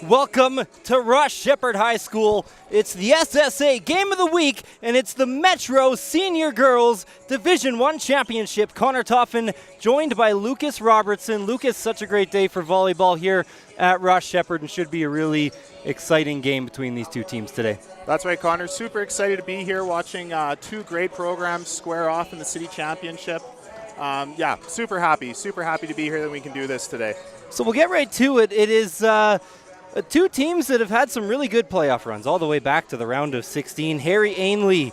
Welcome to Ross Sheppard High School. It's the SSA Game of the Week, and it's the Metro Senior Girls Division I Championship. Connor Toffin joined by Lucas Robertson. Lucas, such a great day for volleyball here at Ross Sheppard, and should be a really exciting game between these two teams today. That's right, Connor. Super excited to be here watching two great programs square off in the city championship. Yeah, super happy to be here that we can do this today. So we'll get right to it. It is two teams that have had some really good playoff runs all the way back to the round of 16. Harry Ainlay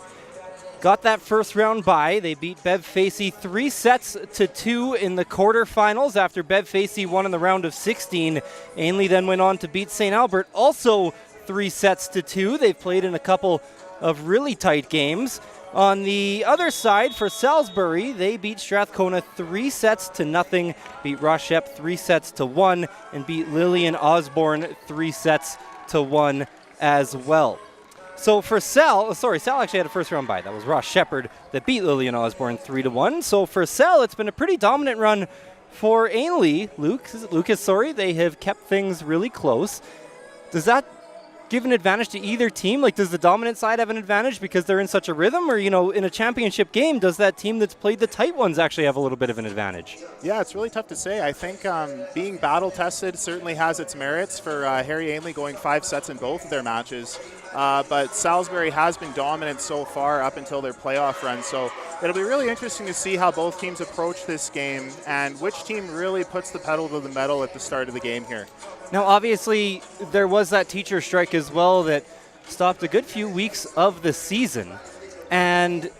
got that first round bye. They beat Bev Facey 3-2 in the quarterfinals after Bev Facey won in the round of 16. Ainlay then went on to beat St. Albert also 3-2. They've played in a couple of really tight games. On the other side, for Salisbury, they beat Strathcona 3-0, beat Ross Sheppard 3-1, and beat Lillian Osborne 3-1 as well. So for Sal actually had a first round bye. That was Ross Sheppard that beat Lillian Osborne 3-1. So for Sal, it's been a pretty dominant run for Ainlay. Lucas, they have kept things really close. Does that give an advantage to either team? Like, does the dominant side have an advantage because they're in such a rhythm? Or, in a championship game, does that team that's played the tight ones actually have a little bit of an advantage? Yeah, it's really tough to say. I think being battle-tested certainly has its merits for Harry Ainlay going 5 sets in both of their matches. But Salisbury has been dominant so far up until their playoff run. So it'll be really interesting to see how both teams approach this game and which team really puts the pedal to the metal at the start of the game here. Now, obviously, there was that teacher strike as well that stopped a good few weeks of the season. And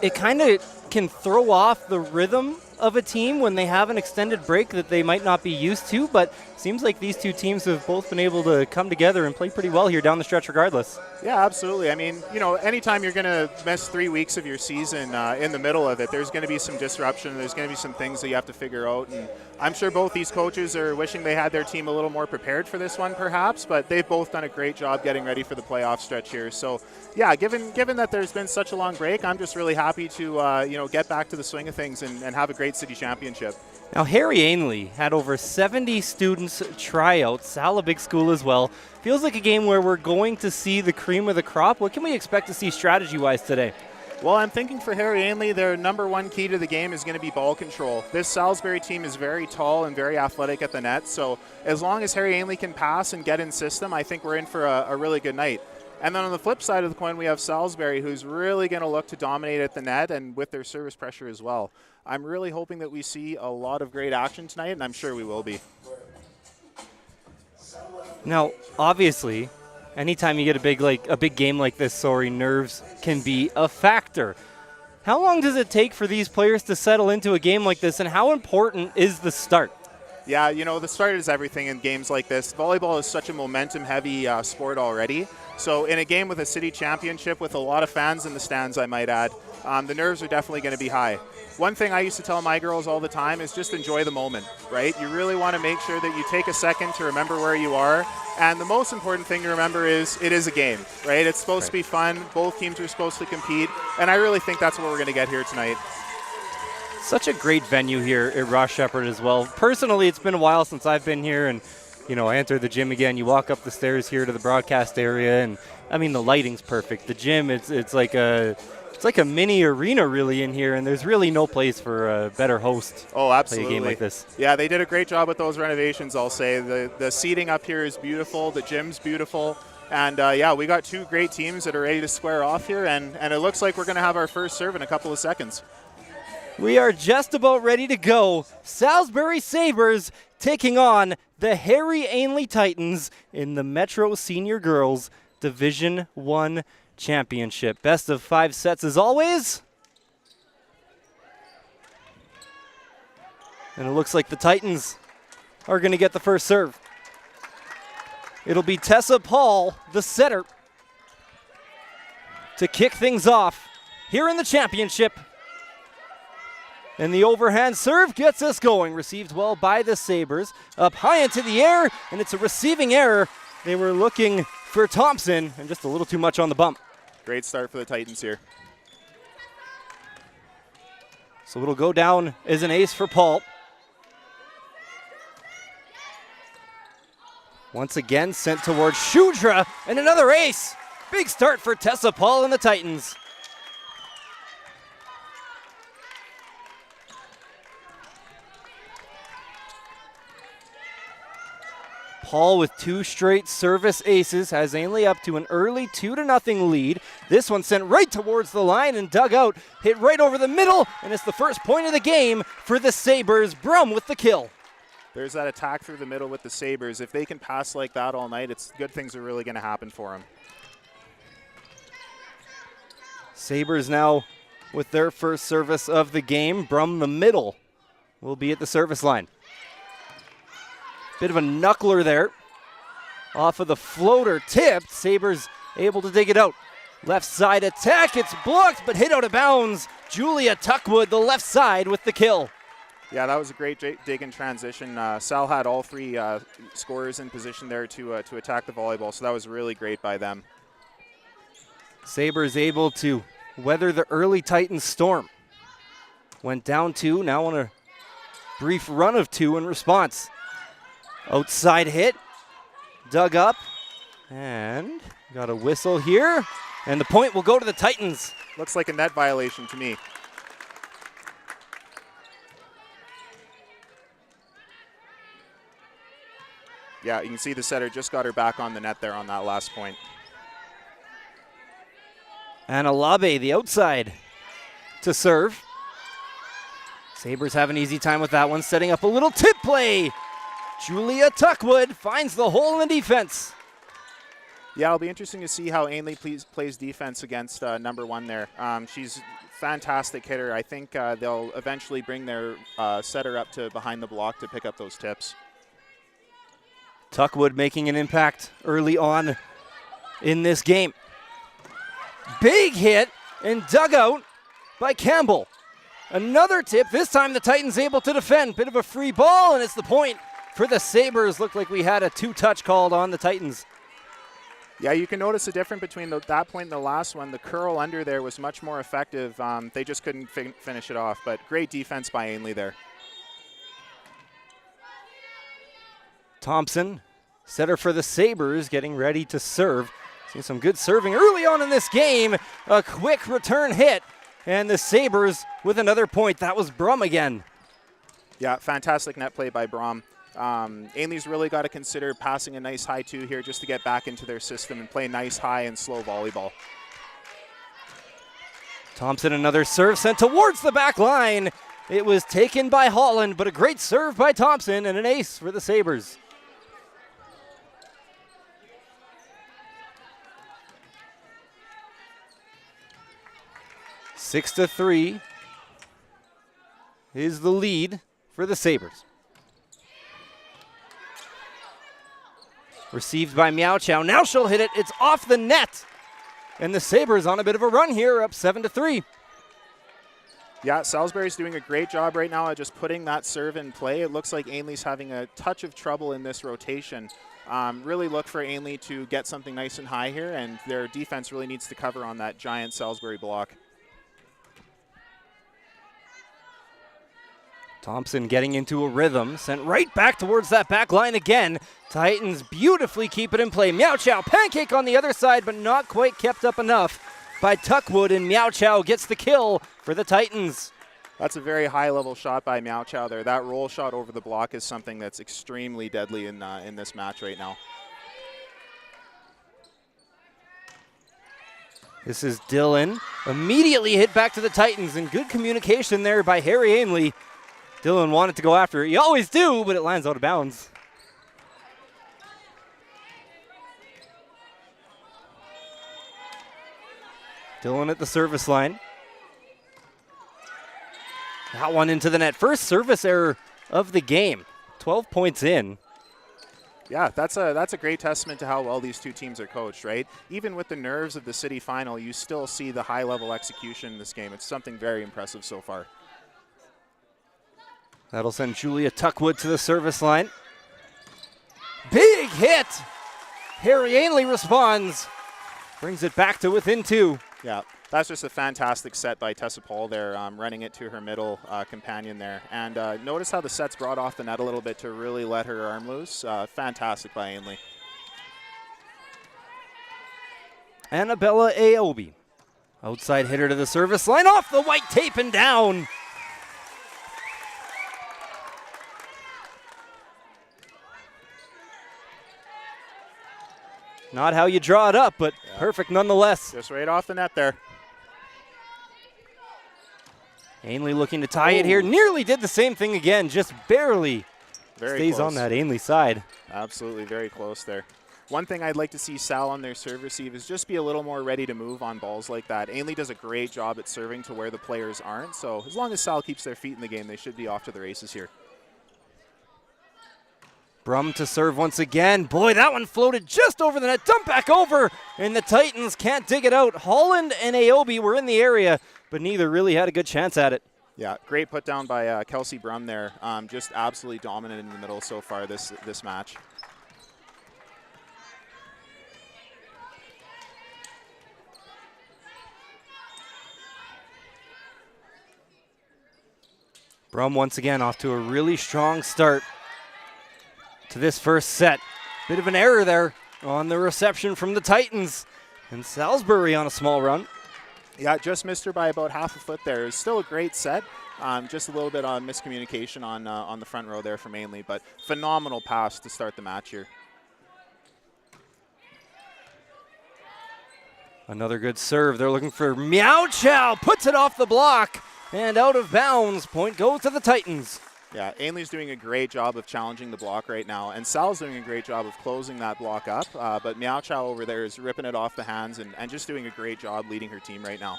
it kind of can throw off the rhythm of a team when they have an extended break that they might not be used to, but seems like these two teams have both been able to come together and play pretty well here down the stretch regardless. Yeah, absolutely. I mean, anytime you're going to miss 3 weeks of your season in the middle of it, there's going to be some disruption. There's going to be some things that you have to figure out. And I'm sure both these coaches are wishing they had their team a little more prepared for this one perhaps, but they've both done a great job getting ready for the playoff stretch here. So, yeah, given that there's been such a long break, I'm just really happy to, get back to the swing of things and have a great city championship. Now, Harry Ainlay had over 70 students try out. Sal, a big school as well. Feels like a game where we're going to see the cream of the crop. What can we expect to see strategy-wise today? Well, I'm thinking for Harry Ainlay, their number one key to the game is going to be ball control. This Salisbury team is very tall and very athletic at the net, so as long as Harry Ainlay can pass and get in system, I think we're in for a really good night. And then on the flip side of the coin, we have Salisbury, who's really going to look to dominate at the net and with their service pressure as well. I'm really hoping that we see a lot of great action tonight, and I'm sure we will be. Now, obviously, anytime you get a big game like this, nerves can be a factor. How long does it take for these players to settle into a game like this, and how important is the start? Yeah, the start is everything in games like this. Volleyball is such a momentum-heavy sport already. So in a game with a city championship with a lot of fans in the stands, I might add, the nerves are definitely going to be high. One thing I used to tell my girls all the time is just enjoy the moment, right? You really want to make sure that you take a second to remember where you are. And the most important thing to remember is it is a game, right? It's supposed to be fun. Both teams are supposed to compete. And I really think that's what we're going to get here tonight. Such a great venue here at Ross Sheppard as well. Personally, it's been a while since I've been here, and I enter the gym again. You walk up the stairs here to the broadcast area, and I mean the lighting's perfect. The gym, it's like a mini arena really in here, and there's really no place for a better host. Oh, absolutely. Play a game like this. Yeah, they did a great job with those renovations. I'll say the seating up here is beautiful. The gym's beautiful. And, we got two great teams that are ready to square off here, and it looks like we're going to have our first serve in a couple of seconds. We are just about ready to go. Salisbury Sabres taking on the Harry Ainlay Titans in the Metro Senior Girls Division I Championship. Best of 5 sets as always. And it looks like the Titans are going to get the first serve. It'll be Tessa Paul, the setter, to kick things off here in the championship. And the overhand serve gets us going. Received well by the Sabres. Up high into the air, and it's a receiving error. They were looking for Thompson, and just a little too much on the bump. Great start for the Titans here. So it'll go down as an ace for Paul. Once again sent towards Shudra, and another ace. Big start for Tessa Paul and the Titans. Paul with 2 straight service aces has Ainlay up to an early 2-0 lead. This one sent right towards the line and dug out, hit right over the middle, and it's the first point of the game for the Sabres. Brum with the kill. There's that attack through the middle with the Sabres. If they can pass like that all night, it's good things are really going to happen for them. Sabres now with their first service of the game. Brum the middle will be at the service line. Bit of a knuckler there. Off of the floater tipped. Sabres able to dig it out. Left side attack. It's blocked but hit out of bounds. Julia Tuckwood, the left side, with the kill. Yeah, that was a great dig in transition. Sal had all 3 scorers in position there to attack the volleyball, so that was really great by them. Sabres able to weather the early Titans storm. Went down 2, now on a brief run of 2 in response. Outside hit, dug up, and got a whistle here, and the point will go to the Titans. Looks like a net violation to me. Yeah, you can see the setter just got her back on the net there on that last point. And Alabe, the outside, to serve. Sabres have an easy time with that one, setting up a little tip play. Julia Tuckwood finds the hole in the defense. Yeah, it'll be interesting to see how Ainlay plays defense against number 1 there. She's a fantastic hitter. I think they'll eventually bring their setter up to behind the block to pick up those tips. Tuckwood making an impact early on in this game. Big hit and dug out by Campbell. Another tip. This time the Titans able to defend. Bit of a free ball, and it's the point for the Sabres. Looked like we had a 2-touch called on the Titans. Yeah, you can notice the difference between that point and the last one. The curl under there was much more effective. They just couldn't finish it off, but great defense by Ainlay there. Thompson, setter for the Sabres, getting ready to serve. Seeing some good serving early on in this game. A quick return hit, and the Sabres with another point. That was Brum again. Yeah, fantastic net play by Brum. Ainlay's really got to consider passing a nice high 2 here just to get back into their system and play nice high and slow volleyball. Thompson, another serve sent towards the back line. It was taken by Holland, but a great serve by Thompson and an ace for the Sabres. Six to 3 is the lead for the Sabres. Received by Meow Chow. Now she'll hit it. It's off the net. And the Sabres on a bit of a run here, up 7-3. Yeah, Salisbury's doing a great job right now at just putting that serve in play. It looks like Ainlay's having a touch of trouble in this rotation. Really look for Ainlay to get something nice and high here, and their defense really needs to cover on that giant Salisbury block. Thompson getting into a rhythm, sent right back towards that back line again. Titans beautifully keep it in play. Meow Chow, pancake on the other side, but not quite kept up enough by Tuckwood, and Meow Chow gets the kill for the Titans. That's a very high-level shot by Meow Chow there. That roll shot over the block is something that's extremely deadly in this match right now. This is Dylan. Immediately hit back to the Titans, and good communication there by Harry Ainlay. Dylan wanted to go after it. You always do, but it lands out of bounds. Dylan at the service line. That one into the net. First service error of the game. 12 points in. Yeah, that's a great testament to how well these two teams are coached, right? Even with the nerves of the city final, you still see the high-level execution in this game. It's something very impressive so far. That'll send Julia Tuckwood to the service line. Big hit! Harry Ainlay responds. Brings it back to within 2. Yeah, That's just a fantastic set by Tessa Paul there, running it to her middle companion there. And notice how the set's brought off the net a little bit to really let her arm loose. Fantastic by Ainlay. Annabella Aobi. Outside hitter to the service line, off the white tape and down. Not how you draw it up, but perfect nonetheless. Just right off the net there. Ainlay looking to tie it here. Nearly did the same thing again, just barely stays close on that Ainlay side. Absolutely very close there. One thing I'd like to see Sal on their serve receive is just be a little more ready to move on balls like that. Ainlay does a great job at serving to where the players aren't, so as long as Sal keeps their feet in the game, they should be off to the races here. Brum to serve once again. Boy, that one floated just over the net. Dump back over, and the Titans can't dig it out. Holland and Aobi were in the area, but neither really had a good chance at it. Yeah, great put down by Kelsey Brum there. Just absolutely dominant in the middle so far this match. Brum once again off to a really strong start to this first set. Bit of an error there on the reception from the Titans. And Salisbury on a small run. Yeah, just missed her by about half a foot there. It's still a great set. Just a little bit on miscommunication on the front row there from Ainlay, but phenomenal pass to start the match here. Another good serve. They're looking for Meow Chow. Puts it off the block and out of bounds. Point goes to the Titans. Yeah, Ainlay's doing a great job of challenging the block right now, and Sal's doing a great job of closing that block up, but Meow Chow over there is ripping it off the hands and just doing a great job leading her team right now.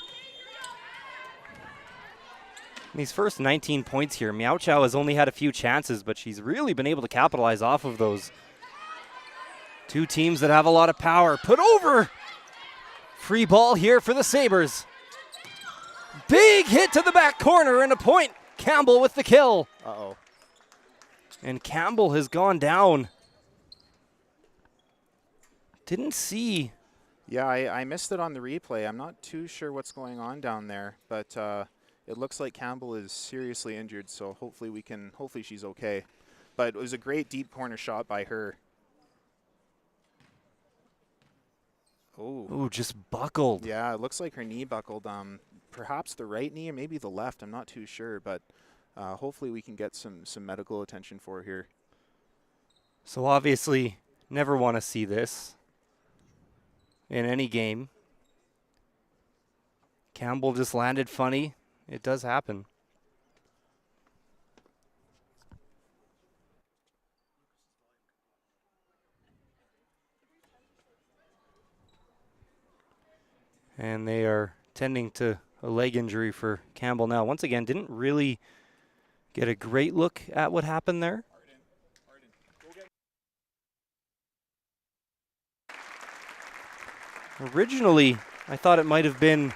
These first 19 points here, Meow Chow has only had a few chances, but she's really been able to capitalize off of those. Two teams that have a lot of power. Put over! Free ball here for the Sabres. Big hit to the back corner and a point. Campbell with the kill. Uh-oh. And Campbell has gone down. Didn't see. Yeah, I missed it on the replay. I'm not too sure what's going on down there, but it looks like Campbell is seriously injured, so hopefully she's okay. But it was a great deep corner shot by her. Oh, just buckled. Yeah, it looks like her knee buckled. Perhaps the right knee or maybe the left. I'm not too sure, but hopefully we can get some medical attention for her here. So obviously, never want to see this in any game. Campbell just landed funny. It does happen. And they are tending to a leg injury for Campbell now. Once again, didn't really get a great look at what happened there. Originally, I thought it might have been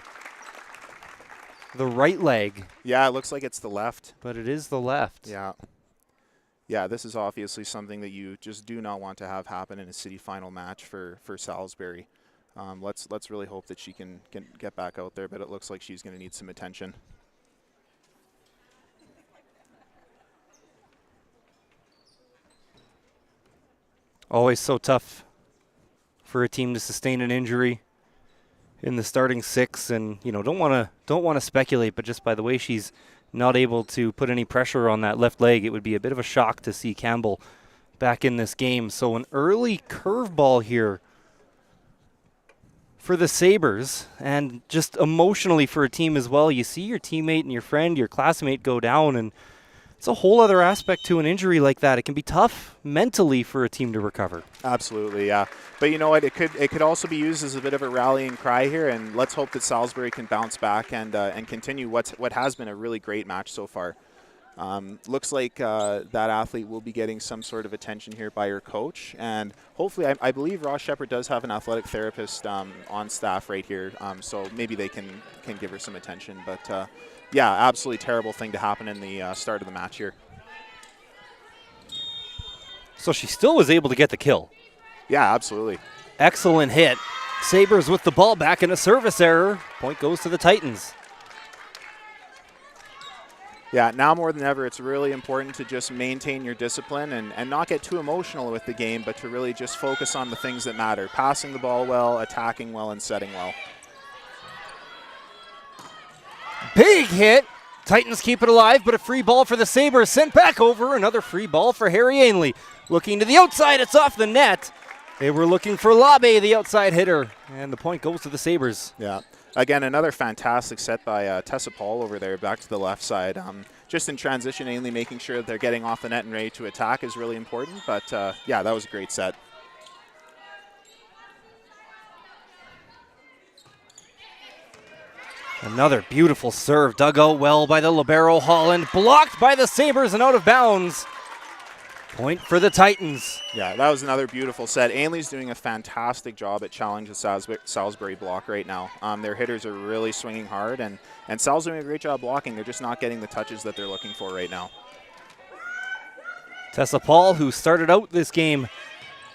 the right leg. Yeah, it looks like it's the left. But it is the left. Yeah. Yeah, this is obviously something that you just do not want to have happen in a city final match for Salisbury. Let's really hope that she can get back out there, but it looks like she's going to need some attention. Always so tough for a team to sustain an injury in the starting six, and don't want to speculate, but just by the way she's not able to put any pressure on that left leg, it would be a bit of a shock to see Campbell back in this game. So an early curveball here for the Sabres, and just emotionally for a team as well. You see your teammate and your friend, your classmate go down, and it's a whole other aspect to an injury like that. It can be tough mentally for a team to recover. Absolutely, yeah. But you know what? It could also be used as a bit of a rallying cry here, and let's hope that Salisbury can bounce back and continue what has been a really great match so far. Looks like that athlete will be getting some sort of attention here by her coach, and hopefully I believe Ross Sheppard does have an athletic therapist on staff right here, so maybe they can give her some attention. But yeah, absolutely terrible thing to happen in the start of the match here. So she still was able to get the kill. Yeah, absolutely. Excellent hit. Sabres with the ball back in a service error. Point goes to the Titans. Yeah, now more than ever, it's really important to just maintain your discipline and not get too emotional with the game, but to really just focus on the things that matter. Passing the ball well, attacking well, and setting well. Big hit. Titans keep it alive, but a free ball for the Sabres. Sent back over. Another free ball for Harry Ainlay. Looking to the outside. It's off the net. They were looking for Labe, the outside hitter. And the point goes to the Sabres. Yeah. Again, another fantastic set by Tessa Paul over there, back to the left side. Just in transition, Ainlay making sure that they're getting off the net and ready to attack is really important. But, yeah, that was a great set. Another beautiful serve. Dug out well by the libero Holland. Blocked by the Sabres and out of bounds. Point for the Titans. Yeah, that was another beautiful set. Ainlay's doing a fantastic job at challenging the Salisbury block right now. Their hitters are really swinging hard, and Sal's doing a great job blocking. They're just not getting the touches that they're looking for right now. Tessa Paul, who started out this game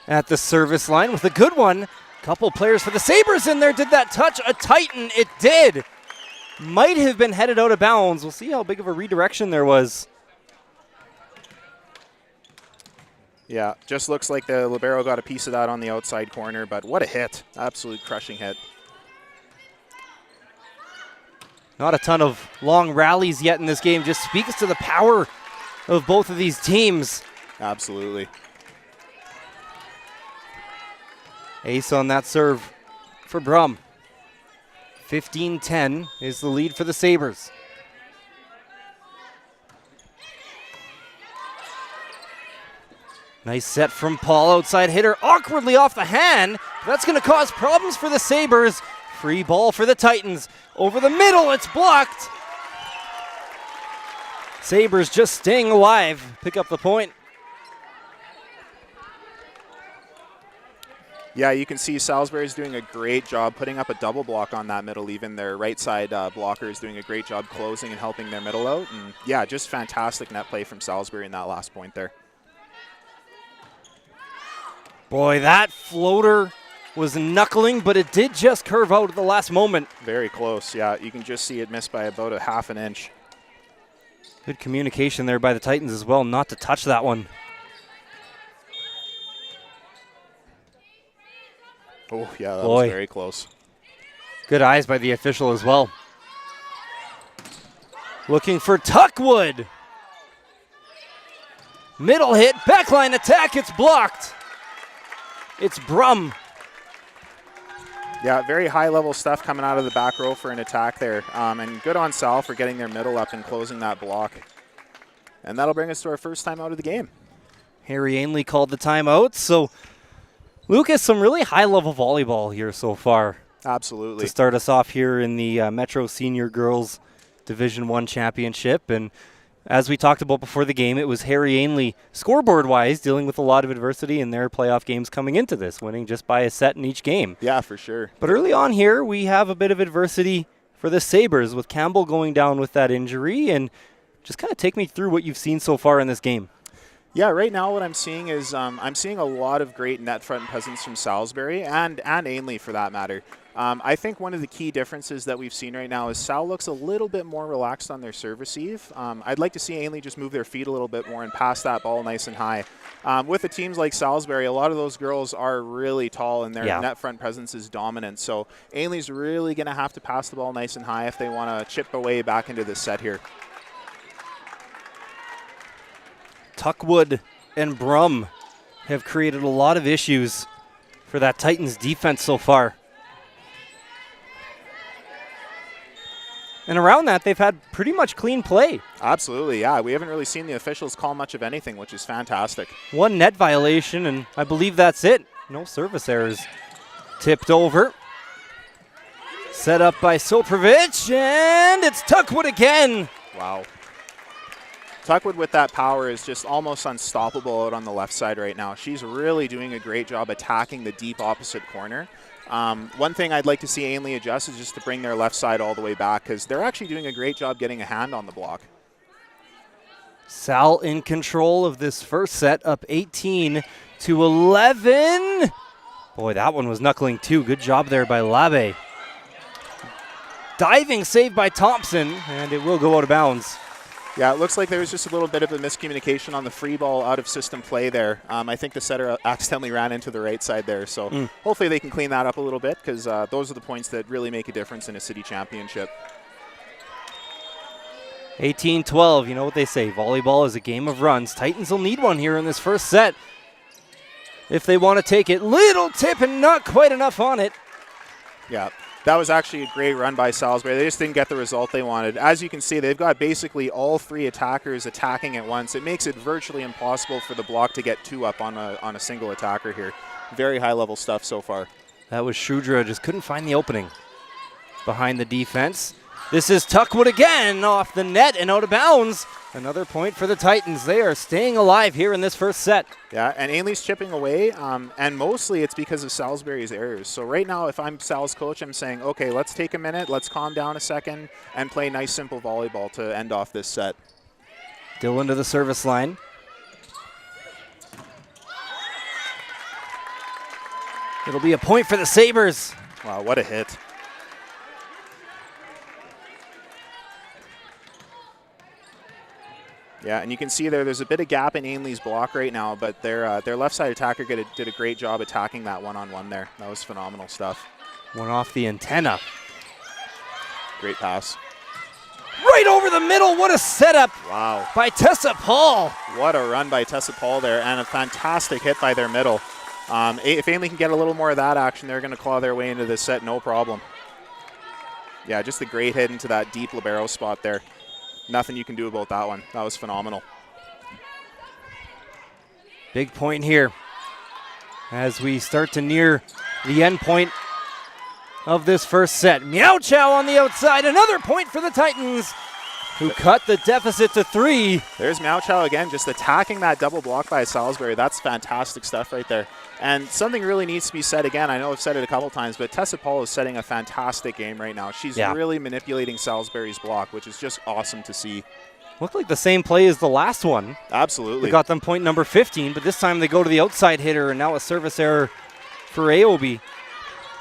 at the service line with a good one. Couple players for the Sabres in there. Did that touch a Titan? It did. Might have been headed out of bounds. We'll see how big of a redirection there was. Yeah, just looks like the libero got a piece of that on the outside corner, but what a hit. Absolute crushing hit. Not a ton of long rallies yet in this game. Just speaks to the power of both of these teams. Absolutely. Ace on that serve for Brum. 15-10 is the lead for the Sabres. Nice set from Paul, outside hitter, awkwardly off the hand. That's going to cause problems for the Sabres. Free ball for the Titans. Over the middle, it's blocked. Sabres just staying alive. Pick up the point. Yeah, you can see Salisbury's doing a great job putting up a double block on that middle. Even their right side blocker is doing a great job closing and helping their middle out. And yeah, just fantastic net play from Salisbury in that last point there. Boy, that floater was knuckling, but it did just curve out at the last moment. Very close, yeah. You can just see it missed by about a half an inch. Good communication there by the Titans as well, not to touch that one. Oh, yeah, that was very close. Good eyes by the official as well. Looking for Tuckwood. Middle hit, backline attack, it's blocked. It's Brum. Yeah, very high-level stuff coming out of the back row for an attack there. And good on Sal for getting their middle up and closing that block. And that'll bring us to our first time out of the game. Harry Ainlay called the timeout. So, Lucas, some really high-level volleyball here so far. Absolutely. To start us off here in the Metro Senior Girls Division I Championship. And as we talked about before the game, it was Harry Ainlay, scoreboard-wise, dealing with a lot of adversity in their playoff games coming into this, winning just by a set in each game. Yeah, for sure. But early on here, we have a bit of adversity for the Sabres, with Campbell going down with that injury. And just kind of take me through what you've seen so far in this game. Yeah, right now what I'm seeing is I'm seeing a lot of great net front presence from Salisbury and Ainlay for that matter. I think one of the key differences that we've seen right now is Sal looks a little bit more relaxed on their serve receive. I'd like to see Ainlay just move their feet a little bit more and pass that ball nice and high. With the teams like Salisbury, a lot of those girls are really tall and their net front presence is dominant. So Ainlay's really going to have to pass the ball nice and high if they want to chip away back into this set here. Tuckwood and Brum have created a lot of issues for that Titans defense so far. And around that, they've had pretty much clean play. Absolutely, yeah. We haven't really seen the officials call much of anything, which is fantastic. One net violation, and I believe that's it. No service errors. Tipped over. Set up by Soprovic, and it's Tuckwood again. Wow. Tuckwood with that power is just almost unstoppable out on the left side right now. She's really doing a great job attacking the deep opposite corner. One thing I'd like to see Ainlay adjust is just to bring their left side all the way back, because they're actually doing a great job getting a hand on the block. Sal in control of this first set, up 18-11. Boy, that one was knuckling too. Good job there by Labe. Diving save by Thompson, and it will go out of bounds. Yeah, it looks like there was just a little bit of a miscommunication on the free ball out of system play there. I think the setter accidentally ran into the right side there. So hopefully they can clean that up a little bit, because those are the points that really make a difference in a city championship. 18-12, you know what they say, volleyball is a game of runs. Titans will need one here in this first set if they want to take it. Little tip and not quite enough on it. Yeah, that was actually a great run by Salisbury. They just didn't get the result they wanted. As you can see, they've got basically all three attackers attacking at once. It makes it virtually impossible for the block to get two up on a single attacker here. Very high-level stuff so far. That was Shudra, just couldn't find the opening behind the defense. This is Tuckwood again, off the net and out of bounds. Another point for the Titans. They are staying alive here in this first set. Yeah, and Ainlay's chipping away, and mostly it's because of Salisbury's errors. So right now, if I'm Sal's coach, I'm saying, okay, let's take a minute, let's calm down a second, and play nice, simple volleyball to end off this set. Dylan to the service line. It'll be a point for the Sabres. Wow, what a hit. Yeah, and you can see there's a bit of gap in Ainlay's block right now, but their left side attacker did a great job attacking that one-on-one there. That was phenomenal stuff. One off the antenna. Great pass. Right over the middle. What a setup. Wow. By Tessa Paul. What a run by Tessa Paul there, and a fantastic hit by their middle. If Ainlay can get a little more of that action, they're going to claw their way into this set, no problem. Yeah, just a great hit into that deep libero spot there. Nothing you can do about that one. That was phenomenal. Big point here as we start to near the end point of this first set. Meow Chow on the outside. Another point for the Titans, who cut the deficit to 3. There's Meow Chow again, just attacking that double block by Salisbury. That's fantastic stuff right there. And something really needs to be said again. I know I've said it a couple times, but Tessa Paul is setting a fantastic game right now. She's really manipulating Salisbury's block, which is just awesome to see. Looked like the same play as the last one. Absolutely. They got them point number 15, but this time they go to the outside hitter, and now a service error for AOB.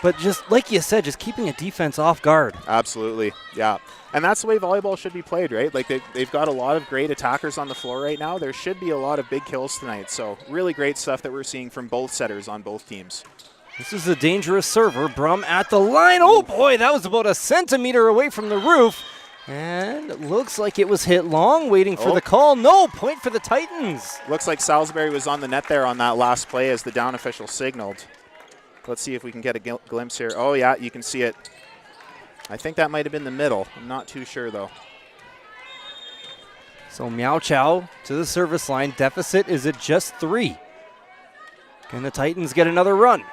But just like you said, just keeping a defense off guard. Absolutely, yeah. And that's the way volleyball should be played, right? Like they've got a lot of great attackers on the floor right now. There should be a lot of big kills tonight. So really great stuff that we're seeing from both setters on both teams. This is a dangerous server. Brum at the line. Oh boy, that was about a centimeter away from the roof. And it looks like it was hit long, waiting for the call. No, point for the Titans. Looks like Salisbury was on the net there on that last play as the down official signaled. Let's see if we can get a glimpse here. Oh yeah, you can see it. I think that might have been the middle. I'm not too sure though. So Meow Chow to the service line. Deficit is at just 3. Can the Titans get another run?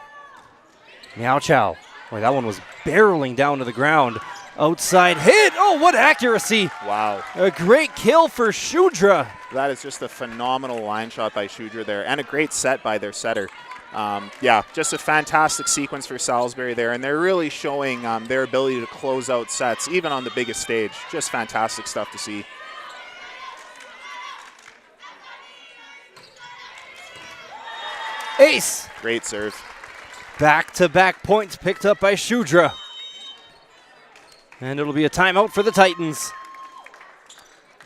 Meow Chow. Boy, that one was barreling down to the ground. Outside hit. Oh, what accuracy. Wow. A great kill for Shudra. That is just a phenomenal line shot by Shudra there, and a great set by their setter. Yeah, just a fantastic sequence for Salisbury there, and they're really showing their ability to close out sets, even on the biggest stage. Just fantastic stuff to see. Ace. Great serve. Back-to-back points picked up by Shudra. And it'll be a timeout for the Titans.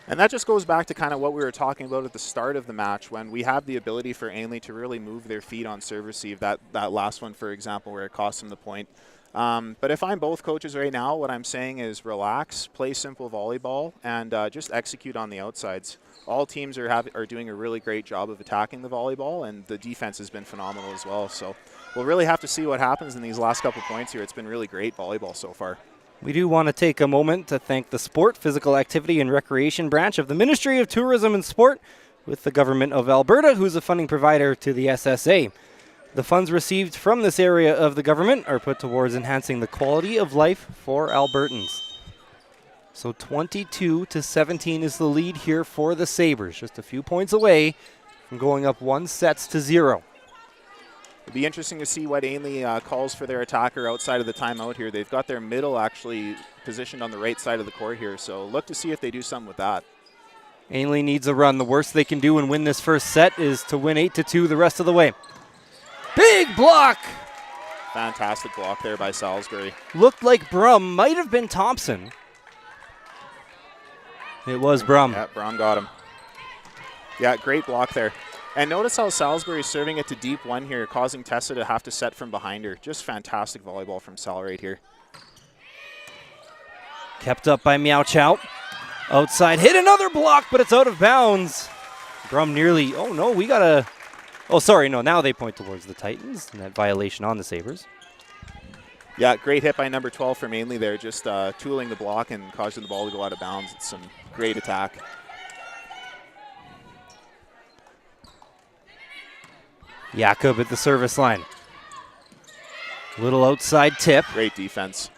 And that just goes back to kind of what we were talking about at the start of the match, when we have the ability for Ainlay to really move their feet on serve receive. That last one, for example, where it cost them the point. But if I'm both coaches right now, what I'm saying is relax, play simple volleyball, and just execute on the outsides. All teams are doing a really great job of attacking the volleyball, and the defense has been phenomenal as well. So we'll really have to see what happens in these last couple points here. It's been really great volleyball so far. We do want to take a moment to thank the Sport, Physical Activity and Recreation branch of the Ministry of Tourism and Sport with the Government of Alberta, who's a funding provider to the SSA. The funds received from this area of the government are put towards enhancing the quality of life for Albertans. So 22-17 is the lead here for the Sabres, just a few points away from going up 1-0. It'll be interesting to see what Ainlay calls for their attacker outside of the timeout here. They've got their middle actually positioned on the right side of the court here, so look to see if they do something with that. Ainlay needs a run. The worst they can do and win this first set is to win 8-2 the rest of the way. Big block Fantastic block there by Salisbury. Looked like Brum might have been Thompson. It was Brum. Yeah, Brum got him. Yeah, great block there. And notice how Salisbury is serving it to deep one here, causing Tessa to have to set from behind her. Just fantastic volleyball from Sal right here. Kept up by Meow Chow. Outside, hit another block, but it's out of bounds. Brum nearly, oh no, we got a, oh sorry, no, now they point towards the Titans, and that violation on the Sabres. Yeah, great hit by number 12 from Ainlay there, just tooling the block and causing the ball to go out of bounds. It's some great attack. Jakob at the service line. Little outside tip. Great defense.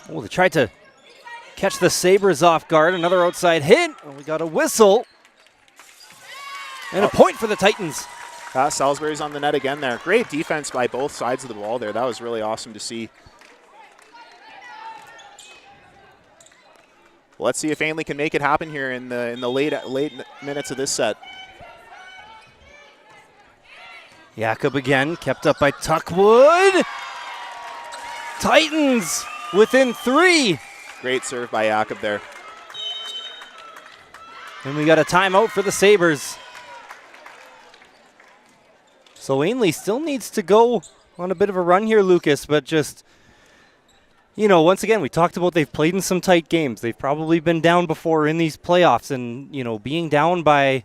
Oh, they tried to catch the Sabres off guard. Another outside hit. Oh, we got a whistle. And a point for the Titans. Salisbury's on the net again there. Great defense by both sides of the ball there. That was really awesome to see. Let's see if Ainlay can make it happen here in the late minutes of this set. Jakob again, kept up by Tuckwood. Titans within 3. Great serve by Jakob there. And we got a timeout for the Sabres. So Ainlay still needs to go on a bit of a run here, Lucas, but just, you know, once again, we talked about they've played in some tight games. They've probably been down before in these playoffs, and, you know, being down by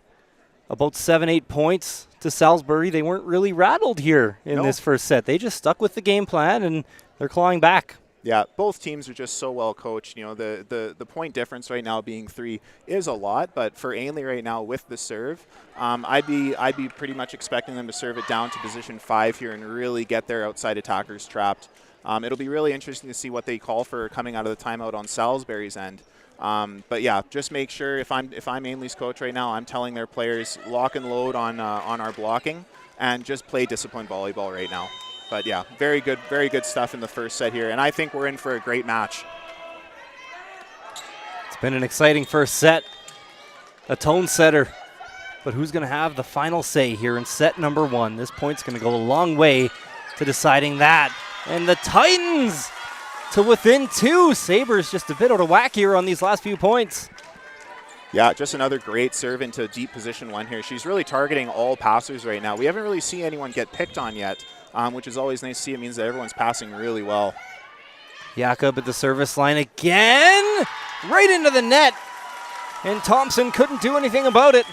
about 7-8 points to Salisbury, they weren't really rattled here in this first set. They just stuck with the game plan, and they're clawing back. Yeah, both teams are just so well coached. You know, the point difference right now being 3 is a lot, but for Ainlay right now with the serve, I'd be pretty much expecting them to serve it down to position 5 here and really get their outside attackers trapped. It'll be really interesting to see what they call for coming out of the timeout on Salisbury's end. But yeah, just make sure if I'm Ainlay's coach right now, I'm telling their players lock and load on our blocking and just play disciplined volleyball right now. But yeah, very good stuff in the first set here, and I think we're in for a great match. It's been an exciting first set, a tone setter, but who's going to have the final say here in set number 1? This point's going to go a long way to deciding that. And the Titans to within 2. Sabres just a bit out of whack here on these last few points. Yeah, just another great serve into deep position 1 here. She's really targeting all passers right now. We haven't really seen anyone get picked on yet, which is always nice to see. It means that everyone's passing really well. Jakob at the service line again, right into the net, and Thompson couldn't do anything about it.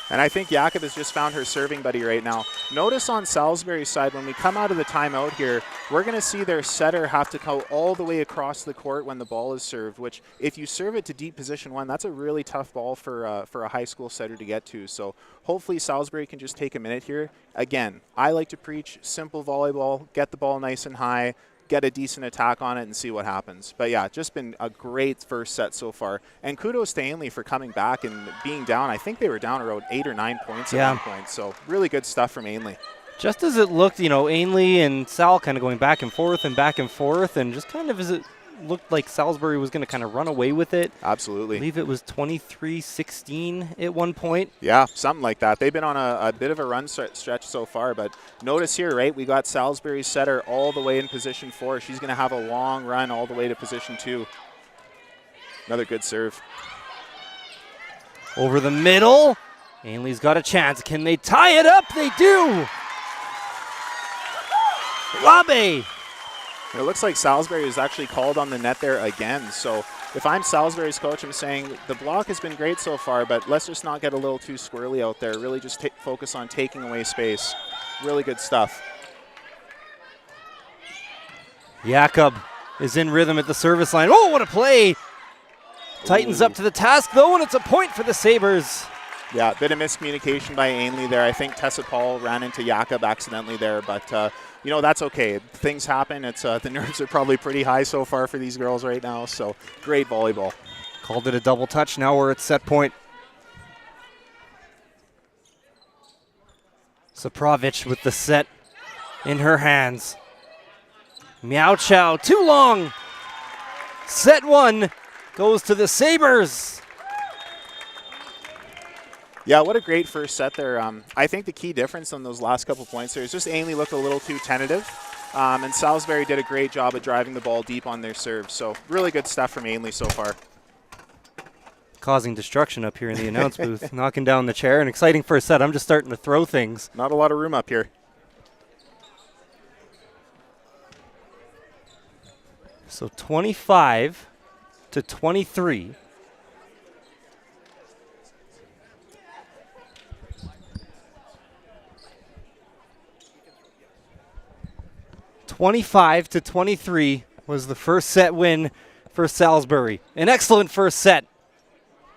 And I think Jakob has just found her serving buddy right now. Notice on Salisbury's side, when we come out of the timeout here, we're going to see their setter have to go all the way across the court when the ball is served, which if you serve it to deep position 1, that's a really tough ball for a high school setter to get to. So hopefully Salisbury can just take a minute here. Again, I like to preach simple volleyball, get the ball nice and high, get a decent attack on it and see what happens. But yeah, just been a great first set so far. And kudos to Ainlay for coming back and being down. I think they were down around 8 or 9 points at one point. So really good stuff from Ainlay. Just as it looked, you know, Ainlay and Sal kind of going back and forth, and just kind of as it looked like Salisbury was going to kind of run away with it. Absolutely. I believe it was 23-16 at one point. Yeah, something like that. They've been on a bit of a run stretch so far, but notice here, right, we got Salisbury's setter all the way in position 4. She's going to have a long run all the way to position 2. Another good serve. Over the middle. Ainlay's got a chance. Can they tie it up? They do. Labe. It looks like Salisbury is actually called on the net there again. So if I'm Salisbury's coach, I'm saying the block has been great so far, but let's just not get a little too squirrely out there. Really just focus on taking away space. Really good stuff. Jakob is in rhythm at the service line. Oh, what a play. Titans up to the task, though, and it's a point for the Sabres. Yeah, a bit of miscommunication by Ainlay there. I think Tessa Paul ran into Jakob accidentally there, but you know, that's okay. Things happen. It's the nerves are probably pretty high so far for these girls right now, so great volleyball. Called it a double touch. Now we're at set point. Saprovic with the set in her hands. Meow Chow, too long. Set 1 goes to the Sabres. Yeah, what a great first set there. I think the key difference on those last couple points there is just Ainlay looked a little too tentative. And Salisbury did a great job of driving the ball deep on their serve. So really good stuff from Ainlay so far. Causing destruction up here in the announce booth, knocking down the chair. An exciting first set. I'm just starting to throw things. Not a lot of room up here. So 25-23. (25-23) was the first set win for Salisbury. An excellent first set.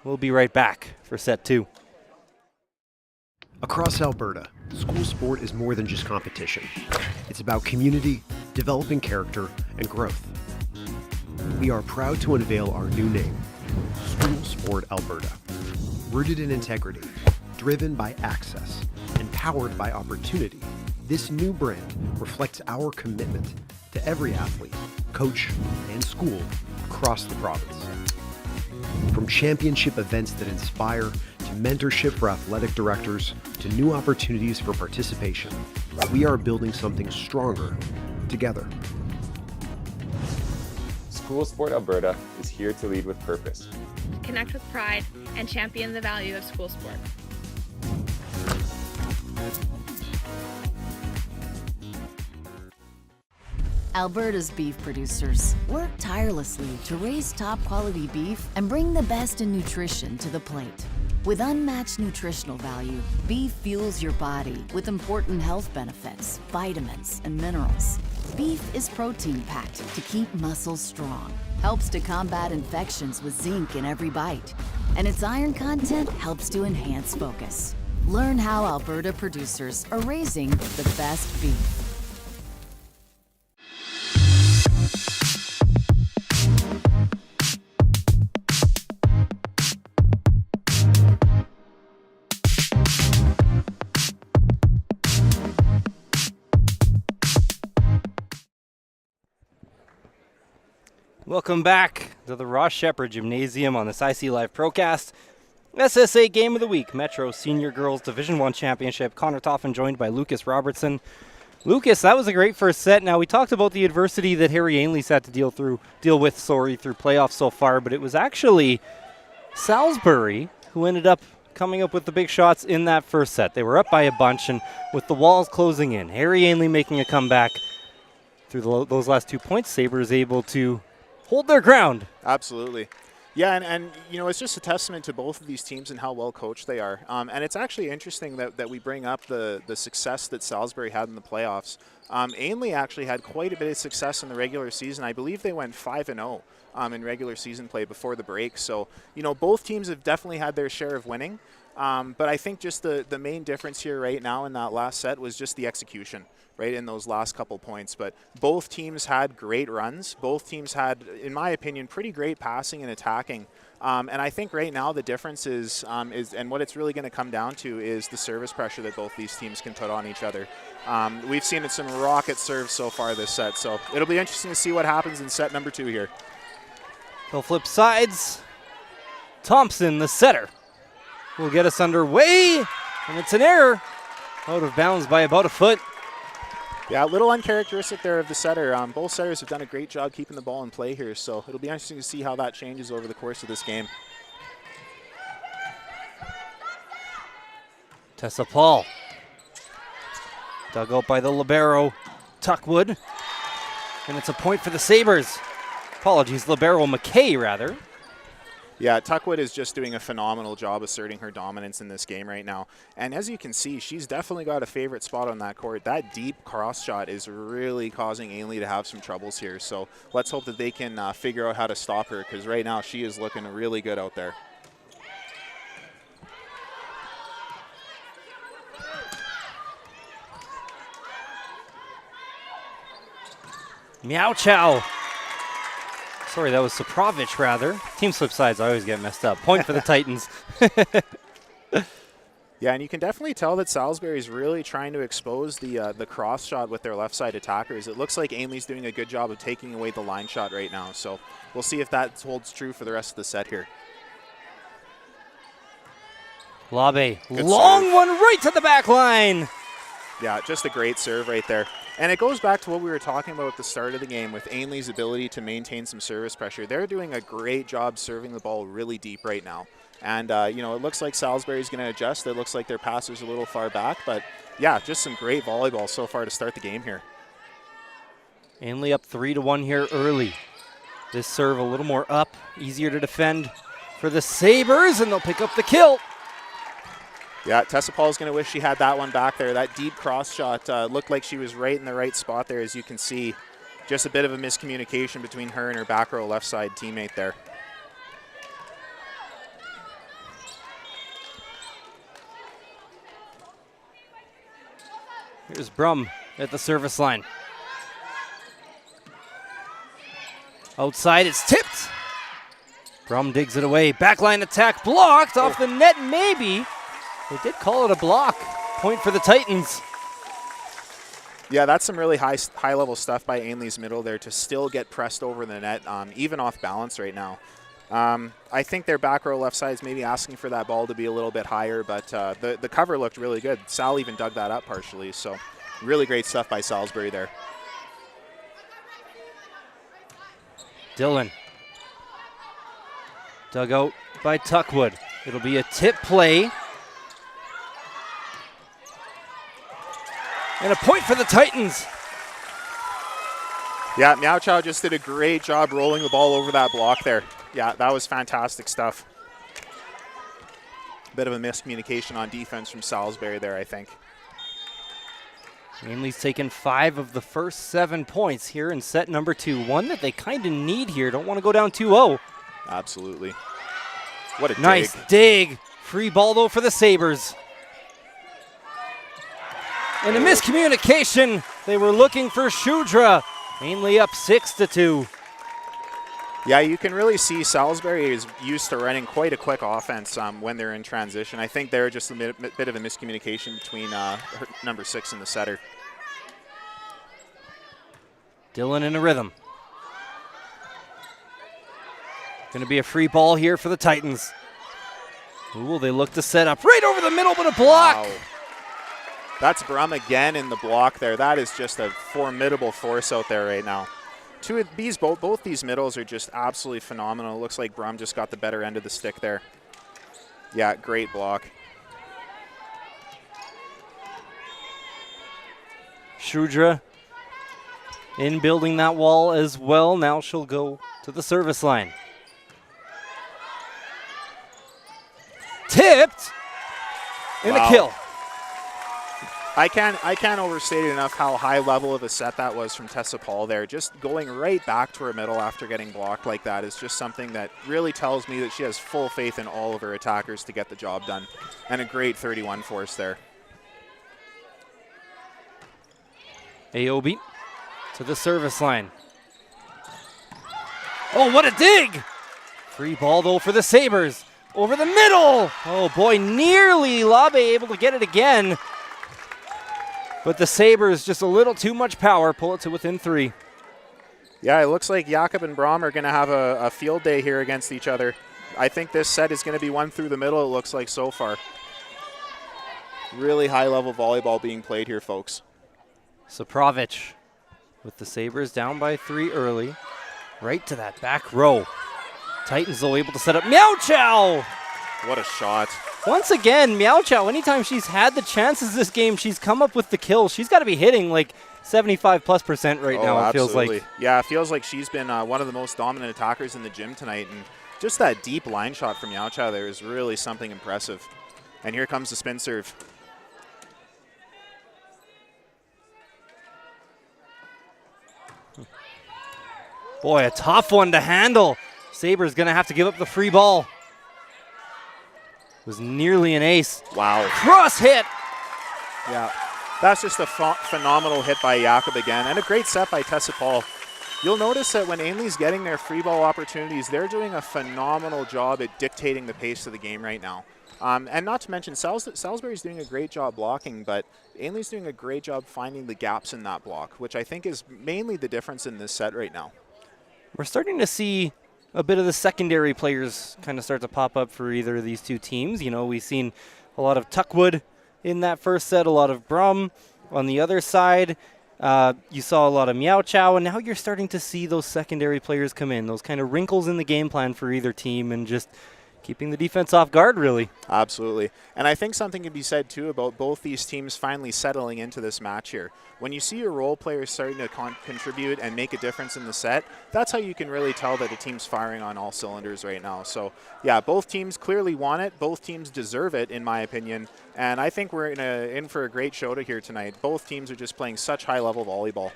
We'll be right back for set 2. Across Alberta, school sport is more than just competition. It's about community, developing character, and growth. We are proud to unveil our new name, School Sport Alberta. Rooted in integrity, driven by access, and powered by opportunity, this new brand reflects our commitment to every athlete, coach, and school across the province. From championship events that inspire, to mentorship for athletic directors, to new opportunities for participation, we are building something stronger together. School Sport Alberta is here to lead with purpose. Connect with pride and champion the value of school sport. Alberta's beef producers work tirelessly to raise top quality beef and bring the best in nutrition to the plate. With unmatched nutritional value, beef fuels your body with important health benefits, vitamins, and minerals. Beef is protein-packed to keep muscles strong, helps to combat infections with zinc in every bite, and its iron content helps to enhance focus. Learn how Alberta producers are raising the best beef. Welcome back to the Ross Sheppard Gymnasium on this IC Live Procast. SSA Game of the Week, Metro Senior Girls Division I Championship. Connor Toffin joined by Lucas Robertson. Lucas, that was a great first set. Now, we talked about the adversity that Harry Ainlay's had to deal with through playoffs so far, but it was actually Salisbury who ended up coming up with the big shots in that first set. They were up by a bunch, and with the walls closing in, Harry Ainlay making a comeback through those last 2 points, Sabres able to hold their ground. Absolutely. Yeah, and you know, it's just a testament to both of these teams and how well coached they are. And it's actually interesting that we bring up the success that Salisbury had in the playoffs. Ainlay actually had quite a bit of success in the regular season. I believe they went 5-0 in regular season play before the break. So, you know, both teams have definitely had their share of winning. But I think just the main difference here right now in that last set was just the execution, right, in those last couple points. But both teams had great runs. Both teams had, in my opinion, pretty great passing and attacking. And I think right now the difference is and what it's really going to come down to is the service pressure that both these teams can put on each other. We've seen some rocket serves so far this set, so it'll be interesting to see what happens in set number 2 here. They'll flip sides. Thompson, the setter, will get us underway, and it's an error. Out of bounds by about a foot. Yeah, a little uncharacteristic there of the setter. Both setters have done a great job keeping the ball in play here, so it'll be interesting to see how that changes over the course of this game. Tessa Paul. Dug out by the libero, Tuckwood. And it's a point for the Sabres. Apologies, libero McKay, rather. Yeah, Tuckwood is just doing a phenomenal job asserting her dominance in this game right now. And as you can see, she's definitely got a favorite spot on that court. That deep cross shot is really causing Ainlay to have some troubles here. So let's hope that they can figure out how to stop her, because right now she is looking really good out there. Meow Chow. Sorry, that was Saprovich, rather. Team slip sides, I always get messed up. Point for the Titans. Yeah, and you can definitely tell that Salisbury is really trying to expose the cross shot with their left side attackers. It looks like Ainlay's doing a good job of taking away the line shot right now. So we'll see if that holds true for the rest of the set here. Labe, long serve. One right to the back line. Yeah, just a great serve right there. And it goes back to what we were talking about at the start of the game with Ainlay's ability to maintain some service pressure. They're doing a great job serving the ball really deep right now. And, you know, it looks like Salisbury's going to adjust. It looks like their passer's a little far back. But, yeah, just some great volleyball so far to start the game here. Ainlay up 3-1 here early. This serve a little more up, easier to defend for the Sabres, and they'll pick up the kill. Yeah, Tessa Paul's going to wish she had that one back there. That deep cross shot looked like she was right in the right spot there, as you can see. Just a bit of a miscommunication between her and her back row left side teammate there. Here's Brum at the service line. Outside, it's tipped. Brum digs it away. Backline attack blocked off the net, maybe. They did call it a block. Point for the Titans. Yeah, that's some really high-level stuff by Ainlay's middle there to still get pressed over the net, even off balance right now. I think their back row left side is maybe asking for that ball to be a little bit higher, but the cover looked really good. Sal even dug that up partially, so really great stuff by Salisbury there. Dillon. Dug out by Tuckwood. It'll be a tip play. And a point for the Titans. Yeah, Meow Chow just did a great job rolling the ball over that block there. Yeah, that was fantastic stuff. Bit of a miscommunication on defense from Salisbury there, I think. Ainlay's taken 5 of the first 7 points here in set number 2. One that they kind of need here. Don't want to go down 2-0. Absolutely. What a nice dig. Free ball, though, for the Sabres. And a miscommunication. They were looking for Shudra. Ainlay up 6-2. Yeah, you can really see Salisbury is used to running quite a quick offense when they're in transition. I think they're just a bit of a miscommunication between number 6 and the setter. Dillon in a rhythm. Going to be a free ball here for the Titans. Who will they look to set up? Right over the middle, but a block. Wow. That's Brum again in the block there. That is just a formidable force out there right now. Both these middles are just absolutely phenomenal. It looks like Brum just got the better end of the stick there. Yeah, great block. Shudra in building that wall as well. Now she'll go to the service line. Tipped. And a kill. I can't overstate it enough how high level of a set that was from Tessa Paul there. Just going right back to her middle after getting blocked like that is just something that really tells me that she has full faith in all of her attackers to get the job done. And a great 31 force there. Aobi to the service line. Oh, what a dig! Free ball, though, for the Sabres. Over the middle! Oh, boy, nearly Labe able to get it again. But the Sabres, just a little too much power, pull it to within 3. Yeah, it looks like Jakob and Brom are going to have a field day here against each other. I think this set is going to be one through the middle, it looks like so far. Really high-level volleyball being played here, folks. Saprovic with the Sabres down by 3 early. Right to that back row. Titans, though, able to set up Meow Chow. What a shot. Once again, Meow Chow, anytime she's had the chances this game, she's come up with the kill. She's got to be hitting like 75+% right now, it feels like. Yeah, it feels like she's been one of the most dominant attackers in the gym tonight. And just that deep line shot from Meow Chow there is really something impressive. And here comes the spin serve. Boy, a tough one to handle. Sabres going to have to give up the free ball. Was nearly an ace. Wow. Cross hit. Yeah, that's just a phenomenal hit by Jakob again, and a great set by Tessa Paul. You'll notice that when Ainlay's getting their free ball opportunities, they're doing a phenomenal job at dictating the pace of the game right now. And not to mention, Salisbury's doing a great job blocking, but Ainlay's doing a great job finding the gaps in that block, which I think is mainly the difference in this set right now. We're starting to see a bit of the secondary players kind of start to pop up for either of these two teams. You know, we've seen a lot of Tuckwood in that first set, a lot of Brum on the other side. You saw a lot of Meow Chow, and now you're starting to see those secondary players come in, those kind of wrinkles in the game plan for either team, and just keeping the defense off guard, really. Absolutely. And I think something can be said, too, about both these teams finally settling into this match here. When you see your role players starting to contribute and make a difference in the set, that's how you can really tell that the team's firing on all cylinders right now. So, yeah, both teams clearly want it. Both teams deserve it, in my opinion. And I think we're in for a great show here tonight. Both teams are just playing such high-level volleyball.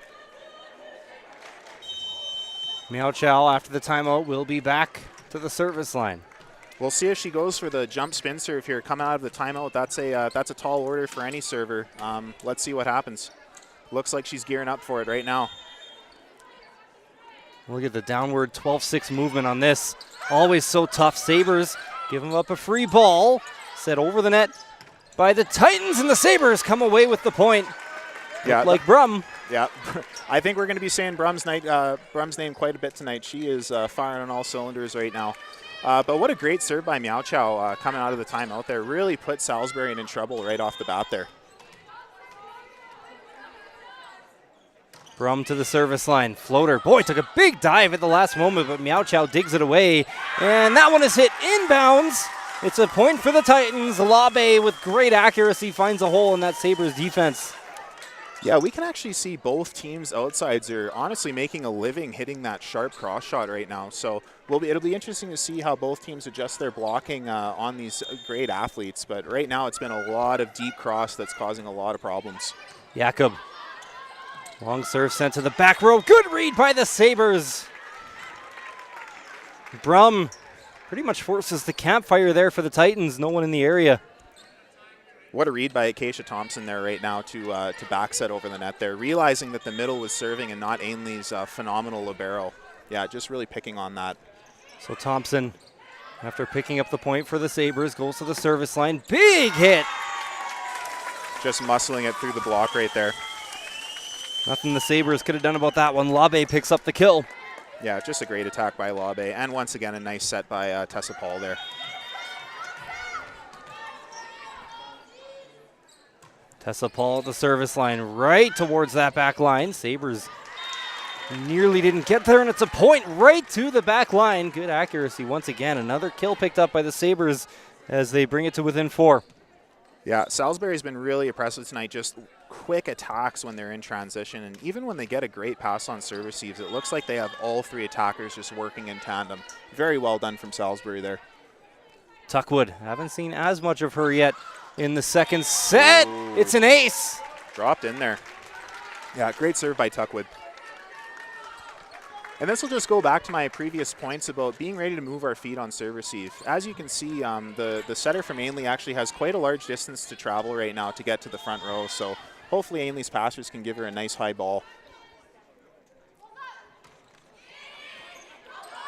Meow Chow, after the timeout, will be back to the service line. We'll see if she goes for the jump spin serve here coming out of the timeout. That's a tall order for any server. Let's see what happens. Looks like she's gearing up for it right now. Look at the downward 12-6 movement on this. Always so tough. Sabres give them up a free ball. Set over the net by the Titans, and the Sabres come away with the point. Yeah, like Brum. Yeah, I think we're going to be saying Brum's name quite a bit tonight. She is firing on all cylinders right now. But what a great serve by Meow Chow coming out of the timeout there. Really put Salisbury in trouble right off the bat there. Brum to the service line. Floater. Boy, took a big dive at the last moment, but Meow Chow digs it away. And that one is hit inbounds. It's a point for the Titans. Labe with great accuracy finds a hole in that Sabres defense. Yeah, we can actually see both teams' outsides are honestly making a living hitting that sharp cross shot right now. So it'll be interesting to see how both teams adjust their blocking on these great athletes. But right now it's been a lot of deep cross that's causing a lot of problems. Jakob. Long serve sent to the back row. Good read by the Sabres. Brum pretty much forces the campfire there for the Titans. No one in the area. What a read by Acacia Thompson there right now to back set over the net there, realizing that the middle was serving and not Ainley's phenomenal libero. Yeah, just really picking on that. So Thompson, after picking up the point for the Sabres, goes to the service line. Big hit. Just muscling it through the block right there. Nothing the Sabres could have done about that one. Labe picks up the kill. Yeah, just a great attack by Labe. And once again, a nice set by Tessa Paul there. Tessa Paul at the service line right towards that back line. Sabres nearly didn't get there, and it's a point right to the back line. Good accuracy once again. Another kill picked up by the Sabres as they bring it to within 4. Yeah, Salisbury's been really impressive tonight. Just quick attacks when they're in transition, and even when they get a great pass on serve receives, it looks like they have all three attackers just working in tandem. Very well done from Salisbury there. Tuckwood, haven't seen as much of her yet in the second set. Ooh. It's an ace. Dropped in there. Yeah, great serve by Tuckwood. And this will just go back to my previous points about being ready to move our feet on serve receive. As you can see, the setter from Ainlay actually has quite a large distance to travel right now to get to the front row. So hopefully Ainlay's passers can give her a nice high ball.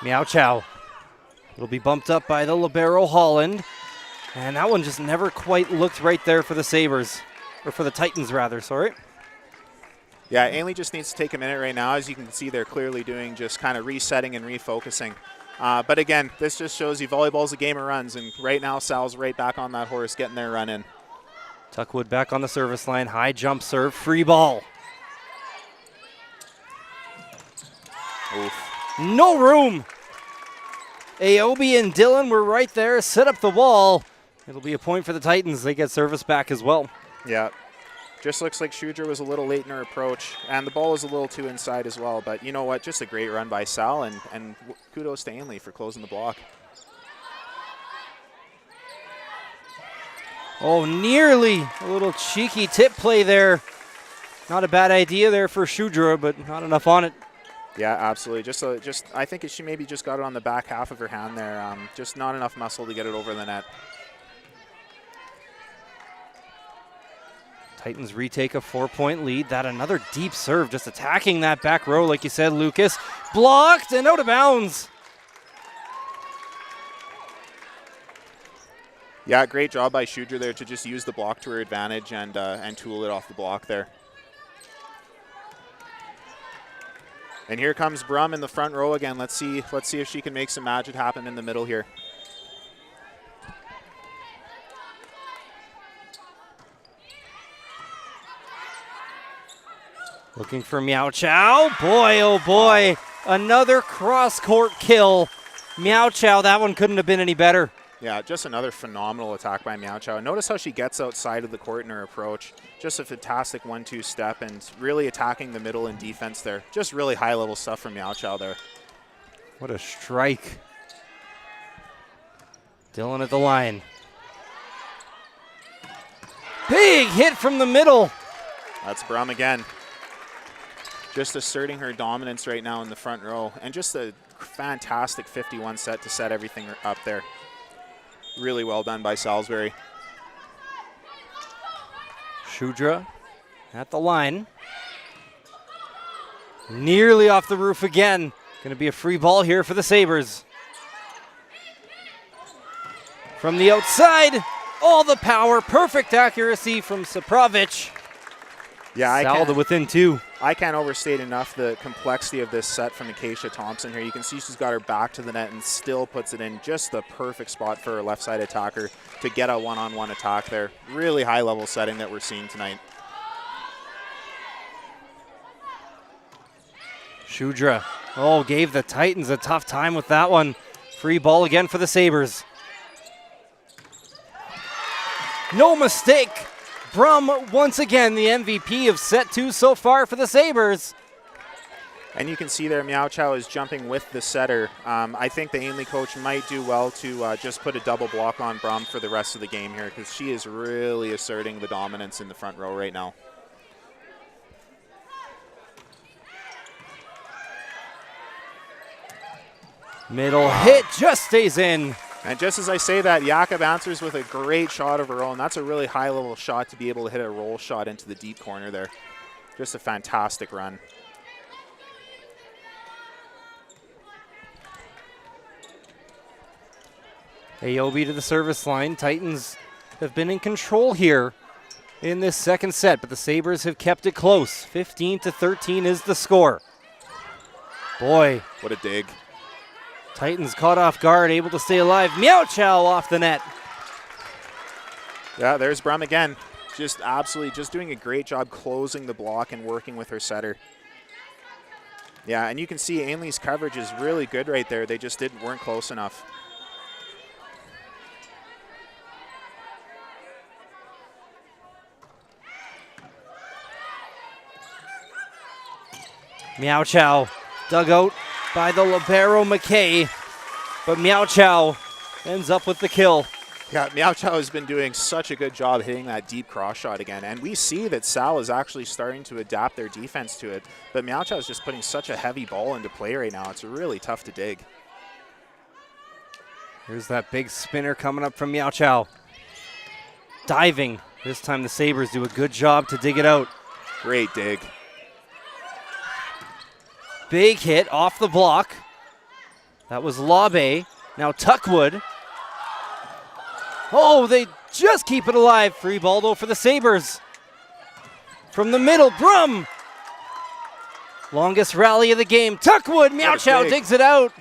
Meow Chow. It'll be bumped up by the libero Holland. And that one just never quite looked right there for the Sabres. Or for the Titans, rather, sorry. Yeah, Ainlay just needs to take a minute right now. As you can see, they're clearly doing just kind of resetting and refocusing. But again, this just shows you volleyball's a game of runs. And right now, Sal's right back on that horse, getting their run in. Tuckwood back on the service line. High jump serve, free ball. Oof. No room. Aobi and Dillon were right there, set up the wall. It'll be a point for the Titans. They get service back as well. Yeah. Just looks like Shudra was a little late in her approach, and the ball was a little too inside as well. But you know what? Just a great run by Sal, and kudos to Ainlay for closing the block. Oh, nearly a little cheeky tip play there. Not a bad idea there for Shudra, but not enough on it. Yeah, absolutely. Just I think she maybe just got it on the back half of her hand there. Just not enough muscle to get it over the net. Titans retake a 4-point lead. That another deep serve, just attacking that back row, like you said, Lucas. Blocked and out of bounds. Yeah, great job by Shudra there to just use the block to her advantage and tool it off the block there. And here comes Brum in the front row again. Let's see if she can make some magic happen in the middle here. Looking for Meow Chow. Boy, oh boy. Another cross-court kill. Meow Chow, that one couldn't have been any better. Yeah, just another phenomenal attack by Meow Chow. Notice how she gets outside of the court in her approach. Just a fantastic 1-2 step and really attacking the middle in defense there. Just really high-level stuff from Meow Chow there. What a strike. Dylan at the line. Big hit from the middle. That's Brum again. Just asserting her dominance right now in the front row. And just a fantastic 51 set to set everything up there. Really well done by Salisbury. Shudra at the line. Nearly off the roof again. Going to be a free ball here for the Sabres. From the outside, all the power, perfect accuracy from Saprovic. Yeah, Salda within 2. I can't overstate enough the complexity of this set from Acacia Thompson here. You can see she's got her back to the net and still puts it in just the perfect spot for her left side attacker to get a one-on-one attack there. Really high-level setting that we're seeing tonight. Shudra, gave the Titans a tough time with that one. Free ball again for the Sabres. No mistake. Brum, once again, the MVP of set 2 so far for the Sabres. And you can see there Meow Chow is jumping with the setter. I think the Ainlay coach might do well to just put a double block on Brum for the rest of the game here because she is really asserting the dominance in the front row right now. Middle hit just stays in. And just as I say that, Jakob answers with a great shot of her own. That's a really high-level shot to be able to hit a roll shot into the deep corner there. Just a fantastic run. Aobi to the service line. Titans have been in control here in this second set, but the Sabres have kept it close. 15-13 is the score. Boy. What a dig. Titans caught off guard, able to stay alive. Meow Chow off the net. Yeah, there's Brum again. Just absolutely just doing a great job closing the block and working with her setter. Yeah, and you can see Ainlay's coverage is really good right there. They just weren't close enough. Meow Chow dug out by the libero McKay, but Meow Chow ends up with the kill. Yeah, Meow Chow has been doing such a good job hitting that deep cross shot again, and we see that Sal is actually starting to adapt their defense to it, but Meow Chow is just putting such a heavy ball into play right now. It's really tough to dig. Here's that big spinner coming up from Meow Chow. Diving. This time the Sabres do a good job to dig it out. Great dig. Big hit off the block. That was Labe. Now Tuckwood. Oh, they just keep it alive. Free ball though for the Sabres. From the middle, Brum. Longest rally of the game. Tuckwood, Meow Chow digs it out.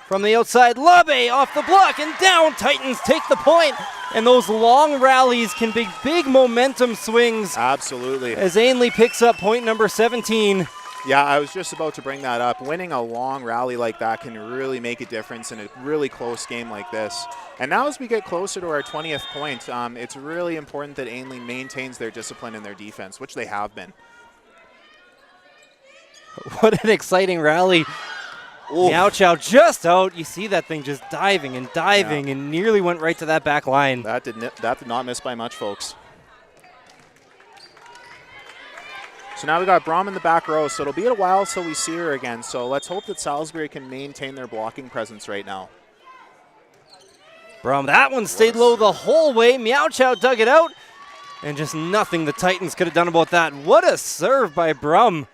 From the outside, Labe off the block and down. Titans take the point. And those long rallies can be big momentum swings. Absolutely. As Ainlay picks up point number 17. Yeah, I was just about to bring that up. Winning a long rally like that can really make a difference in a really close game like this. And now as we get closer to our 20th point, it's really important that Ainlay maintains their discipline in their defense, which they have been. What an exciting rally. Meow Chow just out. You see that thing just diving and diving and nearly went right to that back line. That did not miss by much, folks. So now we got Brum in the back row, so it'll be a while till we see her again. So let's hope that Salisbury can maintain their blocking presence right now. Brum, that one stayed low the whole way. Meow Chow dug it out, and just nothing the Titans could have done about that. What a serve by Brum.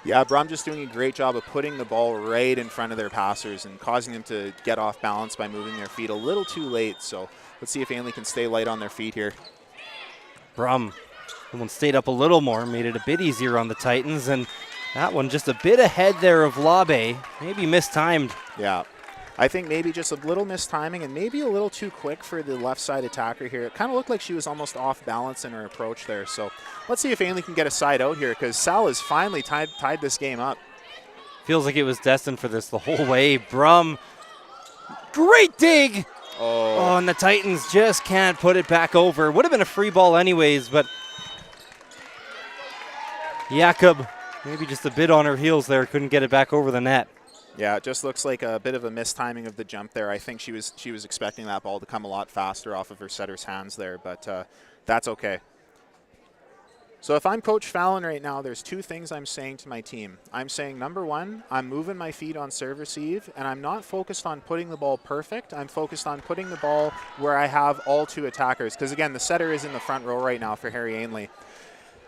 Yeah, Brum just doing a great job of putting the ball right in front of their passers and causing them to get off balance by moving their feet a little too late. So let's see if Ainlay can stay light on their feet here. Brum. That one stayed up a little more, made it a bit easier on the Titans, and that one just a bit ahead there of Labe. Maybe mistimed. Yeah. I think maybe just a little mistiming and maybe a little too quick for the left side attacker here. It kind of looked like she was almost off balance in her approach there. So let's see if Ainlay can get a side out here, because Sal has finally tied this game up. Feels like it was destined for this the whole way. Brum, great dig. Oh, and the Titans just can't put it back over. Would have been a free ball anyways, but Jakob maybe just a bit on her heels there. Couldn't get it back over the net. Yeah, it just looks like a bit of a mistiming of the jump there. I think she was expecting that ball to come a lot faster off of her setter's hands there, but that's okay. So if I'm Coach Fallon right now, there's two things I'm saying to my team. I'm saying, number one, I'm moving my feet on serve receive, and I'm not focused on putting the ball perfect. I'm focused on putting the ball where I have all two attackers, because again, the setter is in the front row right now for Harry Ainlay.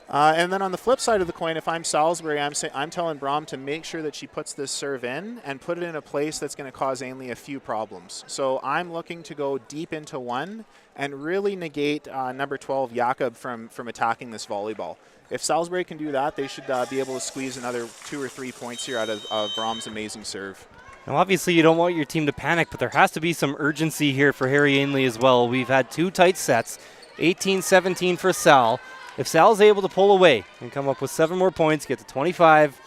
And then on the flip side of the coin, if I'm Salisbury, I'm telling Brom to make sure that she puts this serve in and put it in a place that's going to cause Ainlay a few problems. So I'm looking to go deep into one and really negate number 12, Jakob, from attacking this volleyball. If Salisbury can do that, they should be able to squeeze another 2 or 3 points here out of Brom's amazing serve. Now, obviously, you don't want your team to panic, but there has to be some urgency here for Harry Ainlay as well. We've had 2 tight sets, 18-17 for Sal. If Sal's able to pull away and come up with 7 more points, get to 25,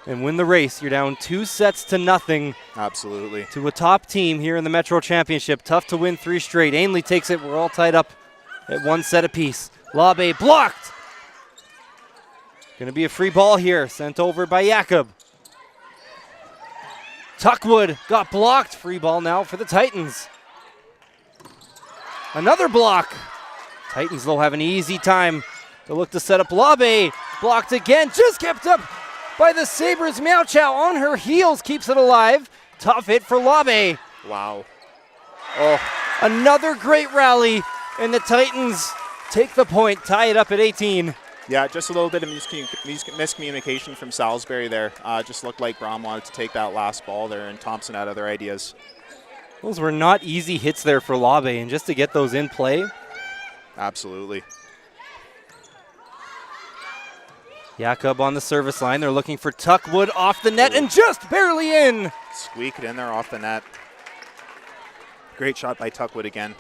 and win the race, you're down 2 sets to nothing. Absolutely. To a top team here in the Metro Championship. Tough to win 3 straight. Ainlay takes it. We're all tied up at 1 set apiece. Labe blocked. Going to be a free ball here, sent over by Jakob. Tuckwood got blocked. Free ball now for the Titans. Another block. Titans, though, have an easy time. They'll look to set up Labe. Blocked again. Just kept up by the Sabres. Meow Chow on her heels. Keeps it alive. Tough hit for Labe. Wow. Oh, another great rally. And the Titans take the point. Tie it up at 18. Yeah, just a little bit of miscommunication from Salisbury there. Just looked like Brom wanted to take that last ball there, and Thompson had other ideas. Those were not easy hits there for Labe. And just to get those in play. Absolutely. Jakob on the service line. They're looking for Tuckwood off the net and just barely in. Squeak it in there off the net. Great shot by Tuckwood again.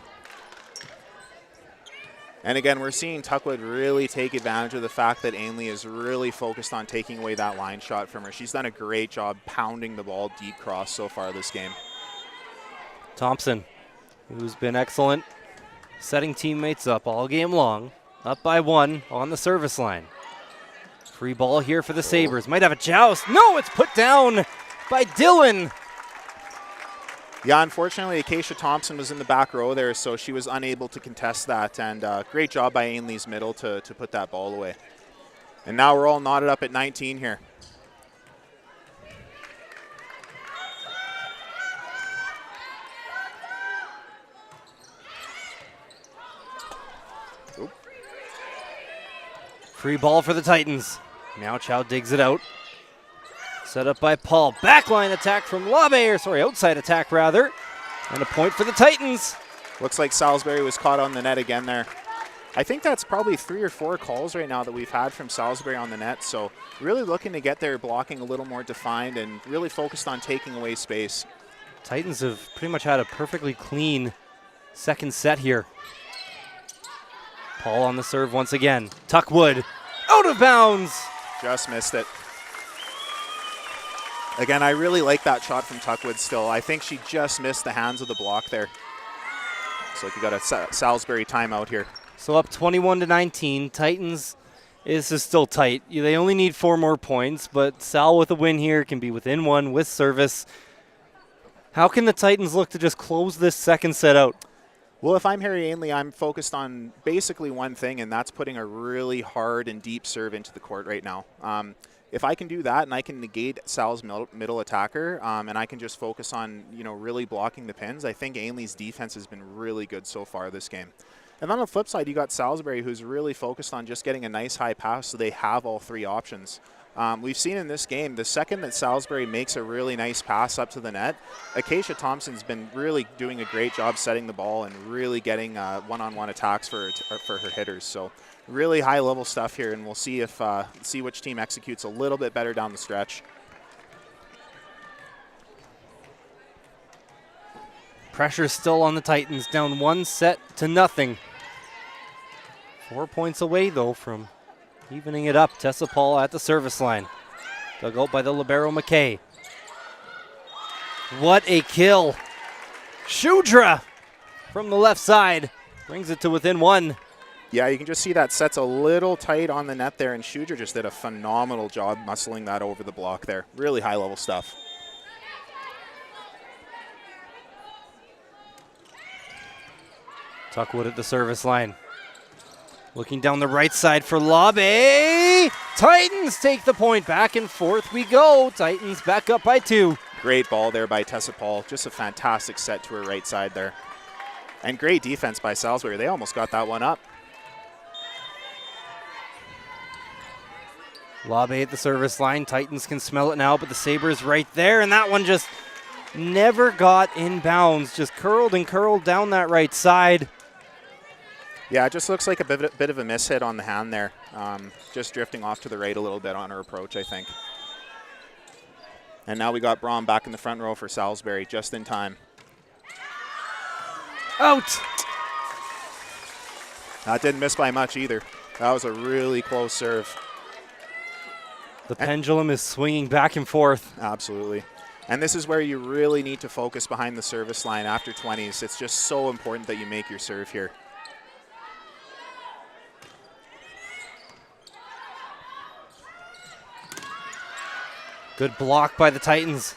And again, we're seeing Tuckwood really take advantage of the fact that Ainlay is really focused on taking away that line shot from her. She's done a great job pounding the ball deep cross so far this game. Thompson, who's been excellent, setting teammates up all game long. Up by 1 on the service line. Free ball here for the Sabres. Might have a joust. No, it's put down by Dylan. Yeah, unfortunately, Acacia Thompson was in the back row there, so she was unable to contest that. And great job by Ainlay's middle to put that ball away. And now we're all knotted up at 19 here. Free ball for the Titans. Meow Chow digs it out. Set up by Paul. Backline attack from Labe, outside attack rather. And a point for the Titans. Looks like Salisbury was caught on the net again there. I think that's probably 3 or 4 calls right now that we've had from Salisbury on the net. So really looking to get their blocking a little more defined and really focused on taking away space. Titans have pretty much had a perfectly clean second set here. Paul on the serve once again. Tuckwood out of bounds. Just missed it. Again, I really like that shot from Tuckwood still. I think she just missed the hands of the block there. Looks like you got a Salisbury timeout here. So up 21-19. Titans, this is still tight. They only need 4 more points, but Sal with a win here can be within 1 with service. How can the Titans look to just close this second set out? Well, if I'm Harry Ainlay, I'm focused on basically one thing, and that's putting a really hard and deep serve into the court right now. If I can do that and I can negate Sal's middle attacker and I can just focus on, really blocking the pins, I think Ainlay's defense has been really good so far this game. And on the flip side, you got Salisbury, who's really focused on just getting a nice high pass so they have all 3 options. We've seen in this game, the second that Salisbury makes a really nice pass up to the net, Acacia Thompson's been really doing a great job setting the ball and really getting one-on-one attacks for her hitters. So really high-level stuff here, and we'll see see which team executes a little bit better down the stretch. Pressure still on the Titans, down 1-0. 4 points away, though, from evening it up. Tessa Paul at the service line. Dug out by the libero McKay. What a kill. Shudra from the left side brings it to within 1. Yeah, you can just see that set's a little tight on the net there, and Shudra just did a phenomenal job muscling that over the block there. Really high-level stuff. Tuckwood at the service line. Looking down the right side for Lobbe. Titans take the point. Back and forth we go. Titans back up by 2. Great ball there by Tessa Paul. Just a fantastic set to her right side there. And great defense by Salisbury. They almost got that one up. Lobbe at the service line. Titans can smell it now, but the Sabres right there. And that one just never got in bounds. Just curled and curled down that right side. Yeah, it just looks like a bit of a mishit on the hand there. Just drifting off to the right a little bit on her approach, I think. And now we got Braun back in the front row for Salisbury, just in time. Out! That didn't miss by much either. That was a really close serve. The pendulum is swinging back and forth. Absolutely. And this is where you really need to focus behind the service line after 20s. It's just so important that you make your serve here. Good block by the Titans.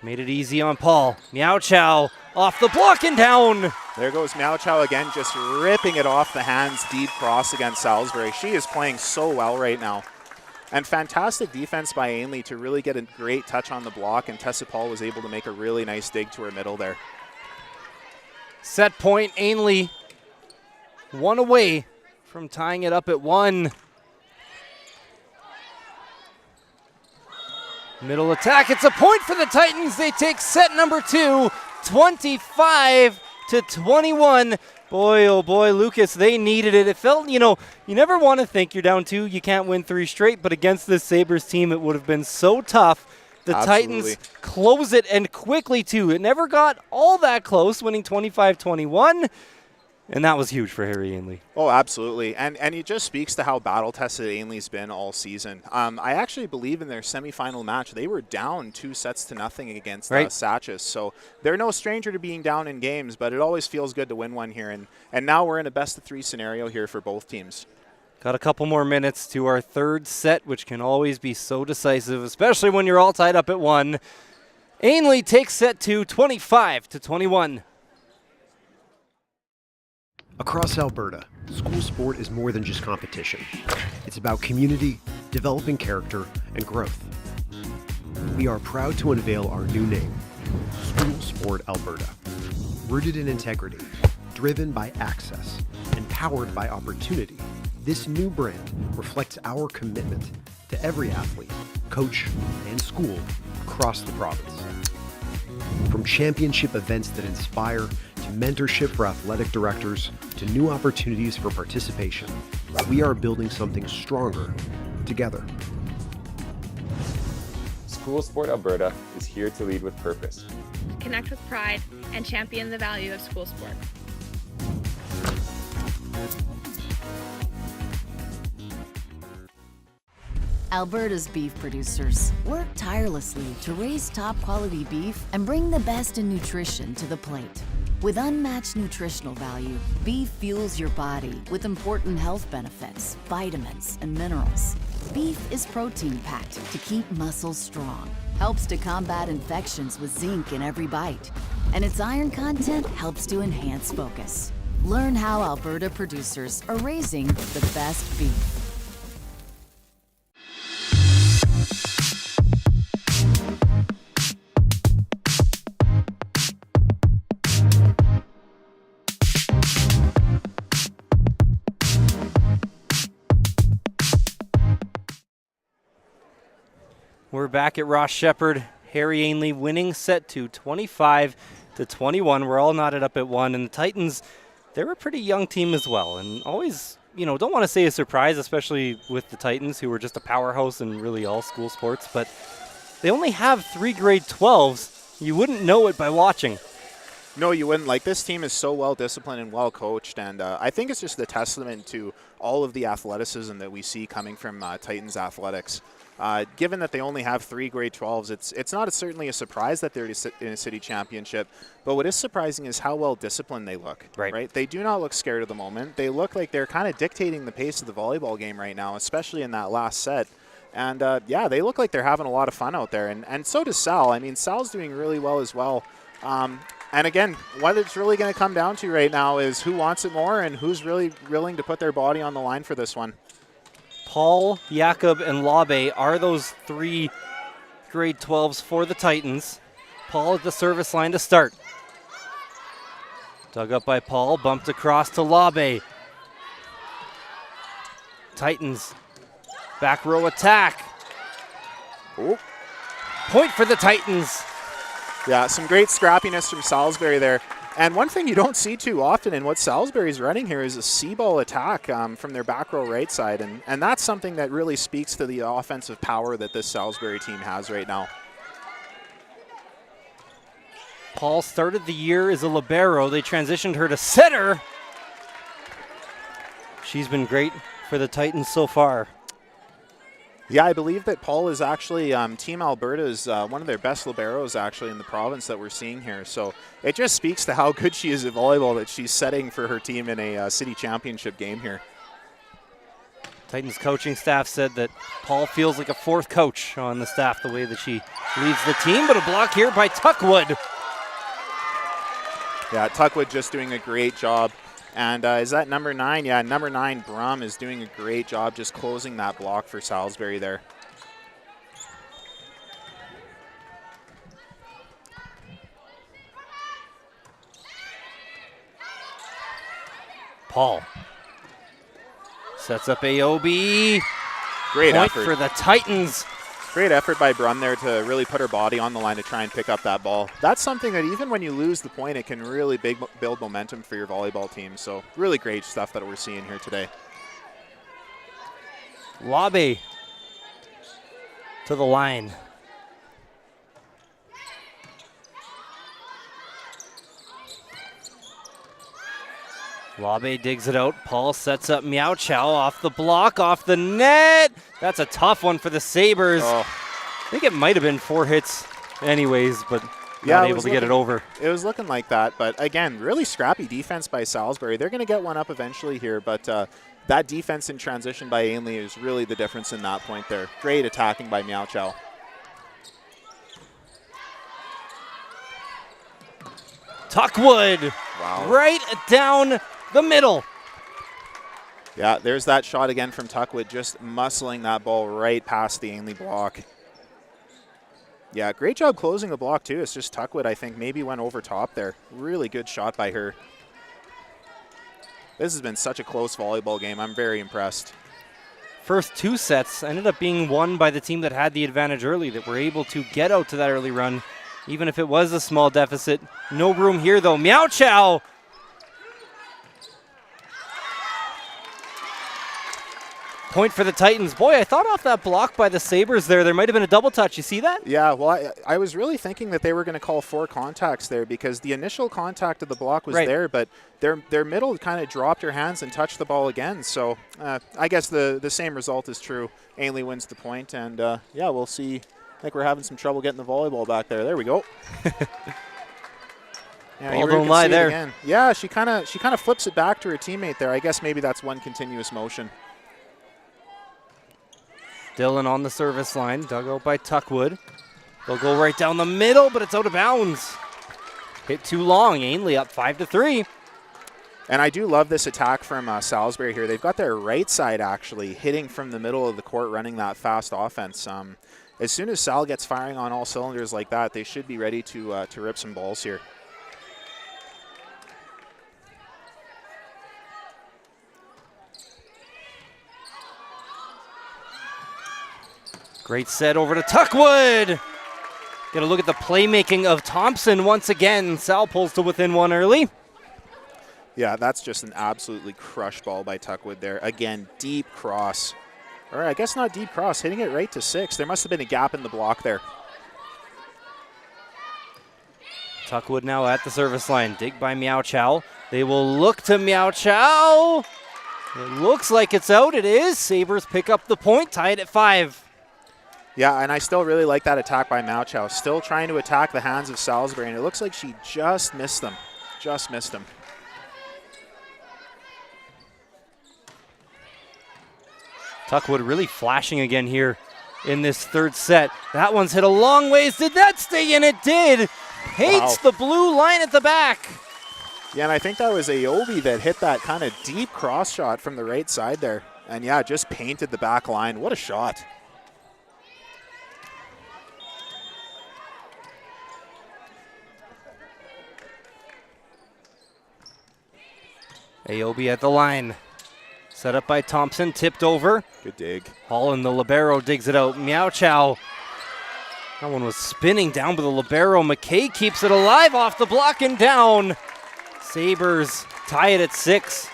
Made it easy on Paul. Meow Chow off the block and down. There goes Meow Chow again, just ripping it off the hands, deep cross against Salisbury. She is playing so well right now. And fantastic defense by Ainlay to really get a great touch on the block, and Tessa Paul was able to make a really nice dig to her middle there. Set point, Ainlay 1 away from tying it up at 1. Middle attack, it's a point for the Titans. They take set number 2, 25-21. Boy, oh boy, Lucas, they needed it. It felt, you never want to think you're down 2, you can't win 3 straight, but against this Sabres team, it would have been so tough. The Absolutely. Titans close it, and quickly too. It never got all that close, winning 25-21. And that was huge for Harry Ainlay. Oh, absolutely. And it just speaks to how battle-tested Ainlay's been all season. I actually believe in their semifinal match, they were down 2-0 against Satches. So they're no stranger to being down in games, but it always feels good to win one here. And now we're in a best-of-3 scenario here for both teams. Got a couple more minutes to our third set, which can always be so decisive, especially when you're all tied up at 1. Ainlay takes set 2, 25-21. Across Alberta, school sport is more than just competition. It's about community, developing character, and growth. We are proud to unveil our new name, School Sport Alberta. Rooted in integrity, driven by access, and powered by opportunity, this new brand reflects our commitment to every athlete, coach, and school across the province. From championship events that inspire, to mentorship for athletic directors, to new opportunities for participation, we are building something stronger together. School Sport Alberta is here to lead with purpose. Connect with pride and champion the value of school sport. Alberta's beef producers work tirelessly to raise top quality beef and bring the best in nutrition to the plate. With unmatched nutritional value, beef fuels your body with important health benefits, vitamins, and minerals. Beef is protein-packed to keep muscles strong, helps to combat infections with zinc in every bite, and its iron content helps to enhance focus. Learn how Alberta producers are raising the best beef. We're back at Ross Sheppard. Harry Ainlay winning set 2, 25-21. We're all knotted up at 1. And the Titans, they're a pretty young team as well. And always, don't want to say a surprise, especially with the Titans, who are just a powerhouse in really all school sports. But they only have 3 grade 12s. You wouldn't know it by watching. No, you wouldn't. Like, this team is so well disciplined and well coached, and I think it's just a testament to all of the athleticism that we see coming from Titans athletics. Given that they only have 3 grade 12s, it's not certainly a surprise that they're in a city championship, but what is surprising is how well disciplined they look. Right? They do not look scared of the moment. They look like they're kind of dictating the pace of the volleyball game right now, especially in that last set. And yeah, they look like they're having a lot of fun out there, and so does Sal. I mean, Sal's doing really well as well. And again, what it's really going to come down to right now is who wants it more and who's really willing to put their body on the line for this one. Paul, Jakob, and Labe are those 3 grade 12s for the Titans. Paul at the service line to start. Dug up by Paul, bumped across to Labe. Titans, back row attack. Oh. Point for the Titans. Yeah, some great scrappiness from Salisbury there. And one thing you don't see too often in what Salisbury's running here is a C-ball attack from their back row right side. And that's something that really speaks to the offensive power that this Salisbury team has right now. Paul started the year as a libero. They transitioned her to setter. She's been great for the Titans so far. Yeah, I believe that Paul is actually Team Alberta's one of their best liberos actually in the province that we're seeing here. So it just speaks to how good she is at volleyball that she's setting for her team in a city championship game here. Titans coaching staff said that Paul feels like a 4th coach on the staff the way that she leads the team, but a block here by Tuckwood. Yeah, Tuckwood just doing a great job. And is that number 9? Yeah, number 9, Brum, is doing a great job just closing that block for Salisbury there. Paul sets up AOB. Great Point effort for the Titans. Great effort by Brum there to really put her body on the line to try and pick up that ball. That's something that even when you lose the point, it can really build momentum for your volleyball team. So really great stuff that we're seeing here today. Labe to the line. Labe digs it out. Paul sets up Meow Chow off the block, off the net. That's a tough one for the Sabres. Oh. I think it might have been 4 hits anyways, but Yeah, not able to get it over. It was looking like that, but again, really scrappy defense by Salisbury. They're going to get one up eventually here, but that defense in transition by Ainlay is really the difference in that point there. Great attacking by Meow Chow. Tuckwood, Wow. right down the middle. Yeah, there's that shot again from Tuckwood, just muscling that ball right past the Ainlay block. Yeah, great job closing the block too. It's just Tuckwood, I think, maybe went over top there. Really good shot by her. This has been such a close volleyball game. I'm very impressed. First 2 sets ended up being won by the team that had the advantage early, that were able to get out to that early run, even if it was a small deficit. No room here, though. Meow Chow. Point for the Titans. Boy, I thought off that block by the Sabres there might have been a double touch. You see that? Yeah, well, I was really thinking that they were going to call 4 contacts there because the initial contact of the block was there, but their middle kind of dropped her hands and touched the ball again. So I guess the same result is true. Ainlay wins the point, and yeah, we'll see. I think we're having some trouble getting the volleyball back there. There we go. Yeah, ball don't lie there. Again. Yeah, she kind of flips it back to her teammate there. I guess maybe that's one continuous motion. Dylan on the service line, dug out by Tuckwood. They'll go right down the middle, but it's out of bounds. Hit too long. Ainlay up 5-3. And I do love this attack from Salisbury here. They've got their right side actually hitting from the middle of the court, running that fast offense. As soon as Sal gets firing on all cylinders like that, they should be ready to rip some balls here. Great set over to Tuckwood. Get a look at the playmaking of Thompson once again. Sal pulls to within 1 early. Yeah, that's just an absolutely crushed ball by Tuckwood there. Again, deep cross. Or I guess not deep cross, hitting it right to 6. There must have been a gap in the block there. Tuckwood now at the service line. Dig by Meow Chow. They will look to Meow Chow. It looks like it's out. It is. Sabres pick up the point, tied at 5. Yeah, and I still really like that attack by Meow Chow. Still trying to attack the hands of Salisbury, and it looks like she just missed them. Just missed them. Tuckwood really flashing again here in this third set. That one's hit a long ways. Did that stay in? It did. Hates the blue line at the back. Yeah, and I think that was Aobi that hit that kind of deep cross shot from the right side there. And yeah, just painted the back line. What a shot. Aobi at the line. Set up by Thompson, tipped over. Good dig. Holland, the libero, digs it out. Meow Chow. That one was spinning down by the libero. McKay keeps it alive off the block and down. Sabres tie it at 6.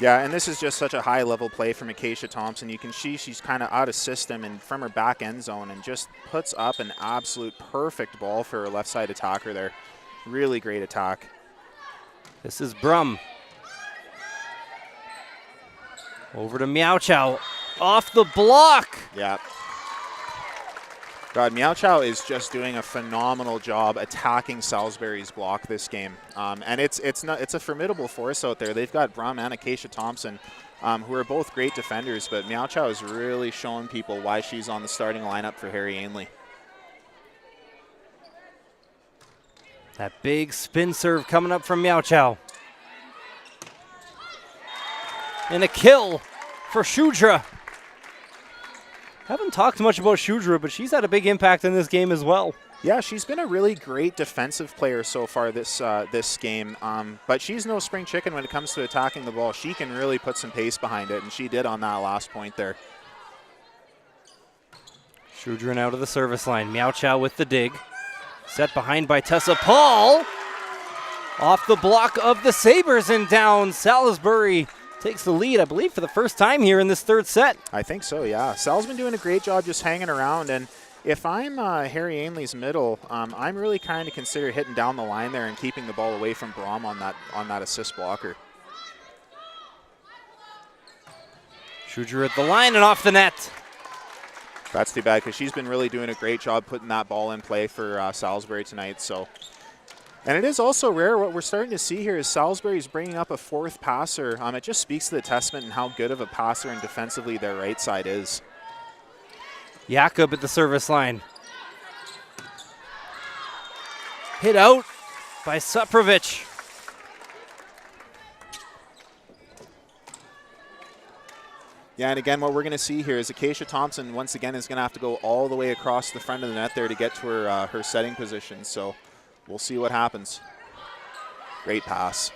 Yeah, and this is just such a high-level play from Acacia Thompson. You can see she's kind of out of system and from her back end zone and just puts up an absolute perfect ball for her left side attacker there. Really great attack. This is Brum. Over to Meow Chow. Off the block. Yeah. God, Meow Chow is just doing a phenomenal job attacking Salisbury's block this game. And it's a formidable force out there. They've got Brum and Acacia Thompson, who are both great defenders, but Meow Chow is really showing people why she's on the starting lineup for Harry Ainlay. That big spin serve coming up from Meow Chow. And a kill for Shudra. Haven't talked much about Shudra, but she's had a big impact in this game as well. Yeah, she's been a really great defensive player so far this game, but she's no spring chicken when it comes to attacking the ball. She can really put some pace behind it, and she did on that last point there. Shudra now to the service line. Meow Chow with the dig. Set behind by Tessa Paul. Off the block of the Sabres and down. Salisbury takes the lead, I believe, for the first time here in this third set. I think so, yeah. Sal's been doing a great job just hanging around, and if I'm Harry Ainlay's middle, I'm really kind of consider hitting down the line there and keeping the ball away from Brom on that assist blocker. Shudra at the line and off the net. That's too bad because she's been really doing a great job putting that ball in play for Salisbury tonight. So, and it is also rare. What we're starting to see here is Salisbury's bringing up a fourth passer. It just speaks to the testament and how good of a passer and defensively their right side is. Jakub at the service line. Hit out by Suprovic. Yeah, and again, what we're going to see here is Acacia Thompson once again is going to have to go all the way across the front of the net there to get to her setting position. So we'll see what happens. Great pass.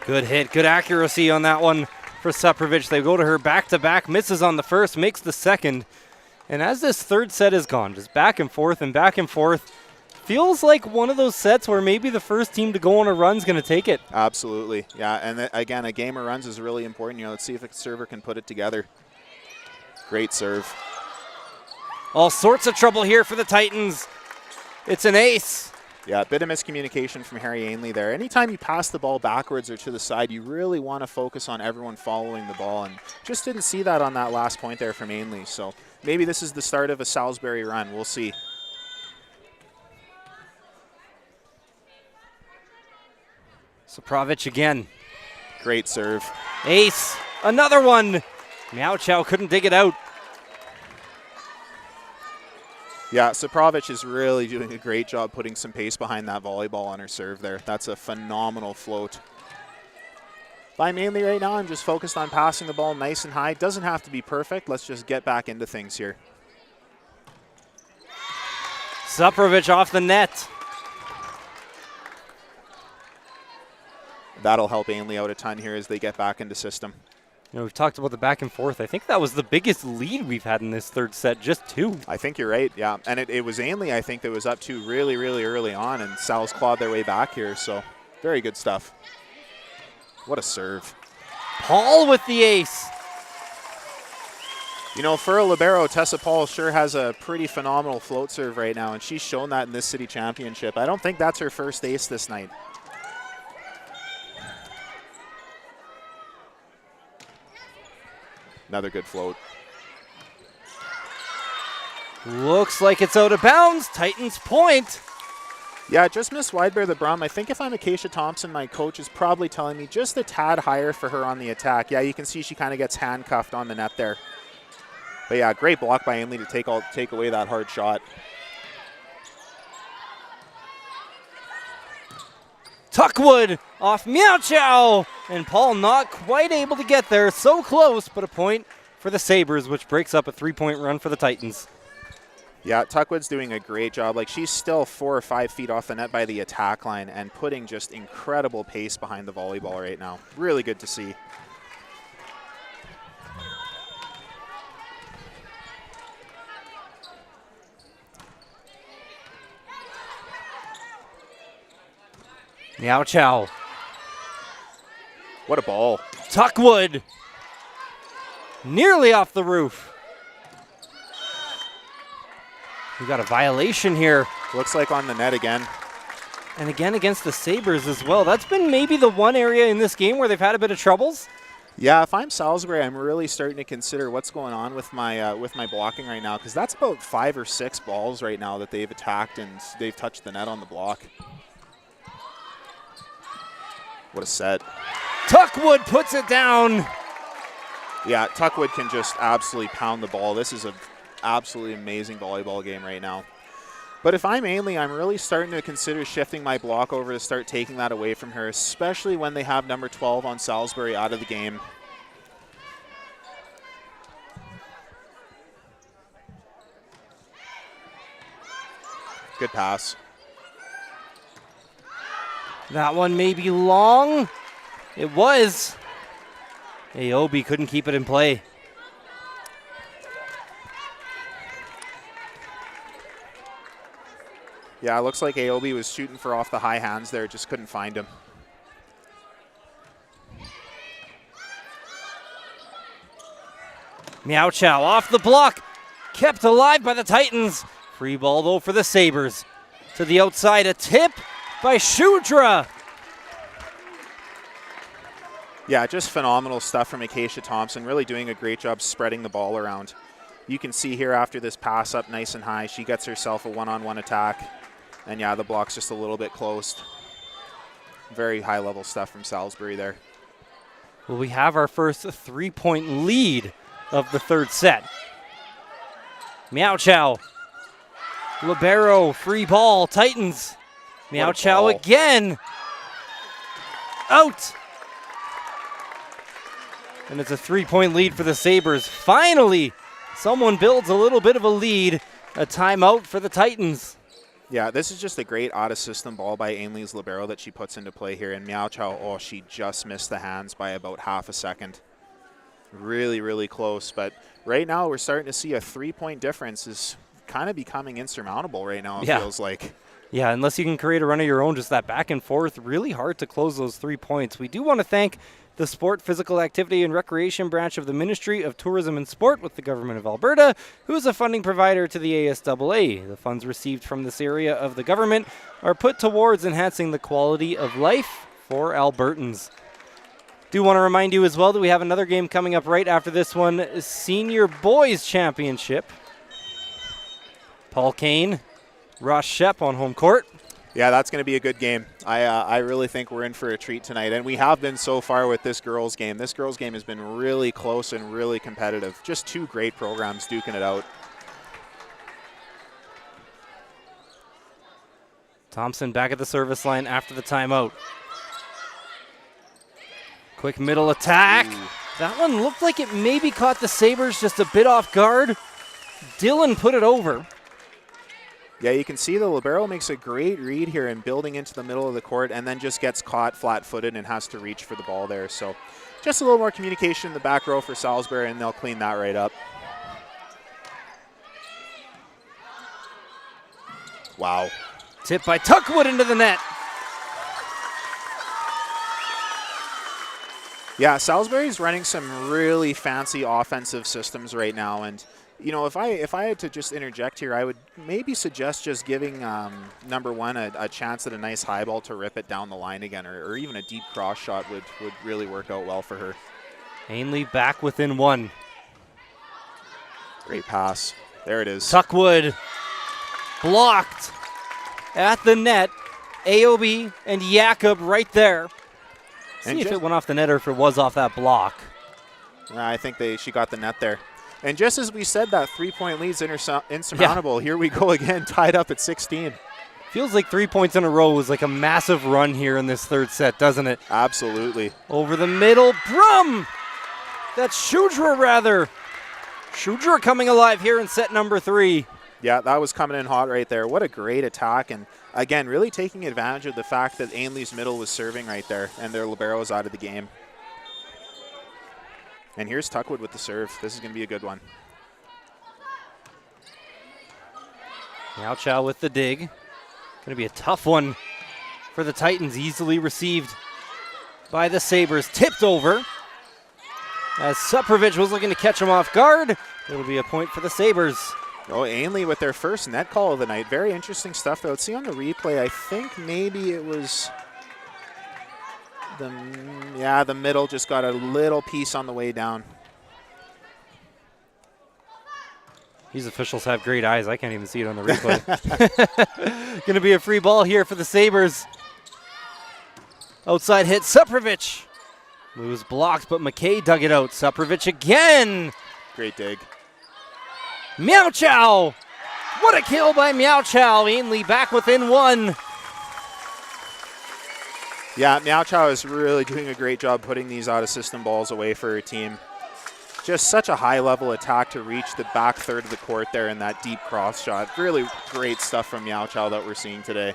Good hit, good accuracy on that one for Suprovic. They go to her back-to-back, misses on the first, makes the second. And as this third set has gone, just back and forth, feels like one of those sets where maybe the first team to go on a run is going to take it. Absolutely, yeah. And again, a game of runs is really important. Let's see if a server can put it together. Great serve. All sorts of trouble here for the Titans. It's an ace. Yeah, a bit of miscommunication from Harry Ainlay there. Anytime you pass the ball backwards or to the side, you really want to focus on everyone following the ball, and just didn't see that on that last point there from Ainlay. So maybe this is the start of a Salisbury run. We'll see. Suprovic again. Great serve. Ace. Another one. Meow Chow couldn't dig it out. Yeah, Suprovic is really doing a great job putting some pace behind that volleyball on her serve there. That's a phenomenal float. By mainly right now, I'm just focused on passing the ball nice and high. Doesn't have to be perfect. Let's just get back into things here. Suprovic off the net. That'll help Ainlay out a ton here as they get back into system. We've talked about the back and forth. I think that was the biggest lead we've had in this third set, just 2. I think you're right, yeah. And it was Ainlay, I think, that was up 2 really, really early on, and Sal's clawed their way back here, so very good stuff. What a serve. Paul with the ace. You know, for a libero, Tessa Paul sure has a pretty phenomenal float serve right now, and she's shown that in this city championship. I don't think that's her first ace this night. Another good float. Looks like it's out of bounds. Titans point. Yeah, just missed wide bare the Brum. I think if I'm Acacia Thompson, my coach is probably telling me just a tad higher for her on the attack. Yeah, you can see she kind of gets handcuffed on the net there. But yeah, great block by Ainlay to take away that hard shot. Tuckwood off Meow Chow, and Paul not quite able to get there. So close, but a point for the Sabres, which breaks up a 3-point run for the Titans. Yeah, Tuckwood's doing a great job. Like, she's still 4 or 5 feet off the net by the attack line and putting just incredible pace behind the volleyball right now. Really good to see. Meow Chow. What a ball. Tuckwood. Nearly off the roof. We got a violation here. Looks like on the net again. And again against the Sabres as well. That's been maybe the one area in this game where they've had a bit of troubles. Yeah, if I'm Salisbury, I'm really starting to consider what's going on with my blocking right now, because that's about 5 or 6 balls right now that they've attacked and they've touched the net on the block. What a set. Tuckwood puts it down. Yeah, Tuckwood can just absolutely pound the ball. This is an absolutely amazing volleyball game right now. But if I'm Ainlay, I'm really starting to consider shifting my block over to start taking that away from her, especially when they have number 12 on Salisbury out of the game. Good pass. That one may be long. It was. Aobi couldn't keep it in play. Yeah, it looks like Aobi was shooting for off the high hands there, just couldn't find him. Meow Chow off the block. Kept alive by the Titans. Free ball though for the Sabres. To the outside, a tip by Shudra. Yeah, just phenomenal stuff from Acacia Thompson, really doing a great job spreading the ball around. You can see here after this pass up nice and high, she gets herself a one-on-one attack. And yeah, the block's just a little bit closed. Very high-level stuff from Salisbury there. Well, we have our first 3-point lead of the third set. Meow Chow. Libero, free ball, Titans. Meow Chow again. Out. And it's a 3-point lead for the Sabres. Finally, someone builds a little bit of a lead. A timeout for the Titans. Yeah, this is just a great out-of-system ball by Ainlay's libero that she puts into play here. And Meow Chow, oh, she just missed the hands by about half a second. Really, really close. But right now we're starting to see a 3-point difference is kind of becoming insurmountable right now, it feels like. Yeah, unless you can create a run of your own, just that back and forth, really hard to close those 3 points. We do want to thank the Sport, Physical Activity and Recreation branch of the Ministry of Tourism and Sport with the Government of Alberta, who is a funding provider to the ASAA. The funds received from this area of the government are put towards enhancing the quality of life for Albertans. Do want to remind you as well that we have another game coming up right after this one, Senior Boys Championship. Paul Kane, Ross Sheppard on home court. Yeah, that's going to be a good game. I really think we're in for a treat tonight, and we have been so far with this girls' game. This girls' game has been really close and really competitive. Just 2 great programs duking it out. Thompson back at the service line after the timeout. Quick middle attack. Ooh. That one looked like it maybe caught the Sabres just a bit off guard. Dillon put it over. Yeah, you can see the libero makes a great read here and building into the middle of the court and then just gets caught flat-footed and has to reach for the ball there. So just a little more communication in the back row for Salisbury, and they'll clean that right up. Wow. Tip by Tuckwood into the net. Yeah, Salisbury's running some really fancy offensive systems right now, and if I had to just interject here, I would maybe suggest just giving number 1 a chance at a nice high ball to rip it down the line again, or even a deep cross shot would really work out well for her. Ainlay back within 1. Great pass. There it is. Tuckwood blocked at the net. AOB and Jakob right there. See if it went off the net or if it was off that block. I think she got the net there. And just as we said, that 3-point lead's insurmountable. Yeah. Here we go again, tied up at 16. Feels like 3 points in a row was like a massive run here in this third set, doesn't it? Absolutely. Over the middle, Brum! That's Shudra, rather. Shudra coming alive here in set number 3. Yeah, that was coming in hot right there. What a great attack. And again, really taking advantage of the fact that Ainlay's middle was serving right there and their libero's out of the game. And here's Tuckwood with the serve. This is going to be a good one. Miao Chow with the dig. Going to be a tough one for the Titans. Easily received by the Sabres. Tipped over as Suprovic was looking to catch him off guard. It'll be a point for the Sabres. Oh, Ainlay with their first net call of the night. Very interesting stuff, though. Let's see on the replay. I think maybe it was the middle just got a little piece on the way down. These officials have great eyes. I can't even see it on the replay. Going to be a free ball here for the Sabres. Outside hit, Suprovic. It was blocked, but McKay dug it out. Suprovic again. Great dig. Miao Chow. What a kill by Miao Chow. Ainlay back within 1. Yeah, Miao Chow is really doing a great job putting these out-of-system balls away for her team. Just such a high-level attack to reach the back third of the court there in that deep cross shot. Really great stuff from Miao Chow that we're seeing today.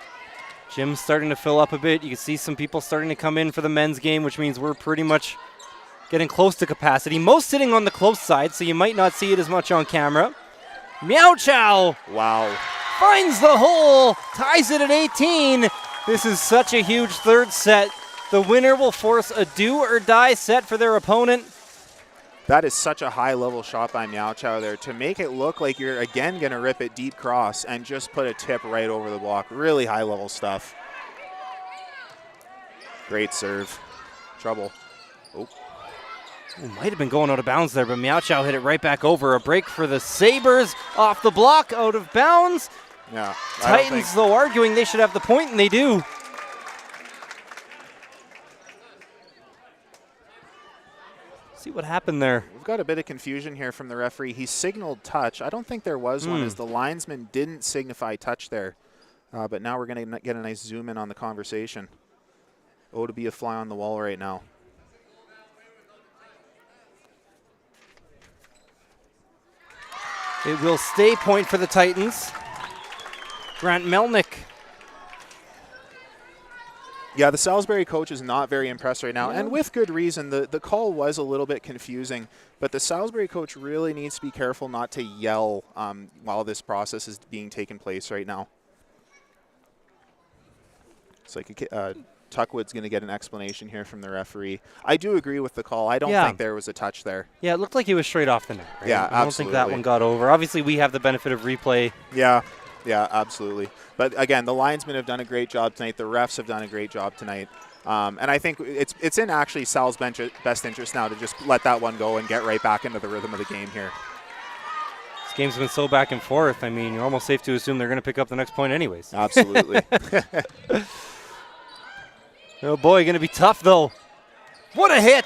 Gym's starting to fill up a bit. You can see some people starting to come in for the men's game, which means we're pretty much getting close to capacity. Most sitting on the close side, so you might not see it as much on camera. Miao Chow. Wow. Finds the hole, ties it at 18. This is such a huge third set. The winner will force a do-or-die set for their opponent. That is such a high-level shot by Miao Chow there to make it look like you're, again, going to rip it deep cross and just put a tip right over the block. Really high-level stuff. Great serve. Trouble. Oh. It might have been going out of bounds there, but Miao Chow hit it right back over. A break for the Sabres. Off the block, out of bounds. Yeah. Titans, though, arguing they should have the point, and they do. See what happened there. We've got a bit of confusion here from the referee. He signaled touch. I don't think there was one, as the linesman didn't signify touch there. But now we're going to get a nice zoom in on the conversation. Oh, to be a fly on the wall right now. It will stay point for the Titans. Grant Melnick. Yeah, the Salisbury coach is not very impressed right now, and with good reason. The call was a little bit confusing, but the Salisbury coach really needs to be careful not to yell while this process is being taken place right now. It's like Tuckwood's going to get an explanation here from the referee. I do agree with the call. I don't think there was a touch there. Yeah, it looked like he was straight off the net. Right? Yeah, I don't think that one got over. Obviously, we have the benefit of replay. Yeah, absolutely. But again, the linesmen have done a great job tonight. The refs have done a great job tonight. And I think it's in actually Sal's best interest now to just let that one go and get right back into the rhythm of the game here. This game's been so back and forth. I mean, you're almost safe to assume they're going to pick up the next point anyways. Absolutely. Oh boy, going to be tough though. What a hit!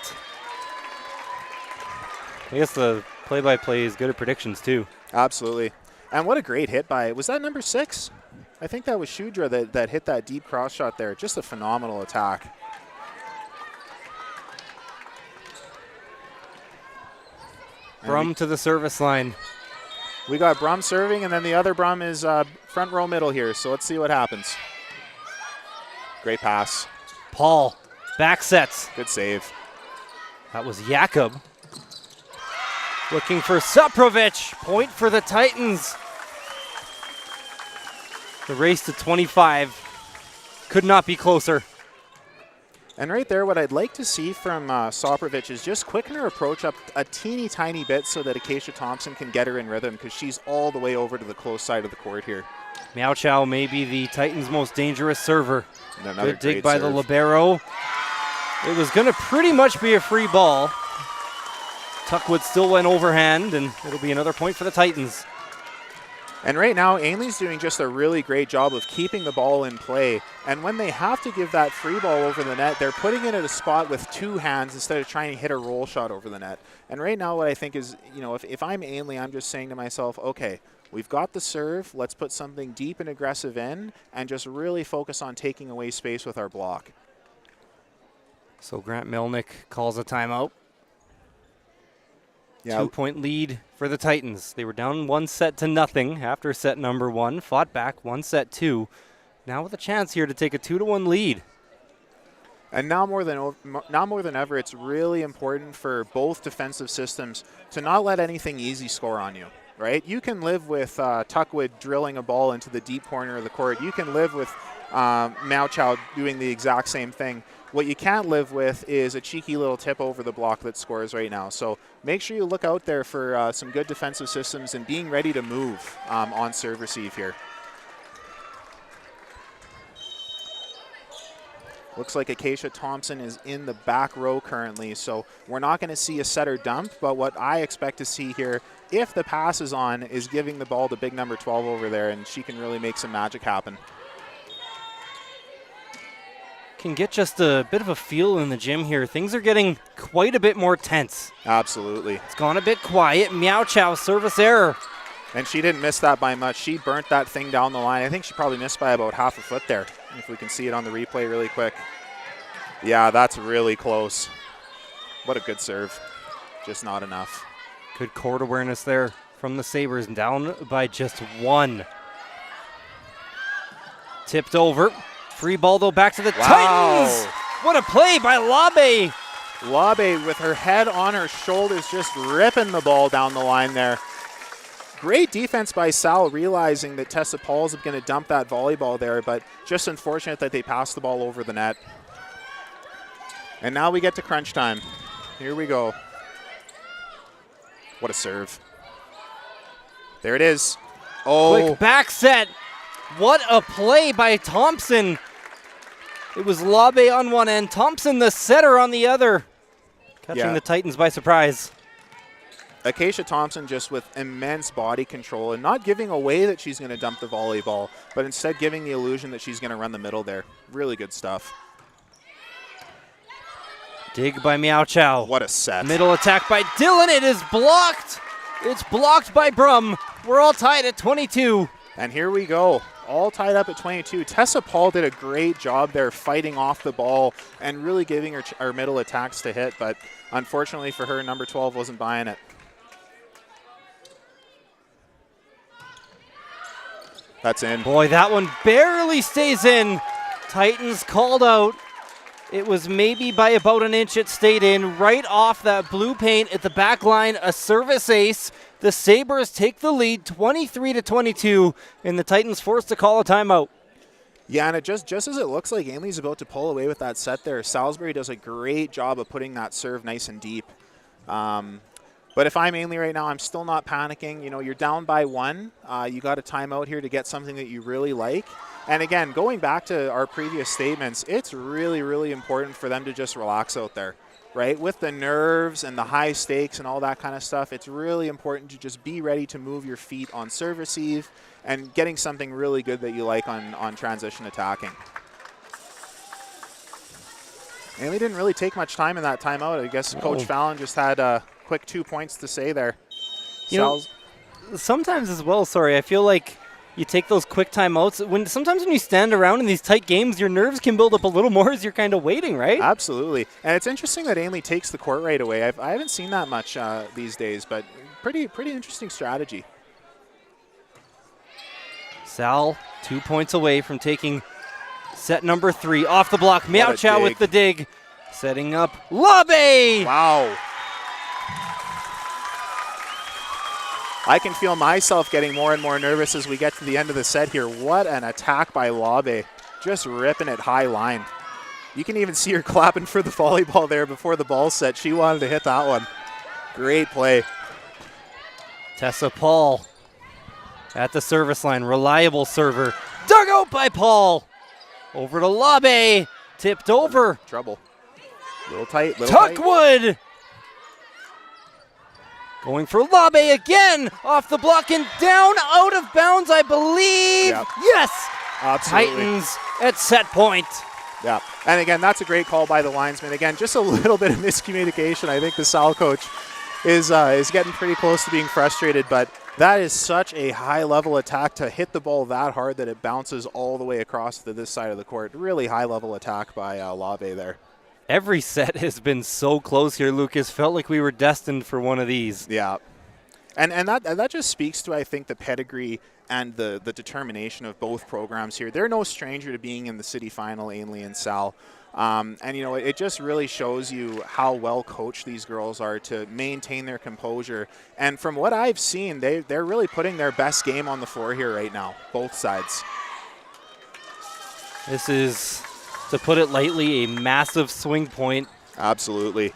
I guess the play-by-play is good at predictions too. Absolutely. And what a great hit by, was that number 6? I think that was Shudra that hit that deep cross shot there. Just a phenomenal attack. Brum to the service line. We got Brum serving, and then the other Brum is front row middle here. So let's see what happens. Great pass. Paul, back sets. Good save. That was Jakob. Looking for Suprovic. Point for the Titans. The race to 25 could not be closer. And right there, what I'd like to see from Soprovich is just quicken her approach up a teeny tiny bit so that Acacia Thompson can get her in rhythm, because she's all the way over to the close side of the court here. Miao Chow may be the Titans' most dangerous server. And another good dig great by serve. the libero. It was going to pretty much be a free ball. Tuckwood still went overhand, and it'll be another point for the Titans. And right now, Ainlay's doing just a really great job of keeping the ball in play. And when they have to give that free ball over the net, they're putting it at a spot with two hands instead of trying to hit a roll shot over the net. And right now, what I think is, if I'm Ainlay, I'm just saying to myself, okay, we've got the serve. Let's put something deep and aggressive in and just really focus on taking away space with our block. So Grant Melnick calls a timeout. Yeah. 2-point lead for the Titans. They were down 1-0 after set number 1, fought back 1-2. Now with a chance here to take a 2-1 lead. And now more than ever, it's really important for both defensive systems to not let anything easy score on you, right? You can live with Tuckwood drilling a ball into the deep corner of the court. You can live with Miao Chow doing the exact same thing. What you can't live with is a cheeky little tip over the block that scores right now. So make sure you look out there for some good defensive systems and being ready to move on serve receive here. Looks like Acacia Thompson is in the back row currently, so we're not going to see a setter dump, but what I expect to see here, if the pass is on, is giving the ball to big number 12 over there, and she can really make some magic happen. Can get just a bit of a feel in the gym here. Things are getting quite a bit more tense. Absolutely. It's gone a bit quiet. Miao Chow service error. And she didn't miss that by much. She burnt that thing down the line. I think she probably missed by about half a foot there, if we can see it on the replay really quick. Yeah, that's really close. What a good serve. Just not enough. Good court awareness there from the Sabres, down by just 1. Tipped over. Free ball, though, back to the Titans. What a play by Labe. Labe with her head on her shoulders, just ripping the ball down the line there. Great defense by Sal, realizing that Tessa Paul's going to dump that volleyball there, but just unfortunate that they passed the ball over the net. And now we get to crunch time. Here we go. What a serve. There it is. Oh. Quick back set. What a play by Thompson. It was Labe on one end, Thompson the setter on the other. Catching the Titans by surprise. Acacia Thompson just with immense body control and not giving away that she's going to dump the volleyball, but instead giving the illusion that she's going to run the middle there. Really good stuff. Dig by Miao Chow. What a set. Middle attack by Dillon. It is blocked. It's blocked by Brum. We're all tied at 22. And here we go. All tied up at 22. Tessa Paul did a great job there fighting off the ball and really giving her middle attacks to hit, but unfortunately for her, number 12 wasn't buying it. That's in. Boy, that one barely stays in. Titans called out. It was maybe by about an inch it stayed in. Right off that blue paint at the back line, a service ace. The Sabres take the lead 23-22, and the Titans forced to call a timeout. Yeah, and it just as it looks like Ainlay's about to pull away with that set there, Salisbury does a great job of putting that serve nice and deep. But if I'm Ainlay right now, I'm still not panicking. You know, you're down by 1. You got a timeout here to get something that you really like. And again, going back to our previous statements, it's really, really important for them to just relax out there, right? With the nerves and the high stakes and all that kind of stuff, it's really important to just be ready to move your feet on serve receive and getting something really good that you like on transition attacking. Ainlay didn't really take much time in that timeout. I guess Coach Fallon just had a quick 2 points to say there. You know, sometimes as well, I feel like you take those quick timeouts. Sometimes when you stand around in these tight games, your nerves can build up a little more as you're kind of waiting, right? Absolutely. And it's interesting that Ainlay takes the court right away. I haven't seen that much these days, but pretty interesting strategy. Sal, 2 points away from taking set number 3 off the block. Miao Chow with the dig, setting up Labe. Wow. I can feel myself getting more and more nervous as we get to the end of the set here. What an attack by Labe. Just ripping it high line. You can even see her clapping for the volleyball there before the ball set. She wanted to hit that one. Great play. Tessa Paul at the service line. Reliable server. Dug out by Paul. Over to Labe. Tipped over. Trouble. Little tight. Tight. Tuckwood. Going for Labe again. Off the block and down. Out of bounds, I believe. Yep. Yes. Absolutely. Titans at set point. Yeah, and again, that's a great call by the linesman. Again, just a little bit of miscommunication. I think the Sal coach is getting pretty close to being frustrated, but that is such a high-level attack to hit the ball that hard that it bounces all the way across to this side of the court. Really high-level attack by Labe there. Every set has been so close here, Lucas. Felt like we were destined for one of these. Yeah, and that just speaks to, I think, the pedigree and the determination of both programs here. They're no stranger to being in the city final, Ainlay and Sal. And, you know, it just really shows you how well coached these girls are to maintain their composure. And from what I've seen, they're really putting their best game on the floor here right now, both sides. This is, to put it lightly, a massive swing point. Absolutely.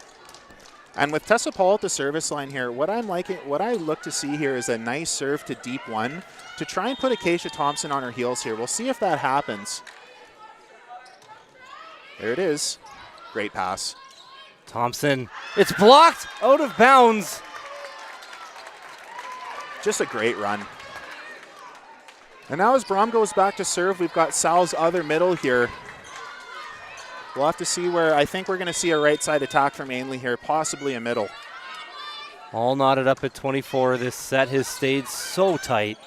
And with Tessa Paul at the service line here, what I look to see here is a nice serve to deep one to try and put Acacia Thompson on her heels here. We'll see if that happens. There it is. Great pass. Thompson, it's blocked out of bounds. Just a great run. And now as Brom goes back to serve, we've got Sal's other middle here. We'll have to see where, I think we're going to see a right side attack from Ainlay here, possibly a middle. All knotted up at 24. This set has stayed so tight.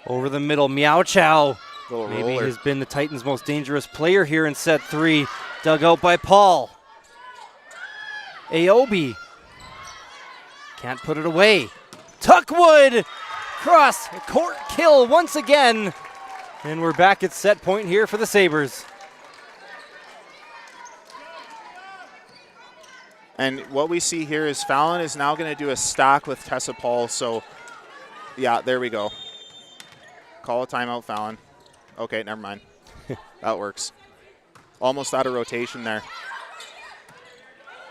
Over the middle, Meow Chow. Maybe has been the Titans' most dangerous player here in set 3. Dug out by Paul. Aobi. Can't put it away. Tuckwood. Cross court kill once again. And we're back at set point here for the Sabres. And what we see here is Fallon is now going to do a stack with Tessa Paul. So, yeah, there we go. Call a timeout, Fallon. Okay, never mind. That works. Almost out of rotation there.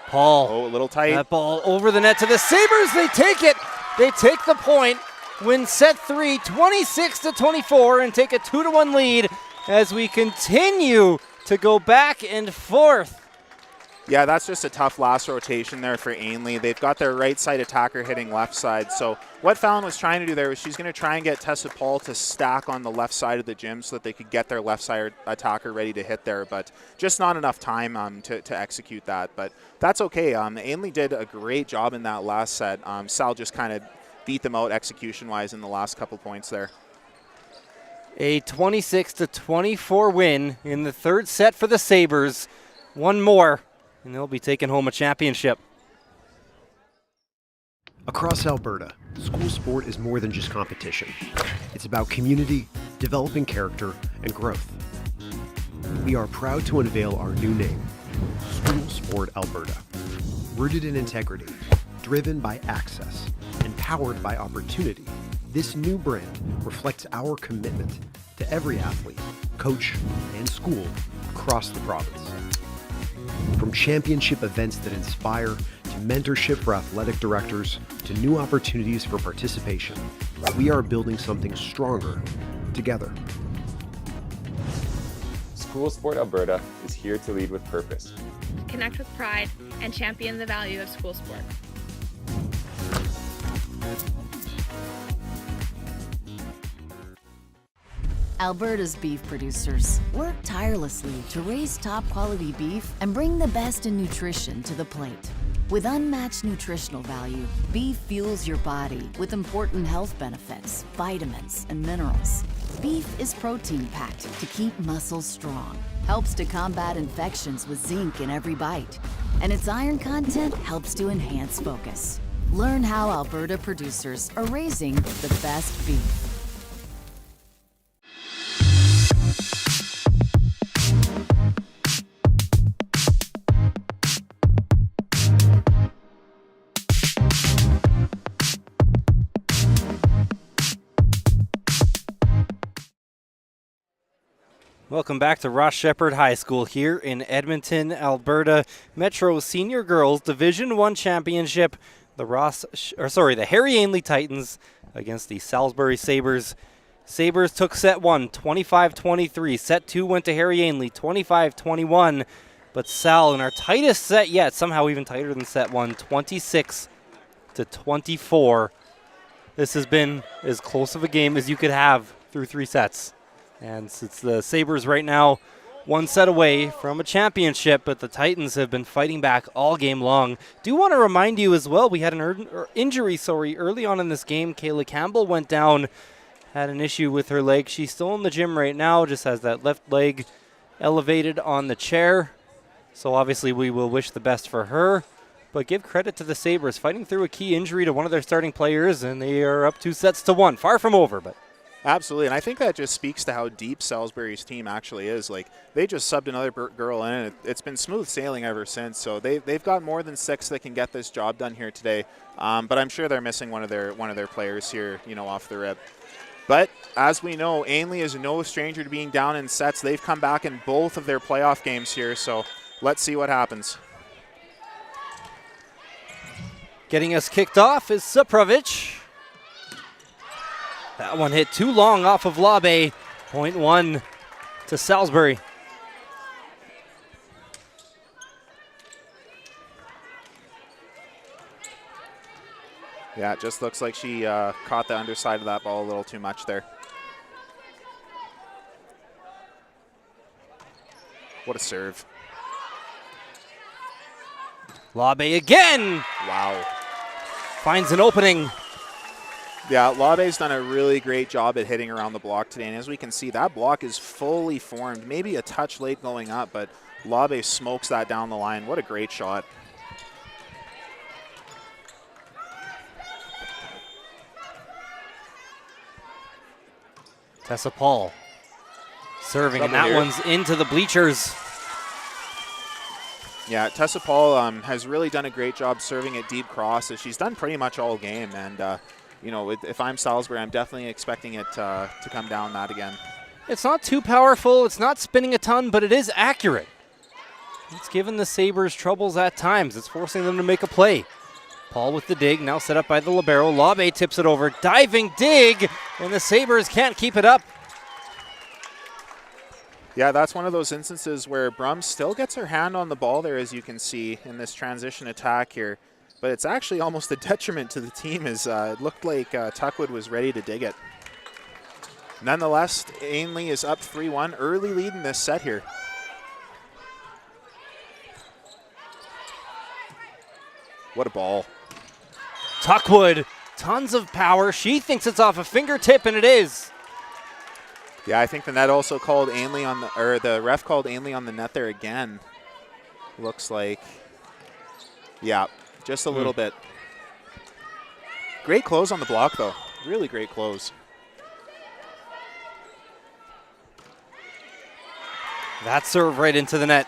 Paul. Oh, a little tight. That ball over the net to the Sabres. They take it. They take the point. Win set 3, 26-24, and take a 2-1 lead as we continue to go back and forth. Yeah, that's just a tough last rotation there for Ainlay. They've got their right side attacker hitting left side. So what Fallon was trying to do there was she's going to try and get Tessa Paul to stack on the left side of the gym so that they could get their left side attacker ready to hit there, but just not enough time to execute that. But that's okay. Ainlay did a great job in that last set. Sal just kind of beat them out execution-wise in the last couple points there. A 26-24 win in the third set for the Sabres. One more, and they'll be taking home a championship. Across Alberta, school sport is more than just competition. It's about community, developing character, and growth. We are proud to unveil our new name, School Sport Alberta. Rooted in integrity, driven by access, and powered by opportunity, this new brand reflects our commitment to every athlete, coach, and school across the province. From championship events that inspire, to mentorship for athletic directors, to new opportunities for participation, we are building something stronger together. School Sport Alberta is here to lead with purpose. Connect with pride and champion the value of school sport. Alberta's beef producers work tirelessly to raise top quality beef and bring the best in nutrition to the plate. With unmatched nutritional value, beef fuels your body with important health benefits, vitamins, and minerals. Beef is protein-packed to keep muscles strong, helps to combat infections with zinc in every bite, and its iron content helps to enhance focus. Learn how Alberta producers are raising the best beef. Welcome back to Ross Sheppard High School here in Edmonton, Alberta. Metro Senior Girls Division I Championship. The Harry Ainlay Titans against the Salisbury Sabres. Sabres took set 1, 25-23. Set 2 went to Harry Ainlay, 25-21. But Sal, in our tightest set yet, somehow even tighter than set 1, 26-24. This has been as close of a game as you could have through 3 sets. And it's the Sabres right now 1 set away from a championship, but the Titans have been fighting back all game long. Do want to remind you as well, we had an injury early on in this game. Kayla Campbell went down, had an issue with her leg. She's still in the gym right now, just has that left leg elevated on the chair. So obviously we will wish the best for her, but give credit to the Sabres fighting through a key injury to one of their starting players, and they are up 2-1. Far from over, but... Absolutely, and I think that just speaks to how deep Salisbury's team actually is. Like, they just subbed another girl in, and it's been smooth sailing ever since. So they've got more than 6 that can get this job done here today. But I'm sure they're missing one of their players here, off the rip. But as we know, Ainlay is no stranger to being down in sets. They've come back in both of their playoff games here, so let's see what happens. Getting us kicked off is Suprovic. That one hit too long off of Labe. Point 1 to Salisbury. Yeah, it just looks like she caught the underside of that ball a little too much there. What a serve. Labe again. Wow. Finds an opening. Yeah, Labe's done a really great job at hitting around the block today, and as we can see, that block is fully formed. Maybe a touch late going up, but Labe smokes that down the line. What a great shot. Tessa Paul serving, and that one's into the bleachers. Yeah, Tessa Paul has really done a great job serving at deep crosses. She's done pretty much all game, and if I'm Salisbury, I'm definitely expecting it to come down that again. It's not too powerful. It's not spinning a ton, but it is accurate. It's given the Sabres troubles at times. It's forcing them to make a play. Paul with the dig, now set up by the libero. Labe tips it over. Diving dig, and the Sabres can't keep it up. Yeah, that's one of those instances where Brum still gets her hand on the ball there, as you can see in this transition attack here. But it's actually almost a detriment to the team, as it looked like Tuckwood was ready to dig it. Nonetheless, Ainlay is up 3-1, early lead in this set here. What a ball. Tuckwood, tons of power. She thinks it's off a fingertip, and it is. Yeah, I think the net also called Ainlay the ref called Ainlay on the net there again. Looks like, yeah. Just a little bit. Great close on the block, though. Really great close. That serve right into the net.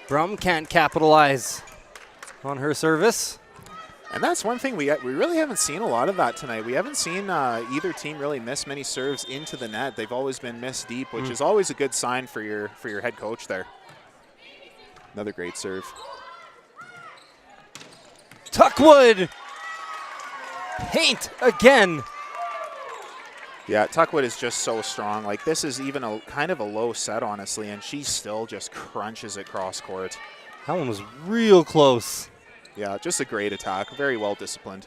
Brum can't capitalize on her service. And that's one thing we really haven't seen a lot of that tonight. We haven't seen either team really miss many serves into the net. They've always been missed deep, which is always a good sign for your head coach there. Another great serve. Tuckwood! Paint again. Yeah, Tuckwood is just so strong. Like, this is even a kind of a low set, honestly, and she still just crunches it cross court. That one was real close. Yeah, just a great attack. Very well disciplined.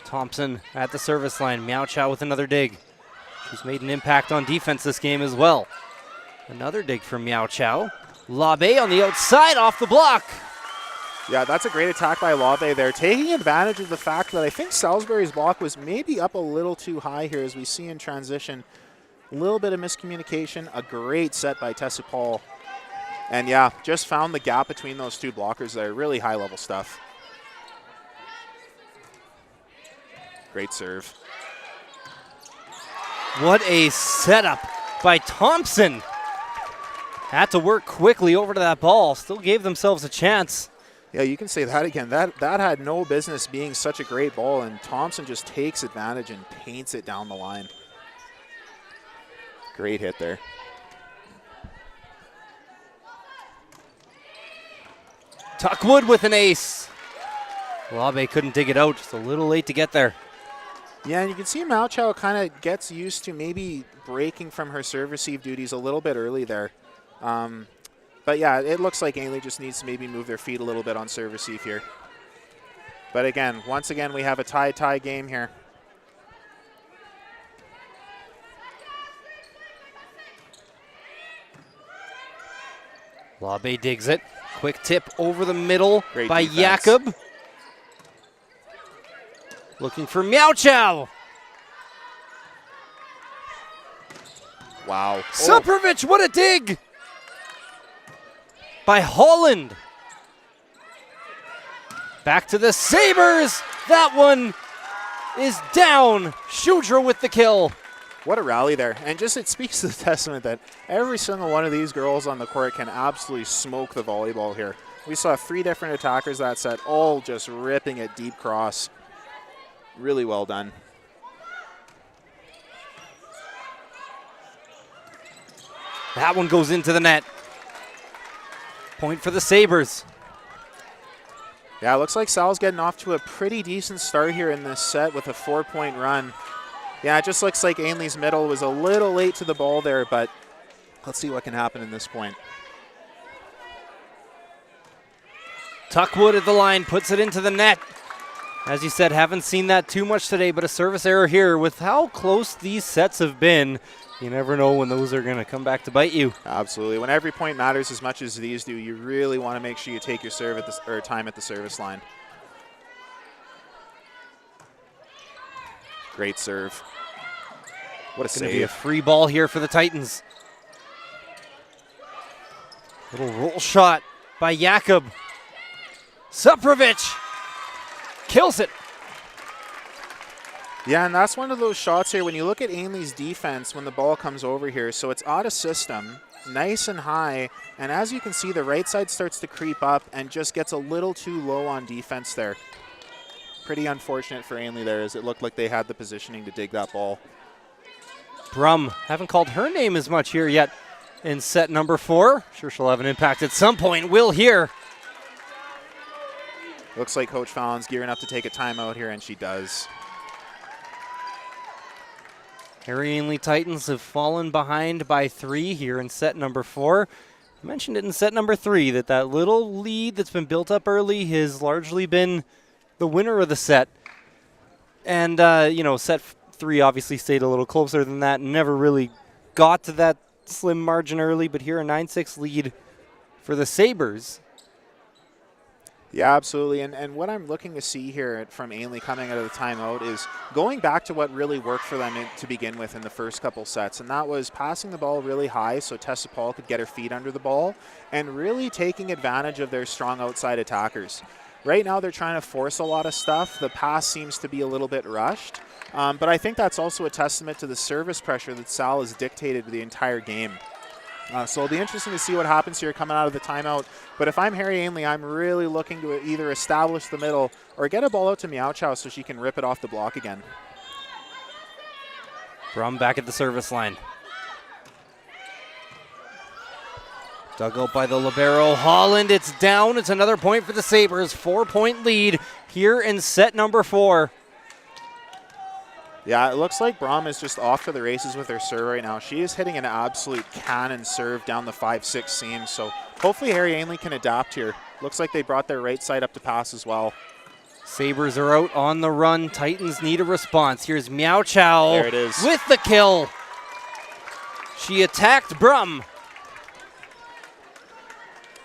Thompson at the service line. Meow Chow with another dig. She's made an impact on defense this game as well. Another dig from Meow Chow. Labe on the outside off the block. Yeah, that's a great attack by Labe there, taking advantage of the fact that I think Salisbury's block was maybe up a little too high here, as we see in transition. A little bit of miscommunication. A great set by Tessa Paul. And yeah, just found the gap between those two blockers there. Really high level stuff. Great serve. What a setup by Thompson. Had to work quickly over to that ball. Still gave themselves a chance. Yeah, you can say that again. That had no business being such a great ball, and Thompson just takes advantage and paints it down the line. Great hit there. Tuckwood with an ace. Labe couldn't dig it out, just a little late to get there. Yeah, and you can see Malchow kind of gets used to maybe breaking from her serve receive duties a little bit early there. But yeah, it looks like Ainlay just needs to maybe move their feet a little bit on serve receive here. But again, once again, we have a tie game here. Labe digs it. Quick tip over the middle Great by defense. Jakob. Looking for Malchow. Wow. Suprovic, what a dig! By Holland. Back to the Sabres. That one is down. Shudra with the kill. What a rally there. And just it speaks to the testament that every single one of these girls on the court can absolutely smoke the volleyball here. We saw 3 different attackers that set, all just ripping it deep cross. Really well done. That one goes into the net. Point for the Sabres. Yeah, it looks like Sal's getting off to a pretty decent start here in this set with a 4-point run. Yeah, it just looks like Ainlay's middle was a little late to the ball there, but let's see what can happen in this point. Tuckwood at the line, puts it into the net. As you said, haven't seen that too much today, but a service error here. With how close these sets have been, you never know when those are going to come back to bite you. Absolutely. When every point matters as much as these do, you really want to make sure you take your serve at the, or time at the service line. Great serve. What a It's going to be a save. free ball here for the Titans. Little roll shot by Jakob. Suprovic kills it. Yeah, and that's one of those shots here when you look at Ainlay's defense when the ball comes over here. So it's out of system, nice and high, and as you can see, the right side starts to creep up and just gets a little too low on defense there. Pretty unfortunate for Ainlay there, as it looked like they had the positioning to dig that ball. Brum, haven't called her name as much here yet in set number 4. Sure she'll have an impact at some point. Will here. Looks like Coach Fallon's gearing up to take a timeout here, and she does. Harry Ainlay Titans have fallen behind by 3 here in set number 4. I mentioned it in set number 3 that little lead that's been built up early has largely been the winner of the set. And, set 3 obviously stayed a little closer than that and never really got to that slim margin early. But here a 9-6 lead for the Sabres. Yeah, absolutely. And what I'm looking to see here from Ainlay coming out of the timeout is going back to what really worked for them to begin with in the first couple sets, and that was passing the ball really high so Tessa Paul could get her feet under the ball and really taking advantage of their strong outside attackers. Right now they're trying to force a lot of stuff. The pass seems to be a little bit rushed, but I think that's also a testament to the service pressure that Sal has dictated the entire game. So it'll be interesting to see what happens here coming out of the timeout. But if I'm Harry Ainlay, I'm really looking to either establish the middle or get a ball out to Miauchow so she can rip it off the block again. Brum back at the service line. Dug out by the libero. Holland, it's down. It's another point for the Sabres. 4-point lead here in set number 4. Yeah, it looks like Brom is just off to the races with her serve right now. She is hitting an absolute cannon serve down the 5-6 seam. So hopefully Harry Ainlay can adapt here. Looks like they brought their right side up to pass as well. Sabres are out on the run. Titans need a response. Here's Miauchow There it is. with the kill. She attacked Brum.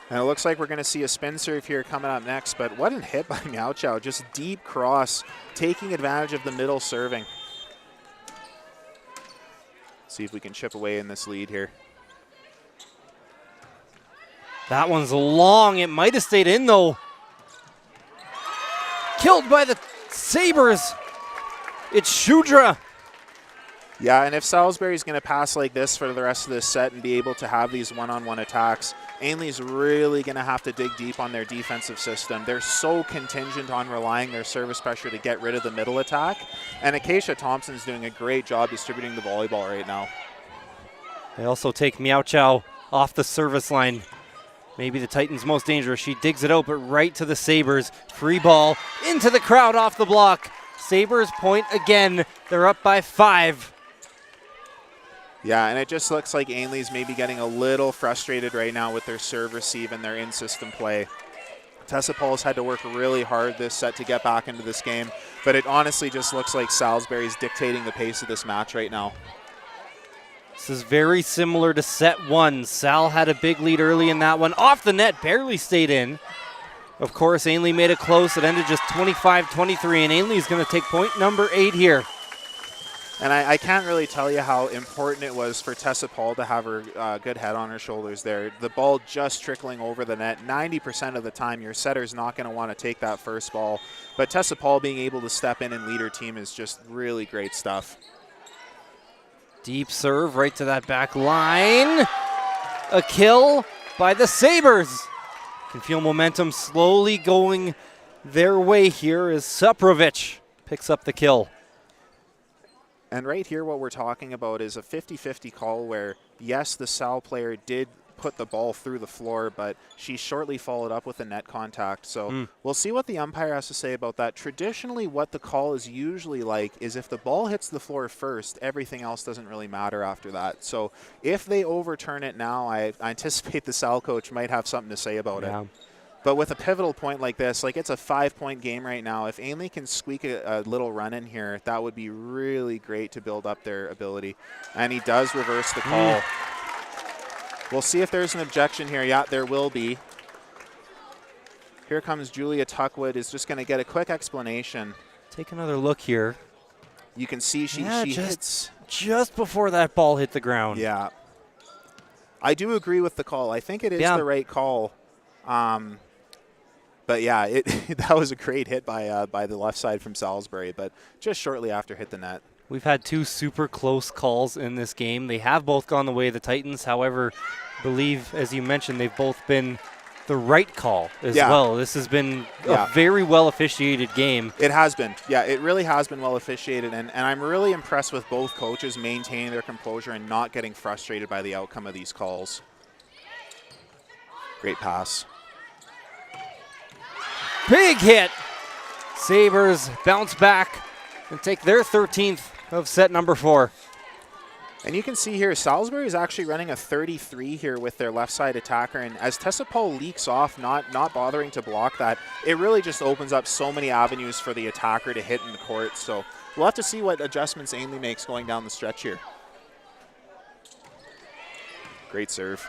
And it looks like we're going to see a spin serve here coming up next. But what a hit by Miauchow. Just deep cross, taking advantage of the middle serving. See if we can chip away in this lead here. That one's long. It might have stayed in, though. Killed by the Sabres. It's Shudra. Yeah, and if Salisbury's going to pass like this for the rest of this set and be able to have these one-on-one attacks, Ainley's really going to have to dig deep on their defensive system. They're so contingent on relying their service pressure to get rid of the middle attack. And Acacia Thompson's doing a great job distributing the volleyball right now. They also take Meow Chow off the service line. Maybe the Titans' most dangerous. She digs it out, but right to the Sabres. Free ball into the crowd off the block. Sabres point again. They're up by 5. Yeah, and it just looks like Ainley's maybe getting a little frustrated right now with their serve receive and their in-system play. Tessa Paul's had to work really hard this set to get back into this game, but it honestly just looks like Salisbury's dictating the pace of this match right now. This is very similar to set 1. Sal had a big lead early in that one. Off the net, barely stayed in. Of course, Ainlay made it close. It ended just 25-23, and Ainley's going to take point number 8 here. And I can't really tell you how important it was for Tessa Paul to have her good head on her shoulders there. The ball just trickling over the net. 90% of the time, your setter's not going to want to take that first ball. But Tessa Paul being able to step in and lead her team is just really great stuff. Deep serve right to that back line. A kill by the Sabres. Can feel momentum slowly going their way here as Suprovic picks up the kill. And right here, what we're talking about is a 50-50 call where, yes, the Sal player did put the ball through the floor, but she shortly followed up with a net contact. So we'll see what the umpire has to say about that. Traditionally, what the call is usually like is if the ball hits the floor first, everything else doesn't really matter after that. So if they overturn it now, I anticipate the Sal coach might have something to say about it. But with a pivotal point like this, like it's a 5-point game right now. If Ainlay can squeak a little run in here, that would be really great to build up their ability. And he does reverse the call. We'll see if there's an objection here. Yeah, there will be. Here comes Julia Tuckwood, is just going to get a quick explanation. Take another look here. You can see she hits just before that ball hit the ground. Yeah. I do agree with the call. I think it is the right call. But yeah, that was a great hit by the left side from Salisbury, but just shortly after hit the net. We've had 2 super close calls in this game. They have both gone the way of the Titans. However, I believe, as you mentioned, they've both been the right call as well. This has been a very well officiated game. It has been. Yeah, it really has been well officiated, and I'm really impressed with both coaches maintaining their composure and not getting frustrated by the outcome of these calls. Great pass. Big hit. Sabres bounce back and take their 13th of set number 4. And you can see here, Salisbury is actually running a 33 here with their left side attacker. And as Tessa Paul leaks off, not bothering to block that, it really just opens up so many avenues for the attacker to hit in the court. So we'll have to see what adjustments Ainlay makes going down the stretch here. Great serve.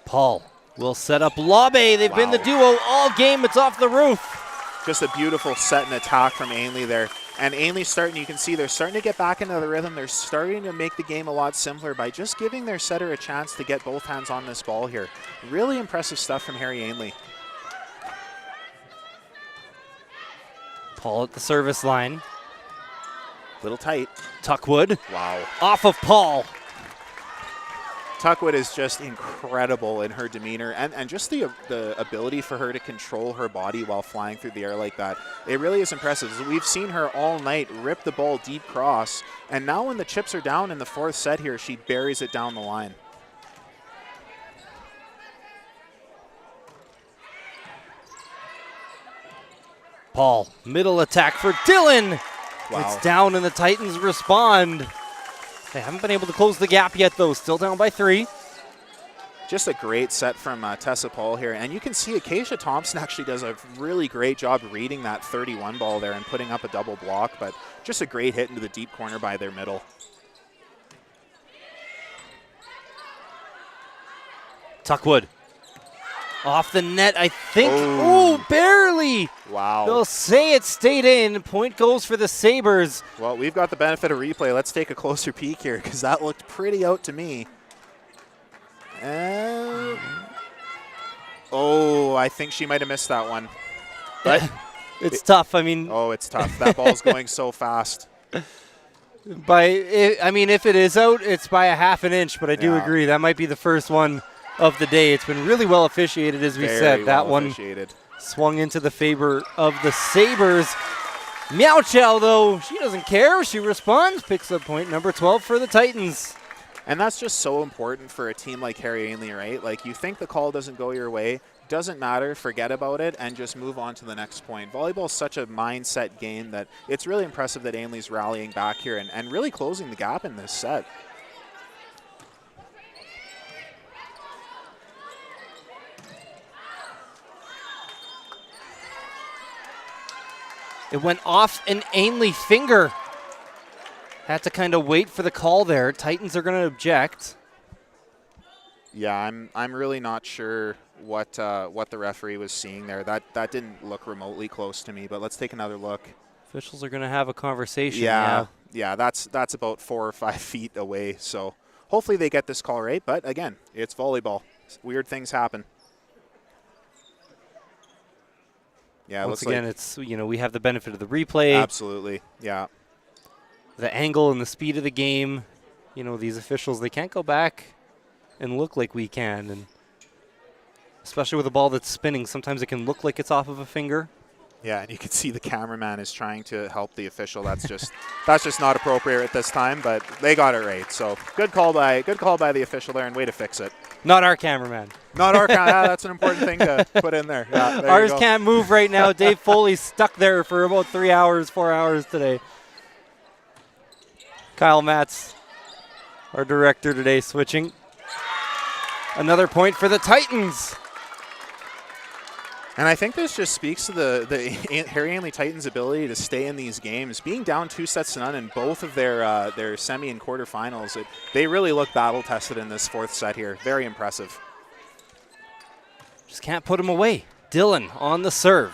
Paul will set up Labe. They've been the duo all game. It's off the roof. Just a beautiful set and attack from Ainlay there. And Ainlay's starting, you can see they're starting to get back into the rhythm. They're starting to make the game a lot simpler by just giving their setter a chance to get both hands on this ball here. Really impressive stuff from Harry Ainlay. Paul at the service line. Little tight. Tuckwood. Wow. Off of Paul. Tuckwood is just incredible in her demeanor and just the ability for her to control her body while flying through the air like that. It really is impressive. We've seen her all night rip the ball deep cross, and now when the chips are down in the 4th set here, she buries it down the line. Paul, middle attack for Dylan. Wow. It's down and the Titans respond. They haven't been able to close the gap yet, though. Still down by 3. Just a great set from Tessa Paul here. And you can see Acacia Thompson actually does a really great job reading that 31 ball there and putting up a double block. But just a great hit into the deep corner by their middle. Tuckwood. Off the net, I think. Oh, barely. Wow. They'll say it stayed in. Point goes for the Sabres. Well, we've got the benefit of replay. Let's take a closer peek here because that looked pretty out to me. Oh, I think she might have missed that one. But it's tough. I mean. Oh, it's tough. That ball's going so fast. If it is out, it's by a half an inch, but I do agree. That might be the first one of the day. It's been really well officiated, as we said. That one swung into the favor of the Sabres. Meow Chow, though, she doesn't care. She responds, picks up point number 12 for the Titans. And that's just so important for a team like Harry Ainlay, right? Like, you think the call doesn't go your way, doesn't matter, forget about it, and just move on to the next point. Volleyball is such a mindset game that it's really impressive that Ainlay's rallying back here and really closing the gap in this set. It went off an Ainlay finger. Had to kind of wait for the call there. Titans are going to object. Yeah, I'm really not sure what the referee was seeing there. That didn't look remotely close to me, but let's take another look. Officials are going to have a conversation. Yeah, that's about 4 or 5 feet away. So hopefully they get this call right. But again, it's volleyball. Weird things happen. Yeah, once again, it's, we have the benefit of the replay. Absolutely, yeah. The angle and the speed of the game. These officials, they can't go back and look like we can. And especially with a ball that's spinning, sometimes it can look like it's off of a finger. Yeah, and you can see the cameraman is trying to help the official. That's just not appropriate at this time, but they got it right. So good call by the official there, and way to fix it. Not our cameraman. Not our cameraman. That's an important thing to put in there. Yeah, ours can't move right now. Dave Foley's stuck there for about 4 hours today. Kyle Matz, our director today, switching. Another point for the Titans. And I think this just speaks to the Harry Ainlay Titans' ability to stay in these games. Being down 2-0 in both of their semi and quarterfinals, they really look battle-tested in this fourth set here. Very impressive. Just can't put him away. Dillon on the serve.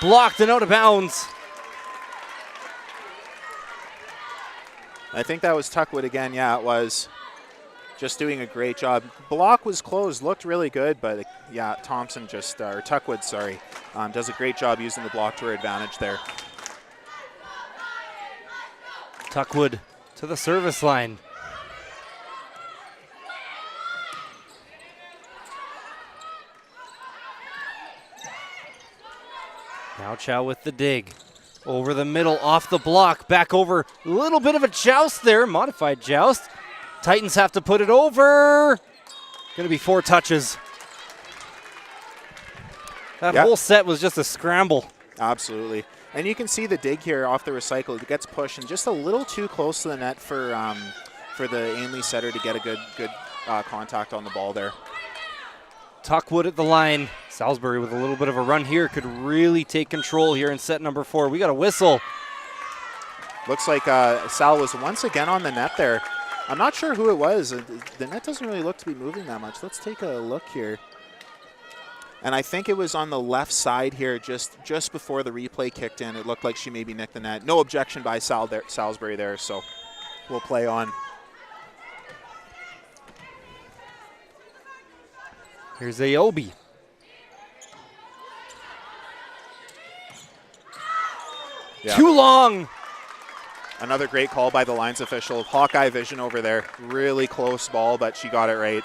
Blocked and out of bounds. I think that was Tuckwood again. Yeah, it was. Just doing a great job. Block was closed, looked really good, but yeah, Thompson or Tuckwood, does a great job using the block to her advantage there. Tuckwood to the service line. Now Chow with the dig. Over the middle, off the block, back over. A little bit of a joust there, modified joust. Titans have to put it over. Going to be 4 touches. That whole set was just a scramble. Absolutely. And you can see the dig here off the recycle. It gets pushed and just a little too close to the net for the Ainlay setter to get a good contact on the ball there. Tuckwood at the line. Salisbury with a little bit of a run here could really take control here in set number 4. We got a whistle. Looks like Sal was once again on the net there. I'm not sure who it was. The net doesn't really look to be moving that much. Let's take a look here. And I think it was on the left side here just before the replay kicked in. It looked like she maybe nicked the net. No objection by Salisbury there, so we'll play on. Here's Aobi. Yeah. Too long. Another great call by the lines official. Hawkeye vision over there. Really close ball, but she got it right.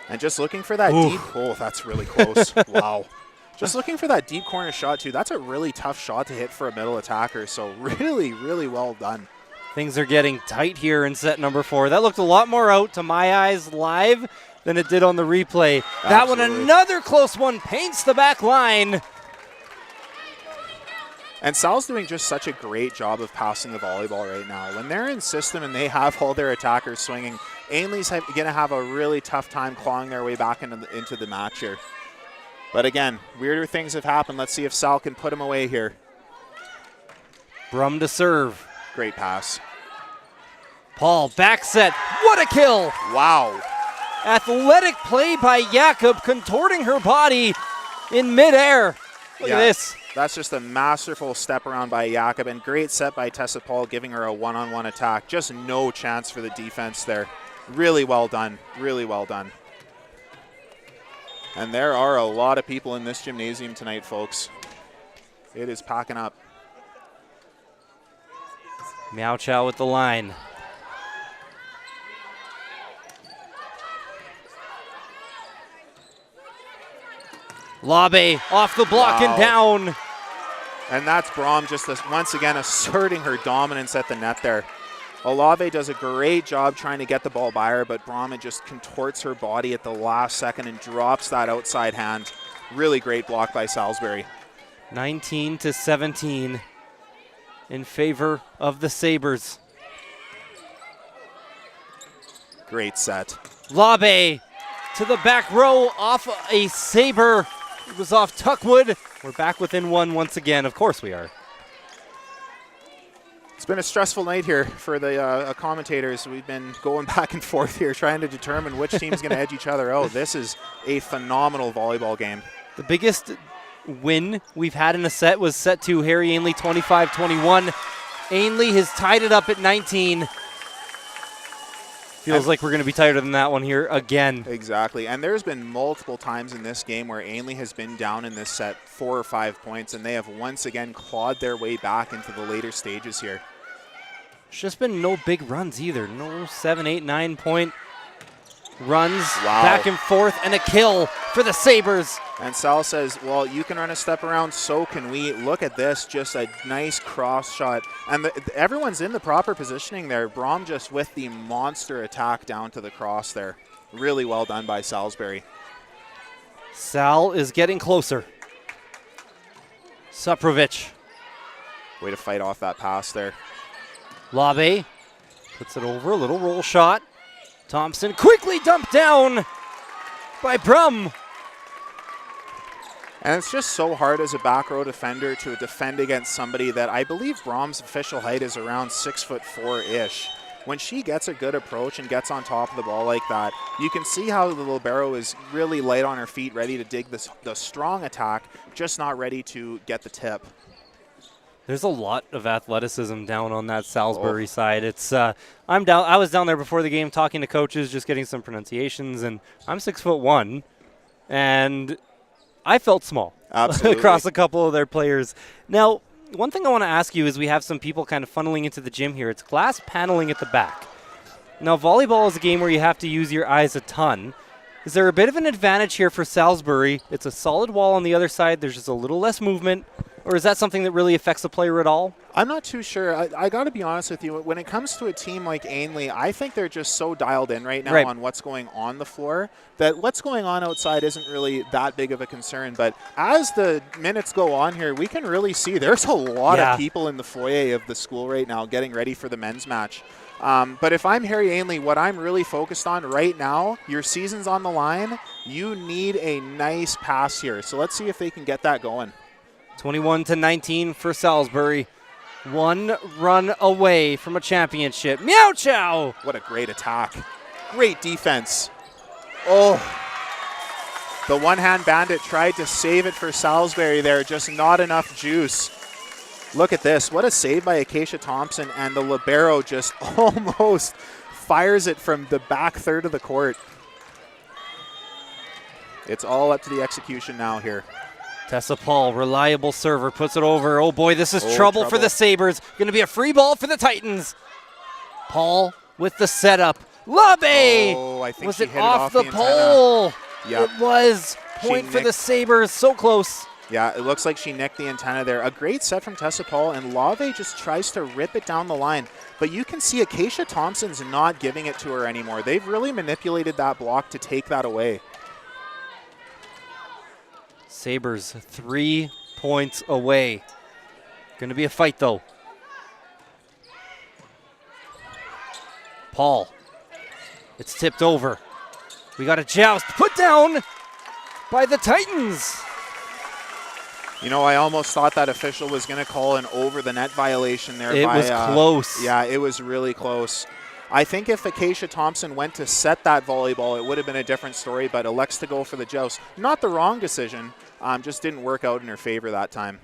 And just looking for that deep. Oh, that's really close. Wow. Just looking for that deep corner shot, too. That's a really tough shot to hit for a middle attacker. So really, really well done. Things are getting tight here in set number 4. That looked a lot more out to my eyes live than it did on the replay. Absolutely. That one, another close one, paints the back line. And Sal's doing just such a great job of passing the volleyball right now. When they're in system and they have all their attackers swinging, Ainlay's going to have a really tough time clawing their way back into the match here. But again, weirder things have happened. Let's see if Sal can put him away here. Brum to serve. Great pass. Paul, back set. What a kill! Wow. Athletic play by Jakob, contorting her body in midair. Look at this. That's just a masterful step around by Jakob, and great set by Tessa Paul, giving her a one-on-one attack. Just no chance for the defense there. Really well done. Really well done. And there are a lot of people in this gymnasium tonight, folks. It is packing up. Meow Chow with the line. Labe off the block and down. And that's Brom just once again asserting her dominance at the net there. Olave does a great job trying to get the ball by her, but Brom just contorts her body at the last second and drops that outside hand. Really great block by Salisbury. 19-17 in favor of the Sabres. Great set. Labe to the back row off a Sabre. It was off Tuckwood. We're back within one once again. Of course we are. It's been a stressful night here for the commentators. We've been going back and forth here trying to determine which team's going to edge each other out. This is a phenomenal volleyball game. The biggest win we've had in a set was set to Harry Ainlay 25-21. Ainlay has tied it up at 19. Feels like we're going to be tighter than that one here again. Exactly. And there's been multiple times in this game where Ainlay has been down in this set 4 or 5 points, and they have once again clawed their way back into the later stages here. There's just been no big runs either. No 7, 8, 9 point runs. Wow. Back and forth, and a kill for the Sabres. And Sal says, well, you can run a step around, so can we. Look at this, just a nice cross shot. And everyone's in the proper positioning there. Brom just with the monster attack down to the cross there. Really well done by Salisbury. Sal is getting closer. Suprovic. Way to fight off that pass there. Labe puts it over, a little roll shot. Thompson quickly dumped down by Brum. And it's just so hard as a back row defender to defend against somebody that I believe Brom's official height is around 6'4"-ish. When she gets a good approach and gets on top of the ball like that, you can see how the libero is really light on her feet, ready to dig the strong attack, just not ready to get the tip. There's a lot of athleticism down on that Salisbury side. It's I'm down. I was down there before the game talking to coaches, just getting some pronunciations, and I'm 6'1", and I felt small across a couple of their players. Now, one thing I want to ask you is we have some people kind of funneling into the gym here. It's glass paneling at the back. Now, volleyball is a game where you have to use your eyes a ton. Is there a bit of an advantage here for Salisbury? It's a solid wall on the other side. There's just a little less movement. Or is that something that really affects the player at all? I'm not too sure. I got to be honest with you. When it comes to a team like Ainlay, I think they're just so dialed in right now on what's going on the floor that what's going on outside isn't really that big of a concern. But as the minutes go on here, we can really see there's a lot of people in the foyer of the school right now getting ready for the men's match. But if I'm Harry Ainlay, what I'm really focused on right now, your season's on the line, you need a nice pass here. So let's see if they can get that going. 21-19 for Salisbury. One run away from a championship. Meow Chow! What a great attack. Great defense. Oh. The one-hand bandit tried to save it for Salisbury there. Just not enough juice. Look at this. What a save by Acacia Thompson. And the libero just almost fires it from the back third of the court. It's all up to the execution now here. Tessa Paul, reliable server, puts it over. Oh boy, this is trouble for the Sabres. Going to be a free ball for the Titans. Paul with the setup. Labe! Oh, I think was she it hit off it the pole? Yep. It was. Point for the Sabres. So close. Yeah, it looks like she nicked the antenna there. A great set from Tessa Paul, and Labe just tries to rip it down the line. But you can see Acacia Thompson's not giving it to her anymore. They've really manipulated that block to take that away. Sabres 3 points away. Going to be a fight, though. Paul. It's tipped over. We got a joust put down by the Titans. You know, I almost thought that official was going to call an over-the-net violation there. It was close. Yeah, it was really close. I think if Acacia Thompson went to set that volleyball, it would have been a different story, but elects to go for the joust. Not the wrong decision, just didn't work out in her favor that time.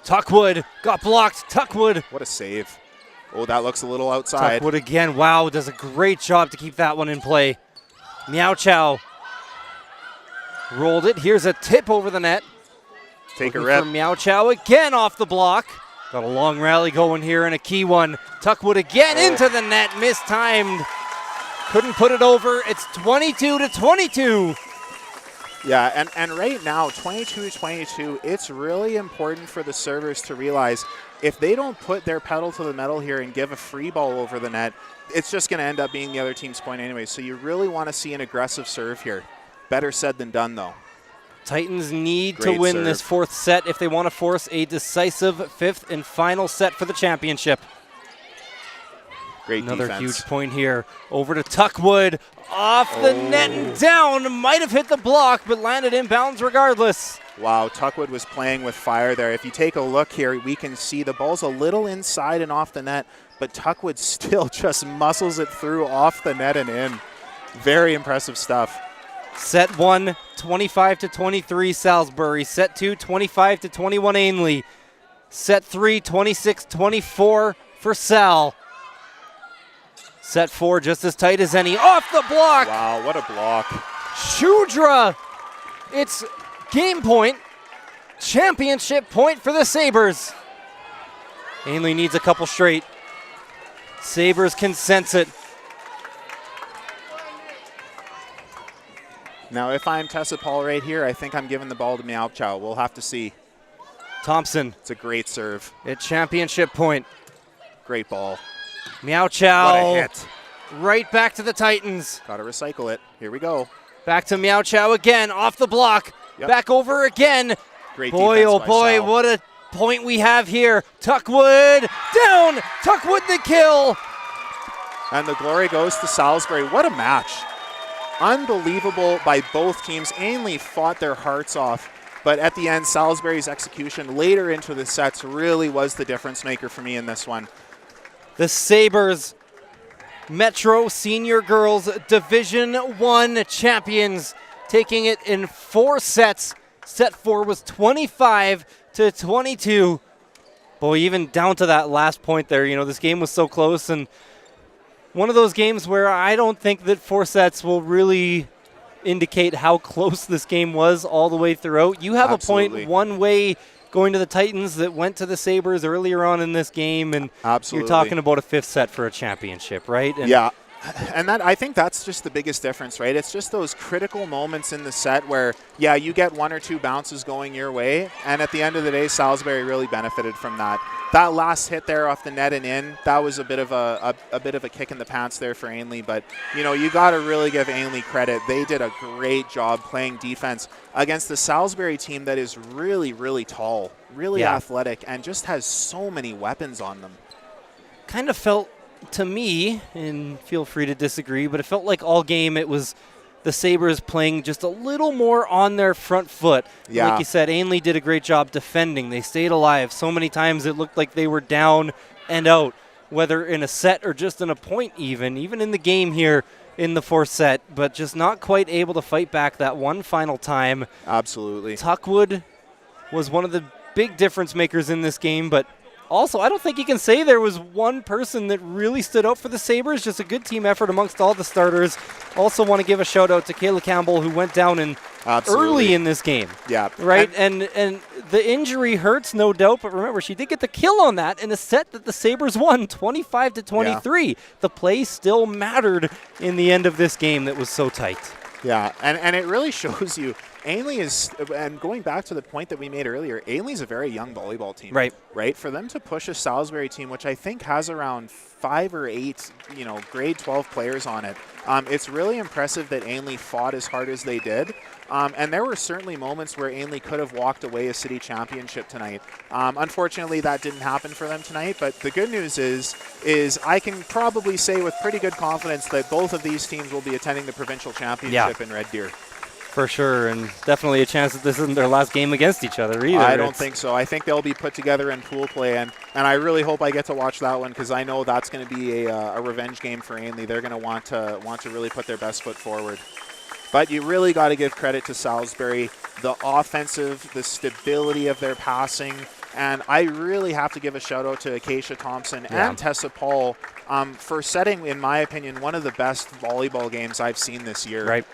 Tuckwood got blocked. Tuckwood. What a save. Oh, that looks a little outside. Tuckwood again. Wow, does a great job to keep that one in play. Meow Chow rolled it. Here's a tip over the net. Take a rip. For Meow Chow again off the block. Got a long rally going here and a key one. Tuckwood again into the net. Mistimed. couldn't put it over. It's 22-22. Yeah, and right now, 22-22, it's really important for the servers to realize if they don't put their pedal to the metal here and give a free ball over the net, it's just going to end up being the other team's point anyway. So you really want to see an aggressive serve here. Better said than done, though. Titans need Great to win serve. this fourth set if they want to force a decisive fifth and final set for the championship. Great Another defense. huge point here. Over to Tuckwood. Off the net and down. Might have hit the block, but landed inbounds regardless. Wow, Tuckwood was playing with fire there. If you take a look here, we can see the ball's a little inside and off the net, but Tuckwood still just muscles it through off the net and in. Very impressive stuff. Set 1, 25-23 Salisbury. Set 2, 25-21 Ainlay. Set 3, 26-24 for Sal. Set 4, just as tight as any. Off the block! Wow, what a block. Shudra! It's game point. Championship point for the Sabres. Ainlay needs a couple straight. Sabres can sense it. Now, if I'm Tessa Paul right here, I think I'm giving the ball to Meow Chow. We'll have to see. Thompson It's a great serve. at championship point. Great ball. Meow Chow. What a hit. Right back to the Titans. Got to recycle it. Here we go. Back to Meow Chow again. Off the block. Yep. Back over again. Great Boy, defense oh by boy, Sal. what a point we have here. Tuckwood down. Tuckwood the kill. And the glory goes to Salisbury. What a match. Unbelievable by both teams. Ainlay fought their hearts off, but at the end, Salisbury's execution later into the sets really was the difference maker for me in this one. The Sabres, Metro Senior Girls Division I champions, taking it in 4 sets. Set 4 was 25-22. Boy, even down to that last point there, you know, this game was so close, and one of those games where I don't think that 4 sets will really indicate how close this game was all the way throughout. You have Absolutely. a point one way going to the Titans that went to the Sabres earlier on in this game, and Absolutely. you're talking about a 5th set for a championship, right? And Yeah. And that, I think that's just the biggest difference, right? It's just those critical moments in the set where, yeah, you get 1 or 2 bounces going your way, and at the end of the day, Salisbury really benefited from that. That last hit there off the net and in, that was a bit of a bit of a kick in the pants there for Ainlay. But you know, you got to really give Ainlay credit. They did a great job playing defense against the Salisbury team that is really, really tall, really athletic, and just has so many weapons on them. kind of felt to me, and feel free to disagree, but it felt like all game it was the Sabres playing just a little more on their front foot. Yeah. Like you said, Ainlay did a great job defending. They stayed alive. So many times it looked like they were down and out, whether in a set or just in a point even in the game here in the 4th set, but just not quite able to fight back that one final time. Absolutely. Tuckwood was one of the big difference makers in this game, but also, I don't think you can say there was one person that really stood out for the Sabres. Just a good team effort amongst all the starters. Also want to give a shout out to Kayla Campbell, who went down in early in this game. Yeah. Right? And the injury hurts, no doubt, but remember, she did get the kill on that in a set that the Sabres won 25-23. Yeah. The play still mattered in the end of this game that was so tight. Yeah, and it really shows you, Ainlay is, and going back to the point that we made earlier, Ainlay's a very young volleyball team. Right. Right? For them to push a Salisbury team, which I think has around 5 or 8, grade 12 players on it, it's really impressive that Ainlay fought as hard as they did. And there were certainly moments where Ainlay could have walked away a city championship tonight. Unfortunately, that didn't happen for them tonight, but the good news is I can probably say with pretty good confidence that both of these teams will be attending the provincial championship in Red Deer. For sure, and definitely a chance that this isn't their last game against each other either. I don't think so. I think they'll be put together in pool play, and I really hope I get to watch that one because I know that's going to be a revenge game for Ainlay. They're going to want to really put their best foot forward. But you really got to give credit to Salisbury, the offensive, the stability of their passing, and I really have to give a shout out to Acacia Thompson and Tessa Paul. for setting, in my opinion, one of the best volleyball games I've seen this year. Right.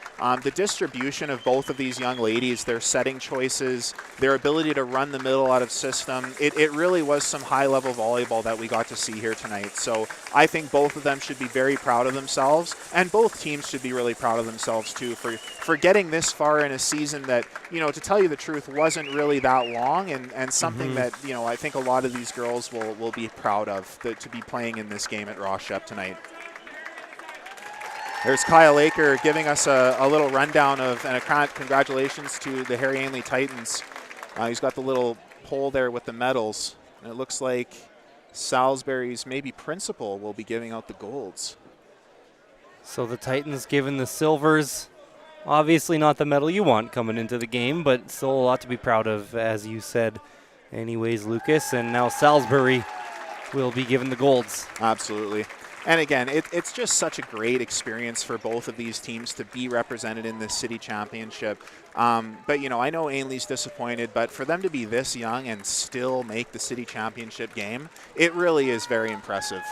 The distribution of both of these young ladies, their setting choices, their ability to run the middle out of system, it really was some high-level volleyball that we got to see here tonight. So I think both of them should be very proud of themselves, and both teams should be really proud of themselves too for getting this far in a season that, to tell you the truth, wasn't really that long, and something that, I think a lot of these girls will be proud of, to be playing in this game at Ross Sheppard tonight. There's Kyle Aker giving us a little rundown of, and a congratulations to the Harry Ainlay Titans. He's got the little pole there with the medals, and it looks like Salisbury's maybe principal will be giving out the golds. So the Titans giving the silvers. Obviously not the medal you want coming into the game, but still a lot to be proud of, as you said. Anyways, Lucas, and now Salisbury will be given the golds. Absolutely. And again, it's just such a great experience for both of these teams to be represented in this city championship. But, I know Ainley's disappointed, but for them to be this young and still make the city championship game, it really is very impressive.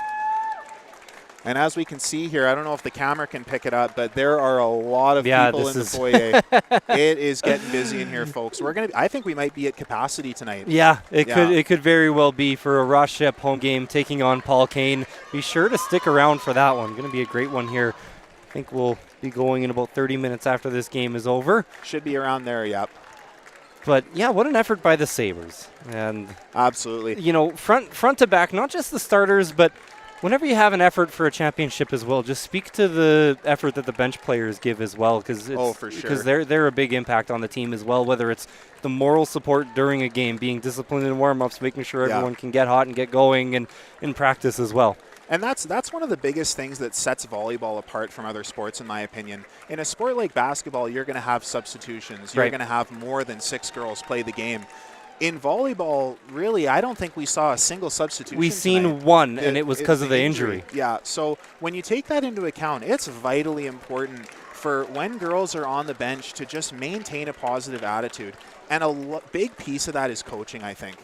And as we can see here, I don't know if the camera can pick it up, but there are a lot of people in the foyer. It is getting busy in here, folks. I think we might be at capacity tonight. Yeah, it could very well be for a Ross Sheppard home game taking on Paul Kane. Be sure to stick around for that one. Going to be a great one here. I think we'll be going in about 30 minutes after this game is over. Should be around there, yep. But yeah, what an effort by the Sabres. And absolutely. Front to back, not just the starters, but whenever you have an effort for a championship as well, just speak to the effort that the bench players give as well, because for sure. Because they're a big impact on the team as well, whether it's the moral support during a game, being disciplined in warm-ups, making sure everyone can get hot and get going, and in practice as well. And that's one of the biggest things that sets volleyball apart from other sports, in my opinion. In a sport like basketball, you're going to have substitutions. You're going to have more than 6 girls play the game. In volleyball, really, I don't think we saw a single substitution. We've seen one, and it was because of the injury. Yeah, so when you take that into account, it's vitally important for when girls are on the bench to just maintain a positive attitude. And a big piece of that is coaching, I think,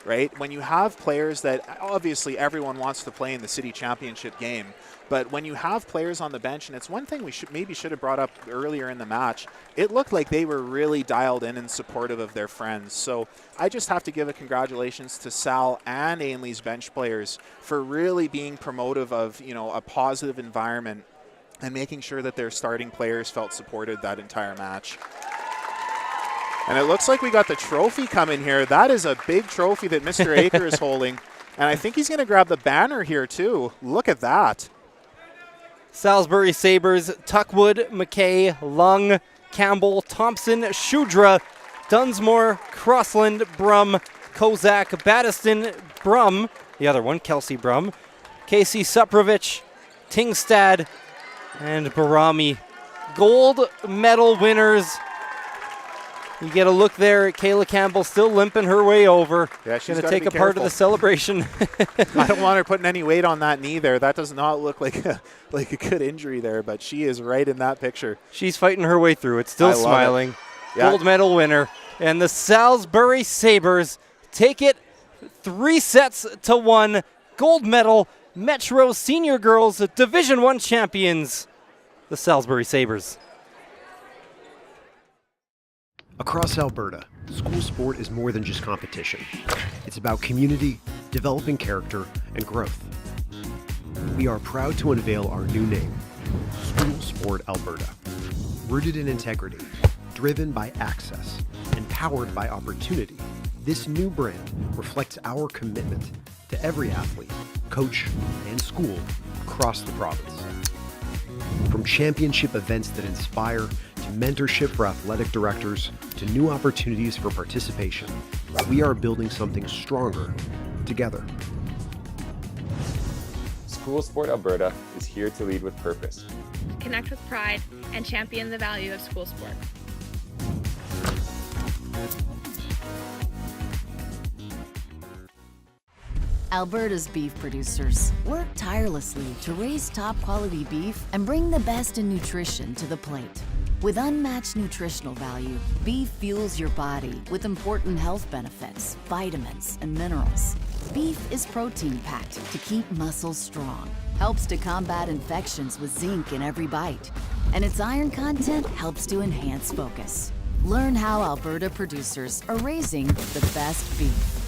right? When you have players that, obviously everyone wants to play in the city championship game, but when you have players on the bench, and it's one thing we should have brought up earlier in the match, it looked like they were really dialed in and supportive of their friends. So I just have to give a congratulations to Sal and Ainley's bench players for really being promotive of, a positive environment and making sure that their starting players felt supported that entire match. And it looks like we got the trophy coming here. That is a big trophy that Mr. Aker is holding. And I think he's going to grab the banner here too. Look at that. Salisbury Sabres, Tuckwood, McKay, Lung, Campbell, Thompson, Shudra, Dunsmore, Crossland, Brum, Kozak, Battiston, Brum, the other one, Kelsey Brum, Casey Suprovich, Tingstad, and Barami. Gold medal winners. You get a look there at Kayla Campbell still limping her way over. Yeah, she's going to take a part of the celebration. I don't want her putting any weight on that knee there. That does not look like a good injury there, but she is right in that picture. She's fighting her way through it, still smiling. Yeah. Gold medal winner. And the Salisbury Sabres take it 3-1. Gold medal, Metro Senior Girls Division I champions, the Salisbury Sabres. Across Alberta, school sport is more than just competition. It's about community, developing character, and growth. We are proud to unveil our new name, School Sport Alberta. Rooted in integrity, driven by access, and powered by opportunity, this new brand reflects our commitment to every athlete, coach, and school across the province. From championship events that inspire, to mentorship for athletic directors, to new opportunities for participation, we are building something stronger together. School Sport Alberta is here to lead with purpose. Connect with pride and champion the value of school sport. Alberta's beef producers work tirelessly to raise top quality beef and bring the best in nutrition to the plate. With unmatched nutritional value, beef fuels your body with important health benefits, vitamins, and minerals. Beef is protein-packed to keep muscles strong, helps to combat infections with zinc in every bite. And its iron content helps to enhance focus. Learn how Alberta producers are raising the best beef.